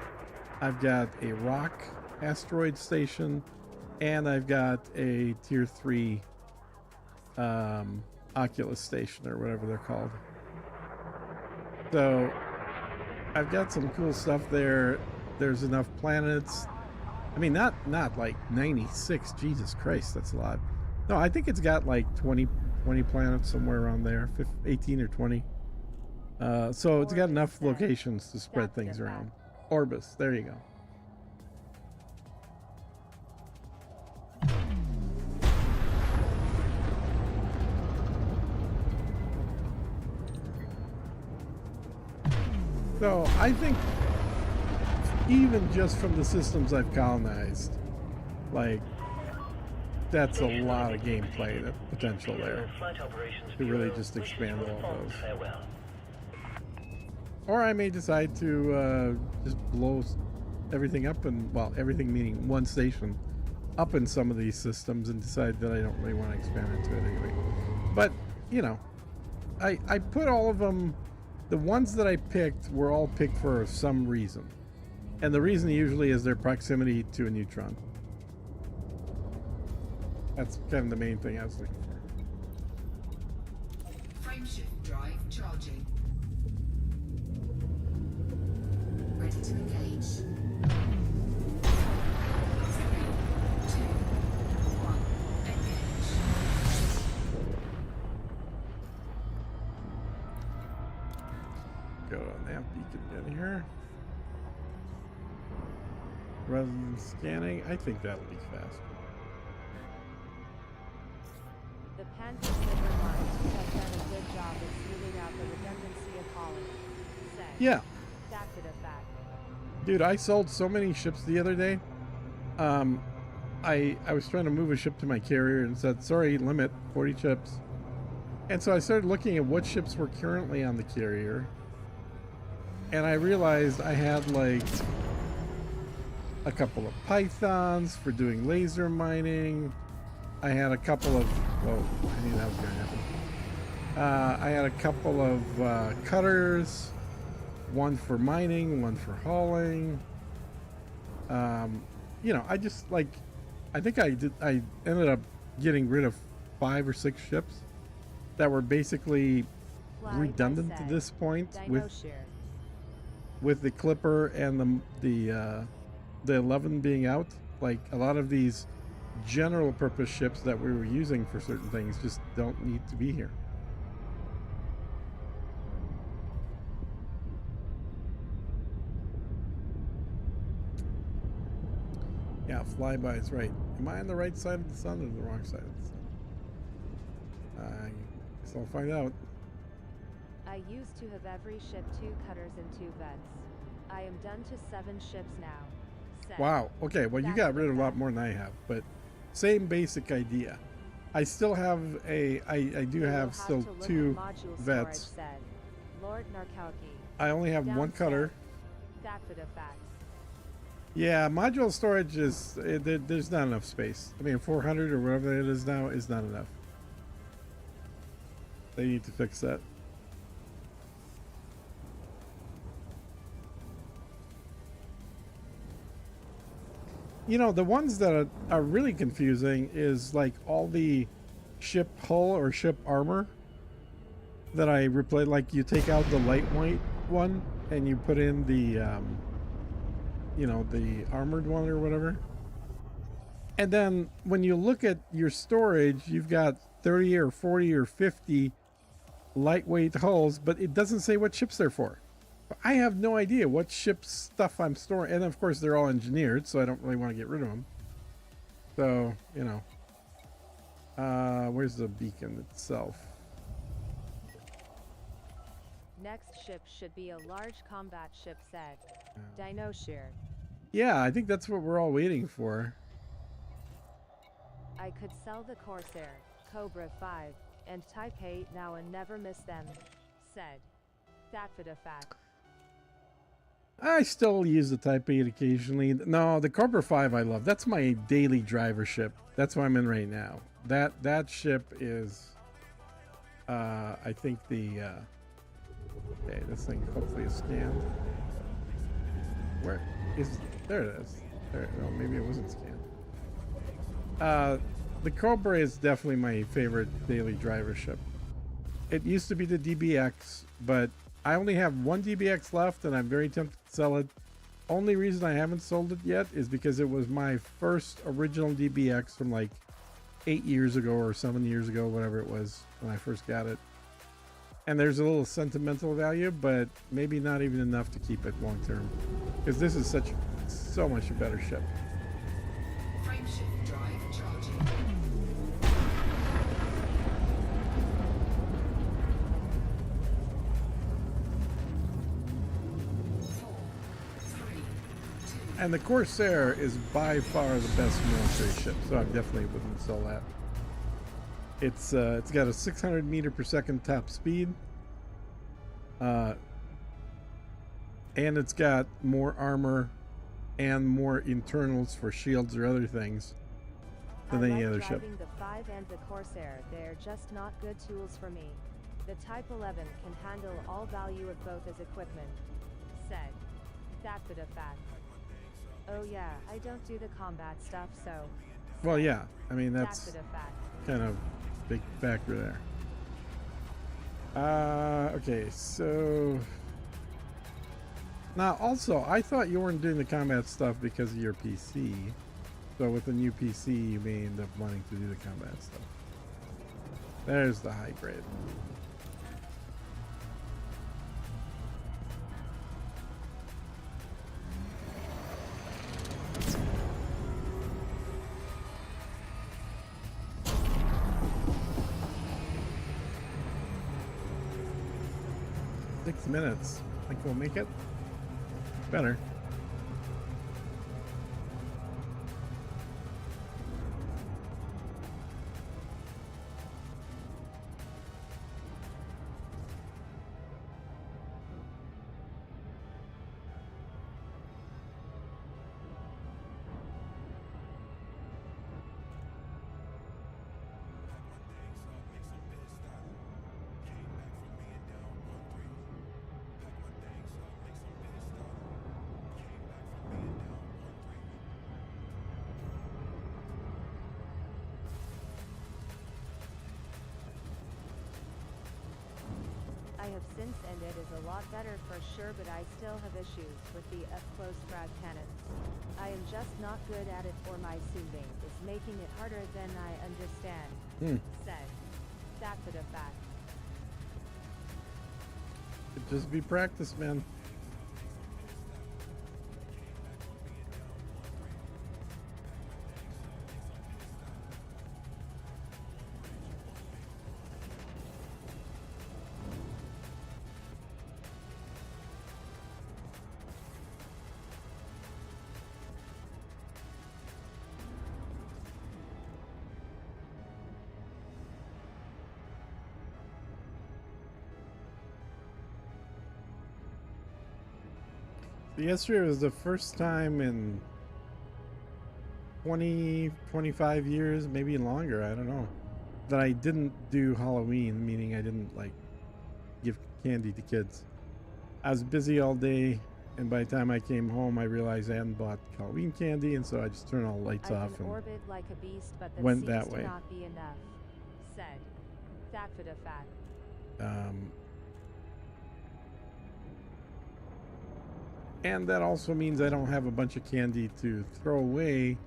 I've got a rock asteroid station, and I've got a tier 3 Oculus station, or whatever they're called. So I've got some cool stuff there. There's enough planets. I mean, not like 96. Jesus Christ, that's a lot. No, I think it's got like 20 planets, somewhere around there, 18 or 20. So it's got enough locations to spread things around. Orbis, there you go. So I think even just from the systems I've colonized, like, that's a lot of gameplay potential there. Flight Operations To really Bureau just wishes expand you a all fond those. farewell. Or I may decide to just blow everything up, and, well, everything meaning one station, up in some of these systems, and decide that I don't really want to expand into it anyway. But, you know, I put all of them, the ones that I picked were all picked for some reason. And the reason usually is their proximity to a neutron. That's kind of the main thing I was looking for. Frameshift drive charging. Ready to engage. 3, 2, 1, engage. Go on that beacon down here. Rather than scanning, I think that'll be fast. The Panther Silver Mines have done a good job of smoothing out the redundancy of Holland. Said. Yeah. Fact of fact. Dude, I sold so many ships the other day. I was trying to move a ship to my carrier and said, sorry, limit 40 ships. And so I started looking at what ships were currently on the carrier. And I realized I had like a couple of Pythons for doing laser mining. I had a couple of, whoa, I knew that was going to happen. I had a couple of cutters, one for mining, one for hauling. You know, I just like, I think I ended up getting rid of 5 or 6 ships that were basically Fly, redundant I to said. this point Dino shear. with the Clipper and the 11 being out. Like a lot of these general purpose ships that we were using for certain things just don't need to be here. Yeah, flybys, right. Am I on the right side of the sun or the wrong side of the sun? I guess I'll find out. I used to have every ship 2 cutters and 2 vets. I am done to 7 ships now. Said. Wow. Okay, well, you That's got rid of a okay. lot more than I have, but same basic idea. I still have I do You will have still to look 2 at module vets. storage, said. Lord Narkowski. I only have Down 1 cutter. Fact of fact. Yeah, module storage is there's not enough space. I mean, 400 or whatever it is now is not enough. They need to fix that. You know, the ones that are really confusing is like all the ship hull or ship armor that I replaced. Like you take out the lightweight one and you put in the you know, the armored one or whatever. And then when you look at your storage, you've got 30 or 40 or 50 lightweight hulls, but it doesn't say what ships they're for. I have no idea what ship stuff I'm storing. And of course, they're all engineered, so I don't really want to get rid of them. So, you know. Where's the beacon itself? Next ship should be a large combat ship, said. Dino shear. Yeah, I think that's what we're all waiting for. I could sell the Corsair, Cobra 5, and Type 8 now and never miss them. Said. That for the fact. I still use the Type 8 occasionally. No, the Cobra 5 I love. That's my daily driver ship. That's what I'm in right now. That ship is, I think the, okay, this thing hopefully is scanned. Where is, there it is. There, no, maybe it wasn't scanned. The Cobra is definitely my favorite daily driver ship. It used to be the DBX, but I only have 1 DBX left and I'm very tempted to sell it. Only reason I haven't sold it yet is because it was my first original DBX from like 8 years ago or 7 years ago, whatever it was when I first got it. And there's a little sentimental value, but maybe not even enough to keep it long term, because this is so much a better ship. Frameshift drive charging. 4, 3, 2. And the Corsair is by far the best military ship, so I definitely wouldn't sell that. It's got a 600 meter per second top speed, and it's got more armor and more internals for shields or other things than any other ship. driving the 5 and the Corsair. They're just not good tools for me. The Type 11 can handle all value of both as equipment. Said. That for the fact. Oh yeah, I don't do the combat stuff, so. Well, yeah. I mean, That's that's it a fact. kind of big factor there. Okay, so now also I thought you weren't doing the combat stuff because of your PC. So with the new PC, you may end up wanting to do the combat stuff. There's the high grade. Minutes. Think we'll make it? Better. I have since and it is a lot better for sure, but I still have issues with the up-close frag cannons. I am just not good at it, or my soothing is making it harder than I understand. Said. That's it a fact. It'd just be practice, man. Yesterday was the first time in 20, 25 years, maybe longer, I don't know, that I didn't do Halloween, meaning I didn't like give candy to kids. I was busy all day, and by the time I came home, I realized I hadn't bought Halloween candy, and so I just turned all the lights I off can and orbit like a beast, but that went seems that to way. not be enough. Said. That's it a fact. And that also means I don't have a bunch of candy to throw away,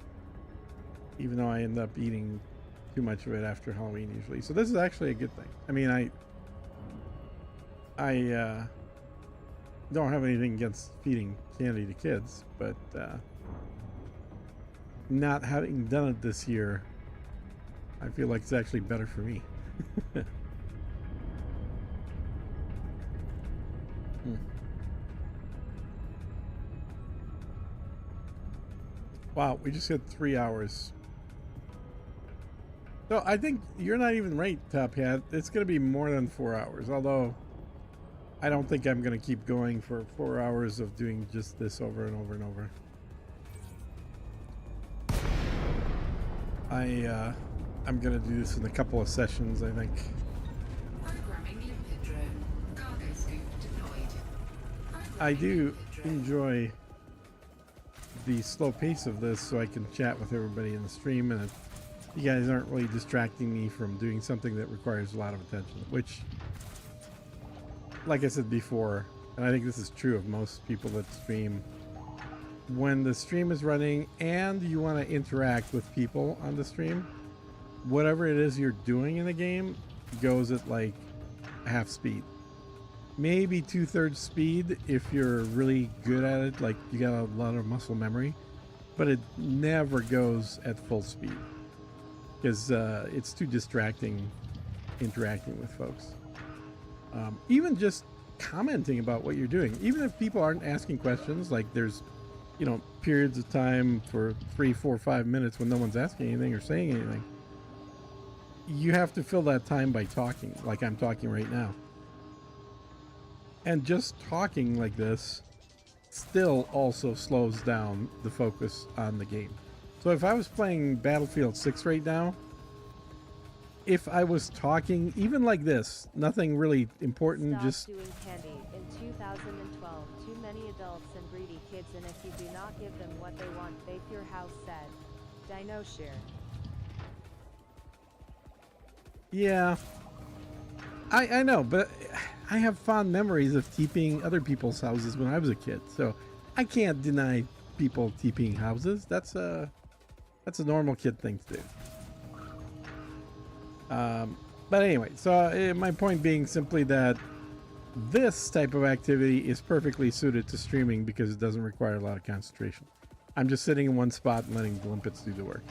even though I end up eating too much of it after Halloween usually. So this is actually a good thing. I mean, I don't have anything against feeding candy to kids, but not having done it this year, I feel like it's actually better for me. Wow, we just hit 3 hours. So I think you're not even right, Top Hat. It's going to be more than 4 hours, although I don't think I'm going to keep going for 4 hours of doing just this over and over and over. I'm going to do this in a couple of sessions, I think. Programming limpet drone. Cargo scoop deployed. I do enjoy the slow pace of this, so I can chat with everybody in the stream, and you guys aren't really distracting me from doing something that requires a lot of attention, which, like I said before, and I think this is true of most people that stream, when the stream is running and you want to interact with people on the stream, whatever it is you're doing in the game goes at like half speed, maybe 2/3 speed if you're really good at it, like you got a lot of muscle memory, but it never goes at full speed because it's too distracting interacting with folks. Even just commenting about what you're doing, even if people aren't asking questions, like there's, you know, periods of time for 3, 4, 5 minutes when no one's asking anything or saying anything, you have to fill that time by talking, like I'm talking right now. And just talking like this still also slows down the focus on the game. So if I was playing Battlefield 6 right now, if I was talking even like this, nothing really important, Stop just doing candy in 2012. Too many adults and greedy kids, and if you do not give them what they want, they fear house, said Dinoshir. Yeah. I know, but I have fond memories of TPing other people's houses when I was a kid, so I can't deny people TPing houses. That's a normal kid thing to do. But anyway, so my point being simply that this type of activity is perfectly suited to streaming because it doesn't require a lot of concentration. I'm just sitting in one spot and letting the limpets do the work.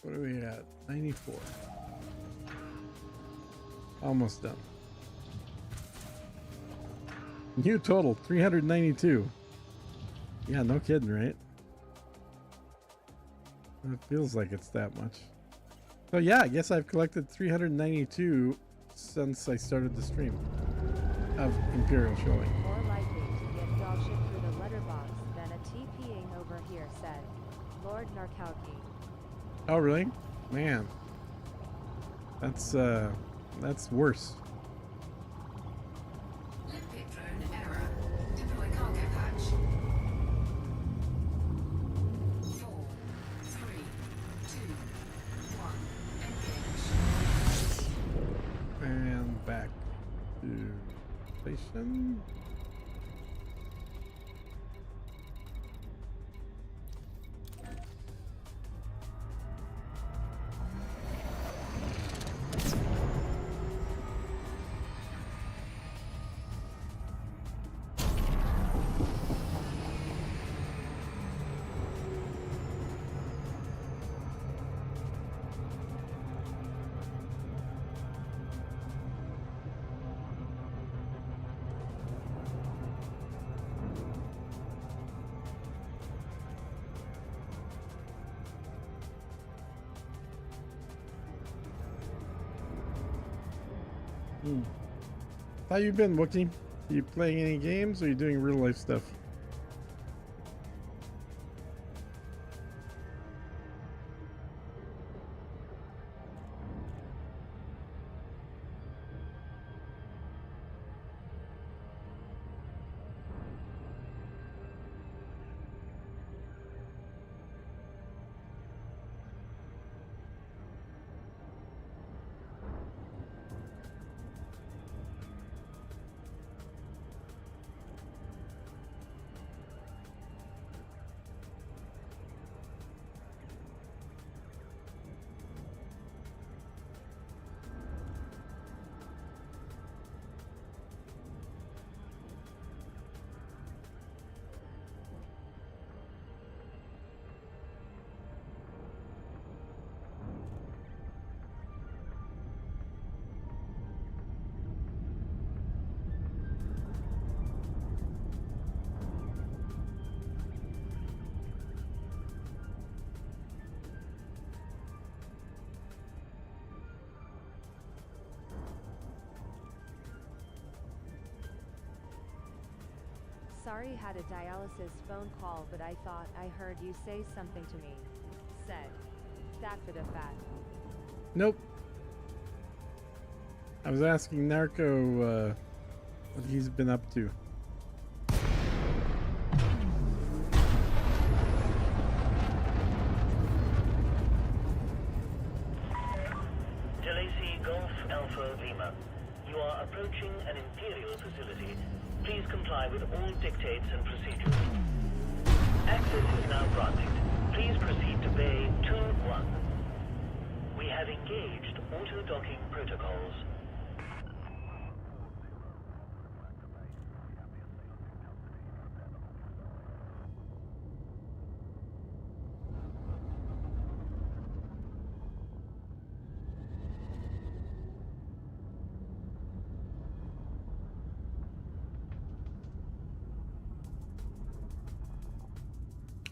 What are we at? 94. Almost done. New total 392. Yeah, no kidding, right? It feels like it's that much. So yeah, I guess I've collected 392 since I started the stream of Imperial Showing. More likely to get dog shit through the letterbox than a TPing over here, said Lord Narkowki. Oh really? Man. That's worse. Limpet drone error. Deploy cargo hatch. 4, 3, 2, 1. Engage. And back to station. How you been, Wookie? Are you playing any games or are you doing real life stuff? Sorry, had a dialysis phone call, but I thought I heard you say something to me. Said. That for the fat. Nope. I was asking Narco what he's been up to. Delacey Golf Alpha Lima. You You are approaching an Imperial facility. Please comply with all dictates and procedures. Access is now granted. Please proceed to Bay 2-1. We have engaged auto-docking protocols.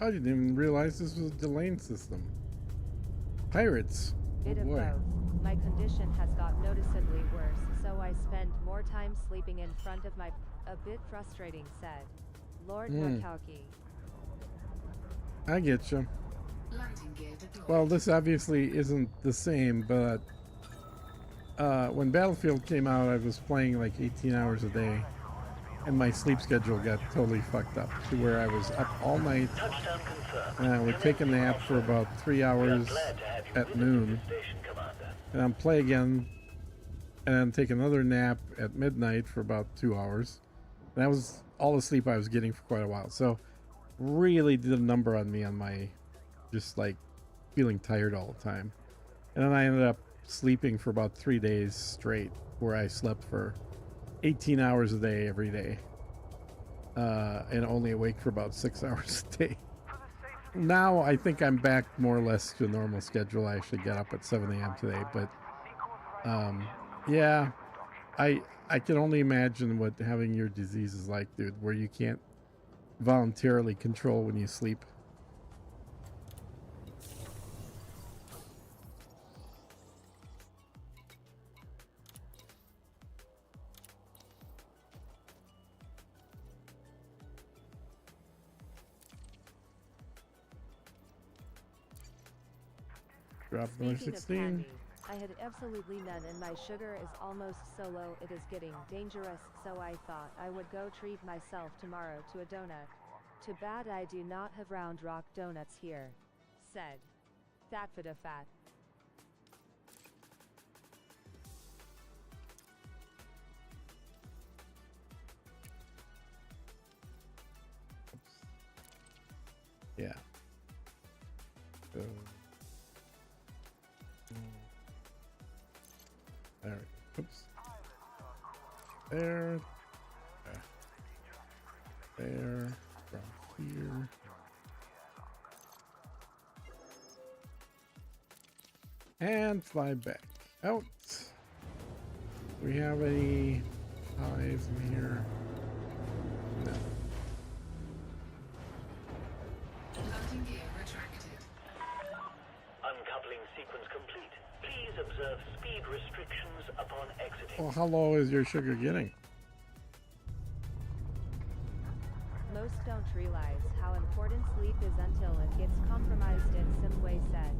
I didn't even realize this was a delaying system. Pirates. Oh Bit of boy. both. My condition has got noticeably worse, so I spend more time sleeping in front of my... A bit frustrating, said Lord Narkowski. I get you. Landing gear deployed. Well, this obviously isn't the same, but when Battlefield came out, I was playing like 18 hours a day, and my sleep schedule got totally fucked up to where I was up all night, Touchdown confirmed. and I would take a nap for about 3 hours Glad to have you at with noon, the station, Commander. and then play again, and then take another nap at midnight for about 2 hours. And that was all the sleep I was getting for quite a while. So really did a number on me on my just like feeling tired all the time. And then I ended up sleeping for about 3 days straight, where I slept for 18 hours a day every day, and only awake for about 6 hours a day. Now I think I'm back more or less to a normal schedule. I actually got up at 7 a.m. today, but yeah, I can only imagine what having your disease is like, dude, where you can't voluntarily control when you sleep. Drop number Speaking of 16. candy, I had absolutely none and my sugar is almost so low it is getting dangerous, so I thought I would go treat myself tomorrow to a donut. Too bad I do not have Round Rock donuts here, said Thatfida Fat. Yeah. There. Oops. There. There. From here. And fly back out. Do we have any ties in here? No. Landing gear retracted. Uncoupling sequence complete. Please observe speed restrictions upon exiting. Well, how low is your sugar getting? Most don't realize how important sleep is until it gets compromised, in some way, said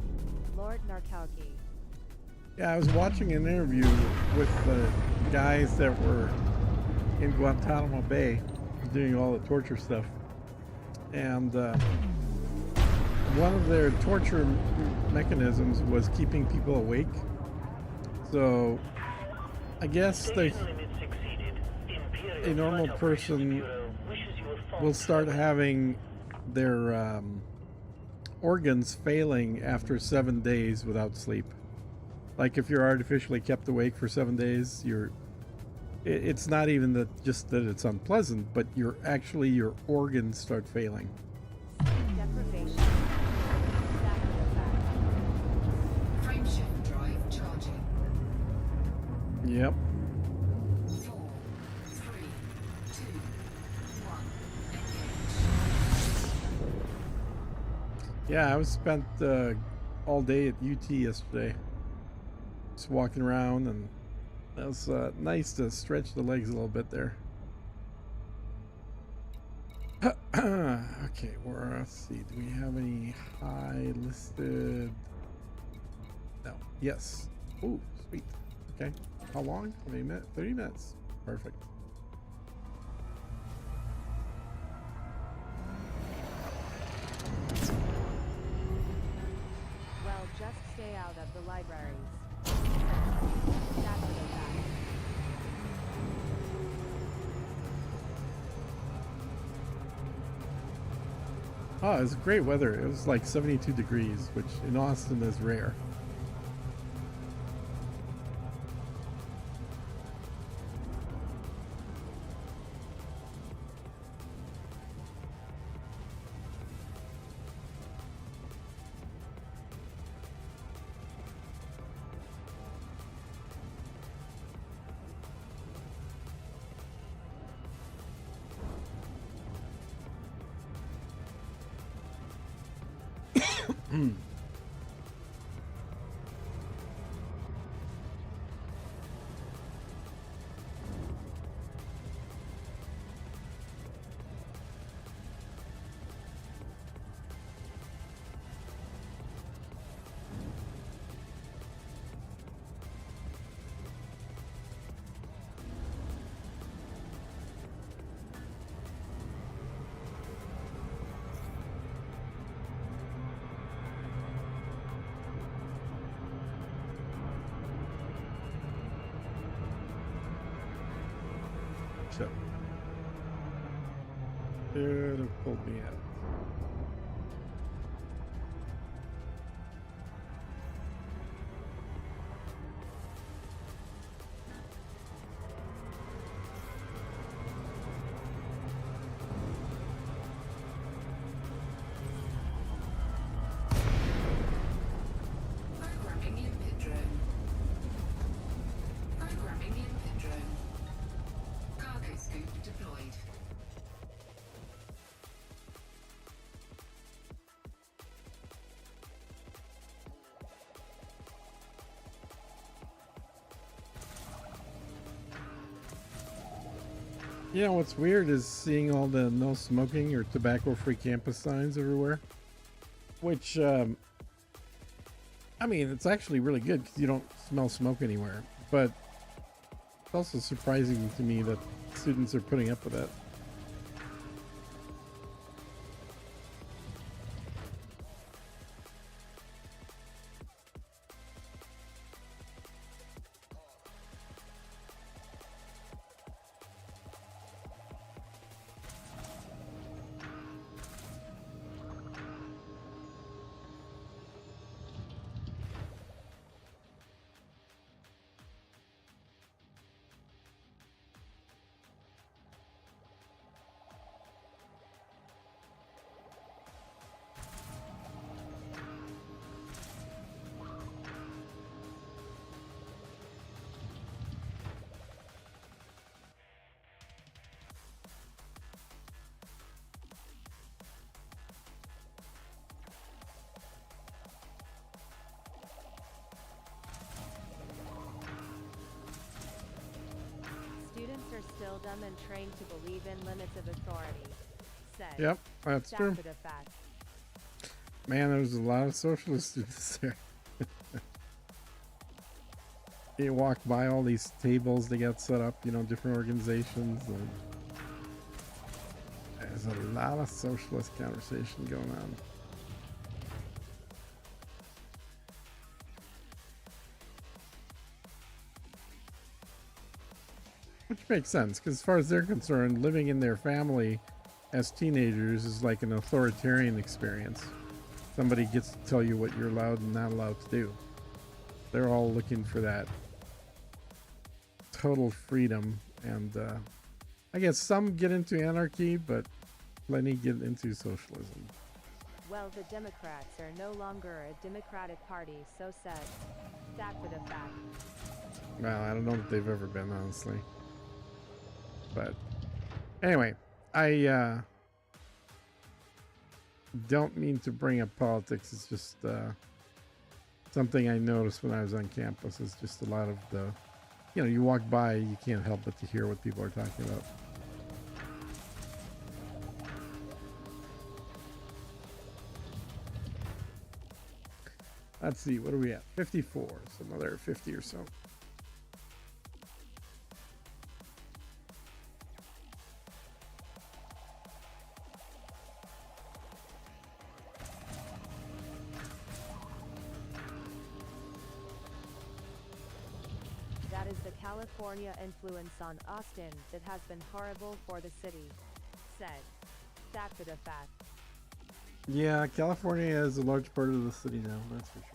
Lord Narkowski. Yeah, I was watching an interview with the guys that were in Guantanamo Bay doing all the torture stuff. And one of their torture mechanisms was keeping people awake. So I guess they, Station limits exceeded. Imperial a normal Flight Operations person Bureau wishes you a fond will start farewell. having their organs failing after 7 days without sleep. Like if you're artificially kept awake for 7 days, it's not even that just that it's unpleasant, but your organs start failing. Deprivation. Thatfida Fat. Frameshift drive charging. Yep. 4, 3, 2, 1. Engage. Yeah, I was spent all day at UT yesterday, just walking around, and it was nice to stretch the legs a little bit there. Okay, let's see. Do we have any high listed? No. Yes. Ooh, sweet. Okay. How long? 30 minutes. 30 minutes. Perfect. Well, just stay out of the libraries. Thatfida Fat. Oh, it was great weather. It was like 72 degrees, which in Austin is rare. So, should have pulled me out. Programming limpet drone. Programming limpet drone. Cargo scoop deployed. You know what's weird is seeing all the no smoking or tobacco-free campus signs everywhere. Which, I mean, it's actually really good because you don't smell smoke anywhere. But it's also surprising to me that students are putting up with that. Students are still dumb and trained to believe in limits of authority. Said. Yep, that's true. After the fact. Man, there's a lot of socialist students there. You walk by all these tables they got set up, you know, different organizations. And there's a lot of socialist conversation going on. Which makes sense, because as far as they're concerned, living in their family as teenagers is like an authoritarian experience. Somebody gets to tell you what you're allowed and not allowed to do. They're all looking for that total freedom, and I guess some get into anarchy, but plenty get into socialism. Well, the Democrats are no longer a Democratic Party, so said. After the fact. Well, I don't know that they've ever been, honestly. But anyway, I don't mean to bring up politics. It's just something I noticed when I was on campus. It's just a lot of the, you know, you walk by, you can't help but to hear what people are talking about. Let's see, what are we at? 54, so another 50 or so. That is the California influence on Austin that has been horrible for the city. Said. After the fact. Yeah, California is a large part of the city now, that's for sure.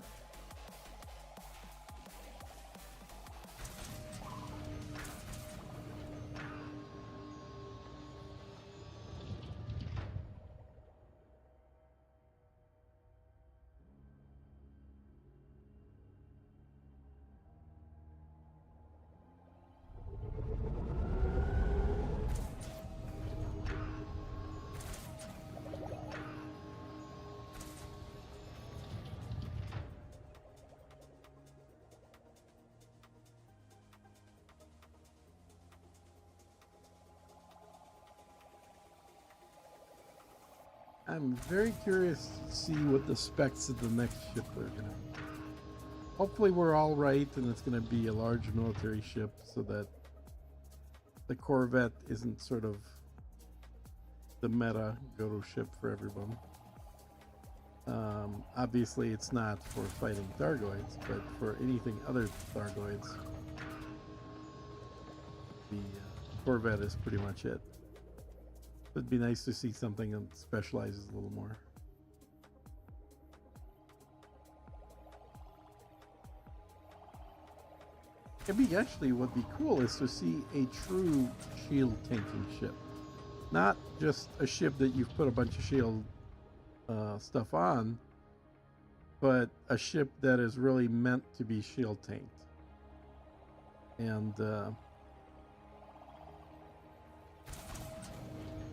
I'm very curious to see what the specs of the next ship are gonna be. Hopefully we're all right and it's gonna be a large military ship so that the Corvette isn't sort of the meta go-to ship for everyone. Obviously it's not for fighting Thargoids, but for anything other Thargoids, the Corvette is pretty much it. It'd be nice to see something that specializes a little more. It'd be actually would be cool is to see a true shield tanking ship, not just a ship that you've put a bunch of shield stuff on, but a ship that is really meant to be shield tanked. And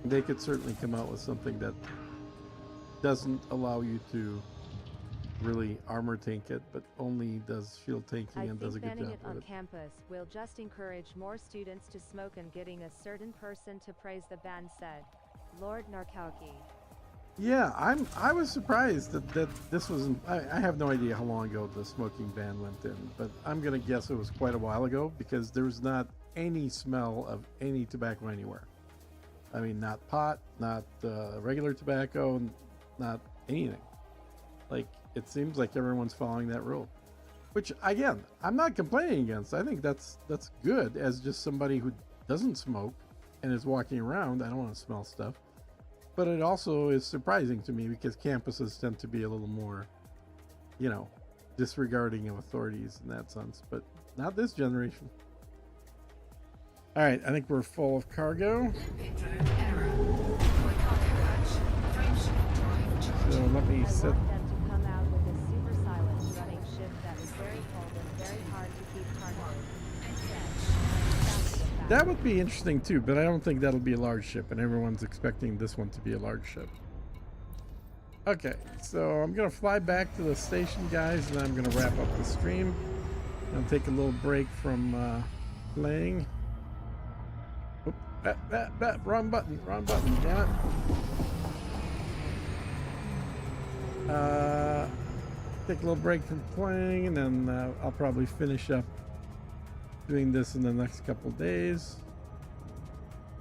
they could certainly come out with something that doesn't allow you to really armor tank it, but only does shield tanking I and does a think good banning job it on with it. campus will just encourage more students to smoke, and getting a certain person to praise the ban, said Lord Narkowski. Yeah, I was surprised that this wasn't. I have no idea how long ago the smoking ban went in, but I'm gonna guess it was quite a while ago because there's not any smell of any tobacco anywhere. I mean, not pot, not regular tobacco, not anything. Like, it seems like everyone's following that rule, which again, I'm not complaining against. I think that's good as just somebody who doesn't smoke and is walking around. I don't want to smell stuff. But it also is surprising to me because campuses tend to be a little more, you know, disregarding of authorities in that sense, but not this generation. All right, I think we're full of cargo. Limpet drone error. Deploy cargo hatch. Frameshift drive charging. So let me I set. want them to come out with a super silent running ship that is very cold and very hard to keep cargo. That's the fact. That would be interesting too, but I don't think that'll be a large ship, and everyone's expecting this one to be a large ship. Okay, so I'm gonna fly back to the station, guys, and I'm gonna wrap up the stream. I'll take a little break from playing. Oop, wrong button, damn it. Take a little break from playing, and then I'll probably finish up doing this in the next couple days.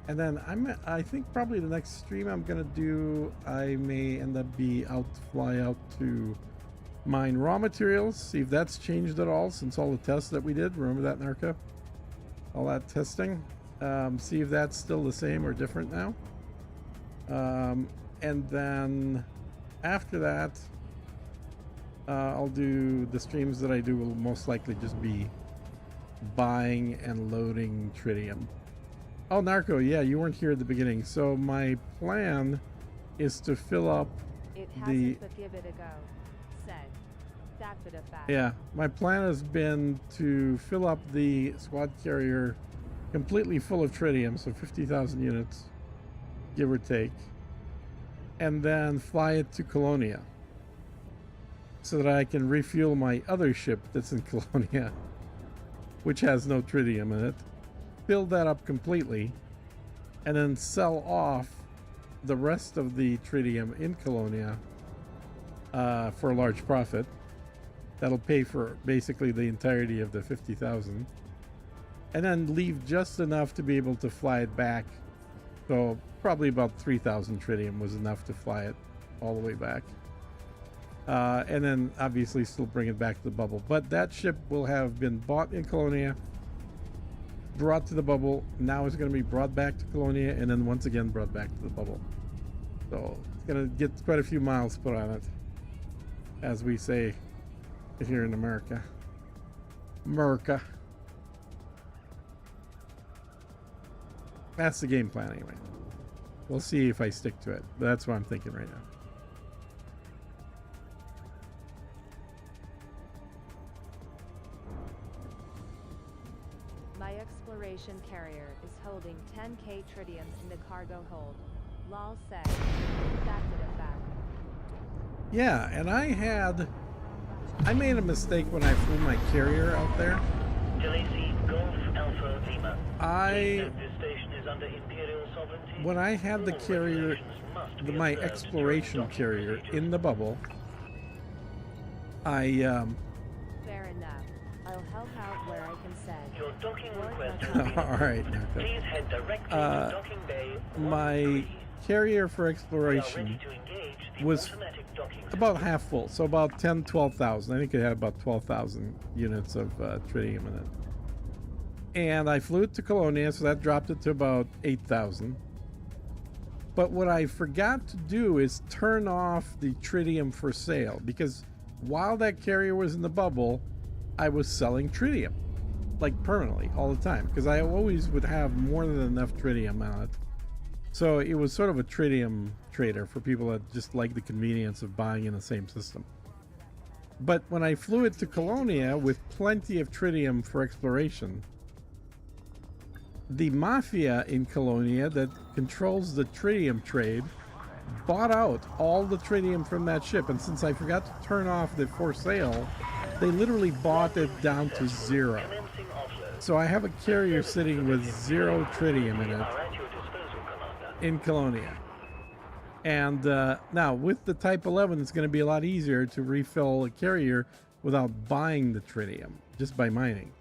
And then I think probably the next stream I'm gonna do, I may end up fly out to mine raw materials, see if that's changed at all since all the tests that we did. Remember that, Narca? All that testing. See if that's still the same or different now. And then after that, I'll do the streams that I do will most likely just be buying and loading tritium. Oh, Narco, yeah, you weren't here at the beginning. So my plan is to fill up It the... hasn't, but give it a go, said that for the fact. Yeah, my plan has been to fill up the squad carrier completely full of tritium, so 50,000 units, give or take, and then fly it to Colonia so that I can refuel my other ship that's in Colonia, which has no tritium in it, fill that up completely, and then sell off the rest of the tritium in Colonia for a large profit. That'll pay for basically the entirety of the 50,000, and then leave just enough to be able to fly it back. So probably about 3,000 tritium was enough to fly it all the way back. And then obviously still bring it back to the bubble. But that ship will have been bought in Colonia, brought to the bubble. Now it's going to be brought back to Colonia, and then once again brought back to the bubble. So Gonna get quite a few miles put on it, as we say here in America. America. That's the game plan anyway. We'll see if I stick to it, but that's what I'm thinking right now. My exploration carrier is holding 10k tritium in the cargo hold. Lol said. That did a fact. Yeah, and I made a mistake when I flew my carrier out there. Delacey, Golf Alpha Lima. Please I note this station is under Imperial sovereignty. when I had the All carrier, regulations must be my observed exploration during docking carrier procedures. in the bubble, I Fair enough. I'll help out where I can send. Your docking request has All been all right. approved. Please head directly to docking bay My 13. carrier for We are ready exploration to engage the was automatic docking about system. half full, so about 12,000. I think it had about 12,000 units of tritium in it. And I flew it to Colonia, so that dropped it to about 8,000. But what I forgot to do is turn off the tritium for sale, because while that carrier was in the bubble, I was selling tritium, like permanently, all the time, because I always would have more than enough tritium on it. So it was sort of a tritium trader for people that just like the convenience of buying in the same system. But when I flew it to Colonia with plenty of tritium for exploration, the mafia in Colonia that controls the tritium trade bought out all the tritium from that ship, and since I forgot to turn off the for sale, they literally bought it down to zero. Commencing offload. So I have a carrier sitting with zero tritium in it Are at your disposal, Commander. in Colonia. And now with the Type 11, it's going to be a lot easier to refill a carrier without buying the tritium, just by mining.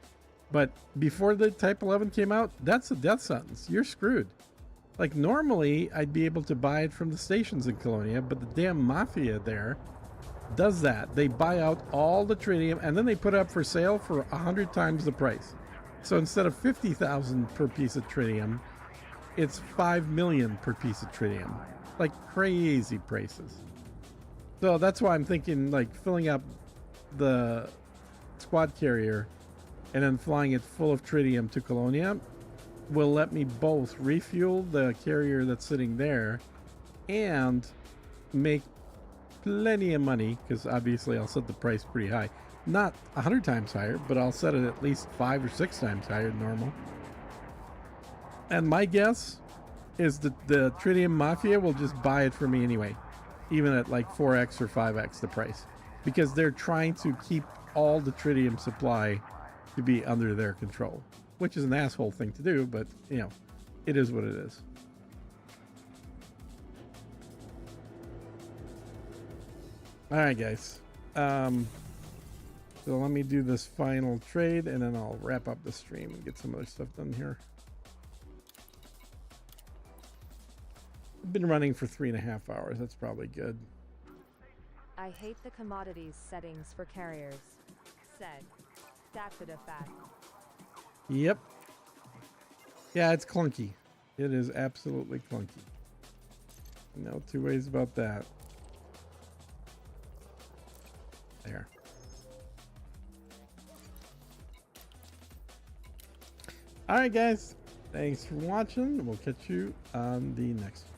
But before the Type 11 came out, that's a death sentence. You're screwed. Like normally, I'd be able to buy it from the stations in Colonia, but the damn mafia there does that. They buy out all the tritium and then they put it up for sale for 100 times the price. So instead of 50,000 per piece of tritium, it's 5 million per piece of tritium. Like crazy prices. So that's why I'm thinking like filling up the squad carrier and then flying it full of tritium to Colonia will let me both refuel the carrier that's sitting there and make plenty of money, because obviously I'll set the price pretty high. Not 100 times higher, but I'll set it at least 5 or 6 times higher than normal. And my guess is that the tritium mafia will just buy it for me anyway, even at like 4x or 5x the price, because they're trying to keep all the tritium supply to be under their control, which is an asshole thing to do, but you know, it is what it is. All right, guys. So let me do this final trade, and then I'll wrap up the stream and get some other stuff done here. I've been running for 3.5 hours. That's probably good. I hate the commodities settings for carriers. Said. That's a fact. Yep. Yeah, it's clunky. It is absolutely clunky. No two ways about that. There. All right, guys. Thanks for watching. We'll catch you on the next one.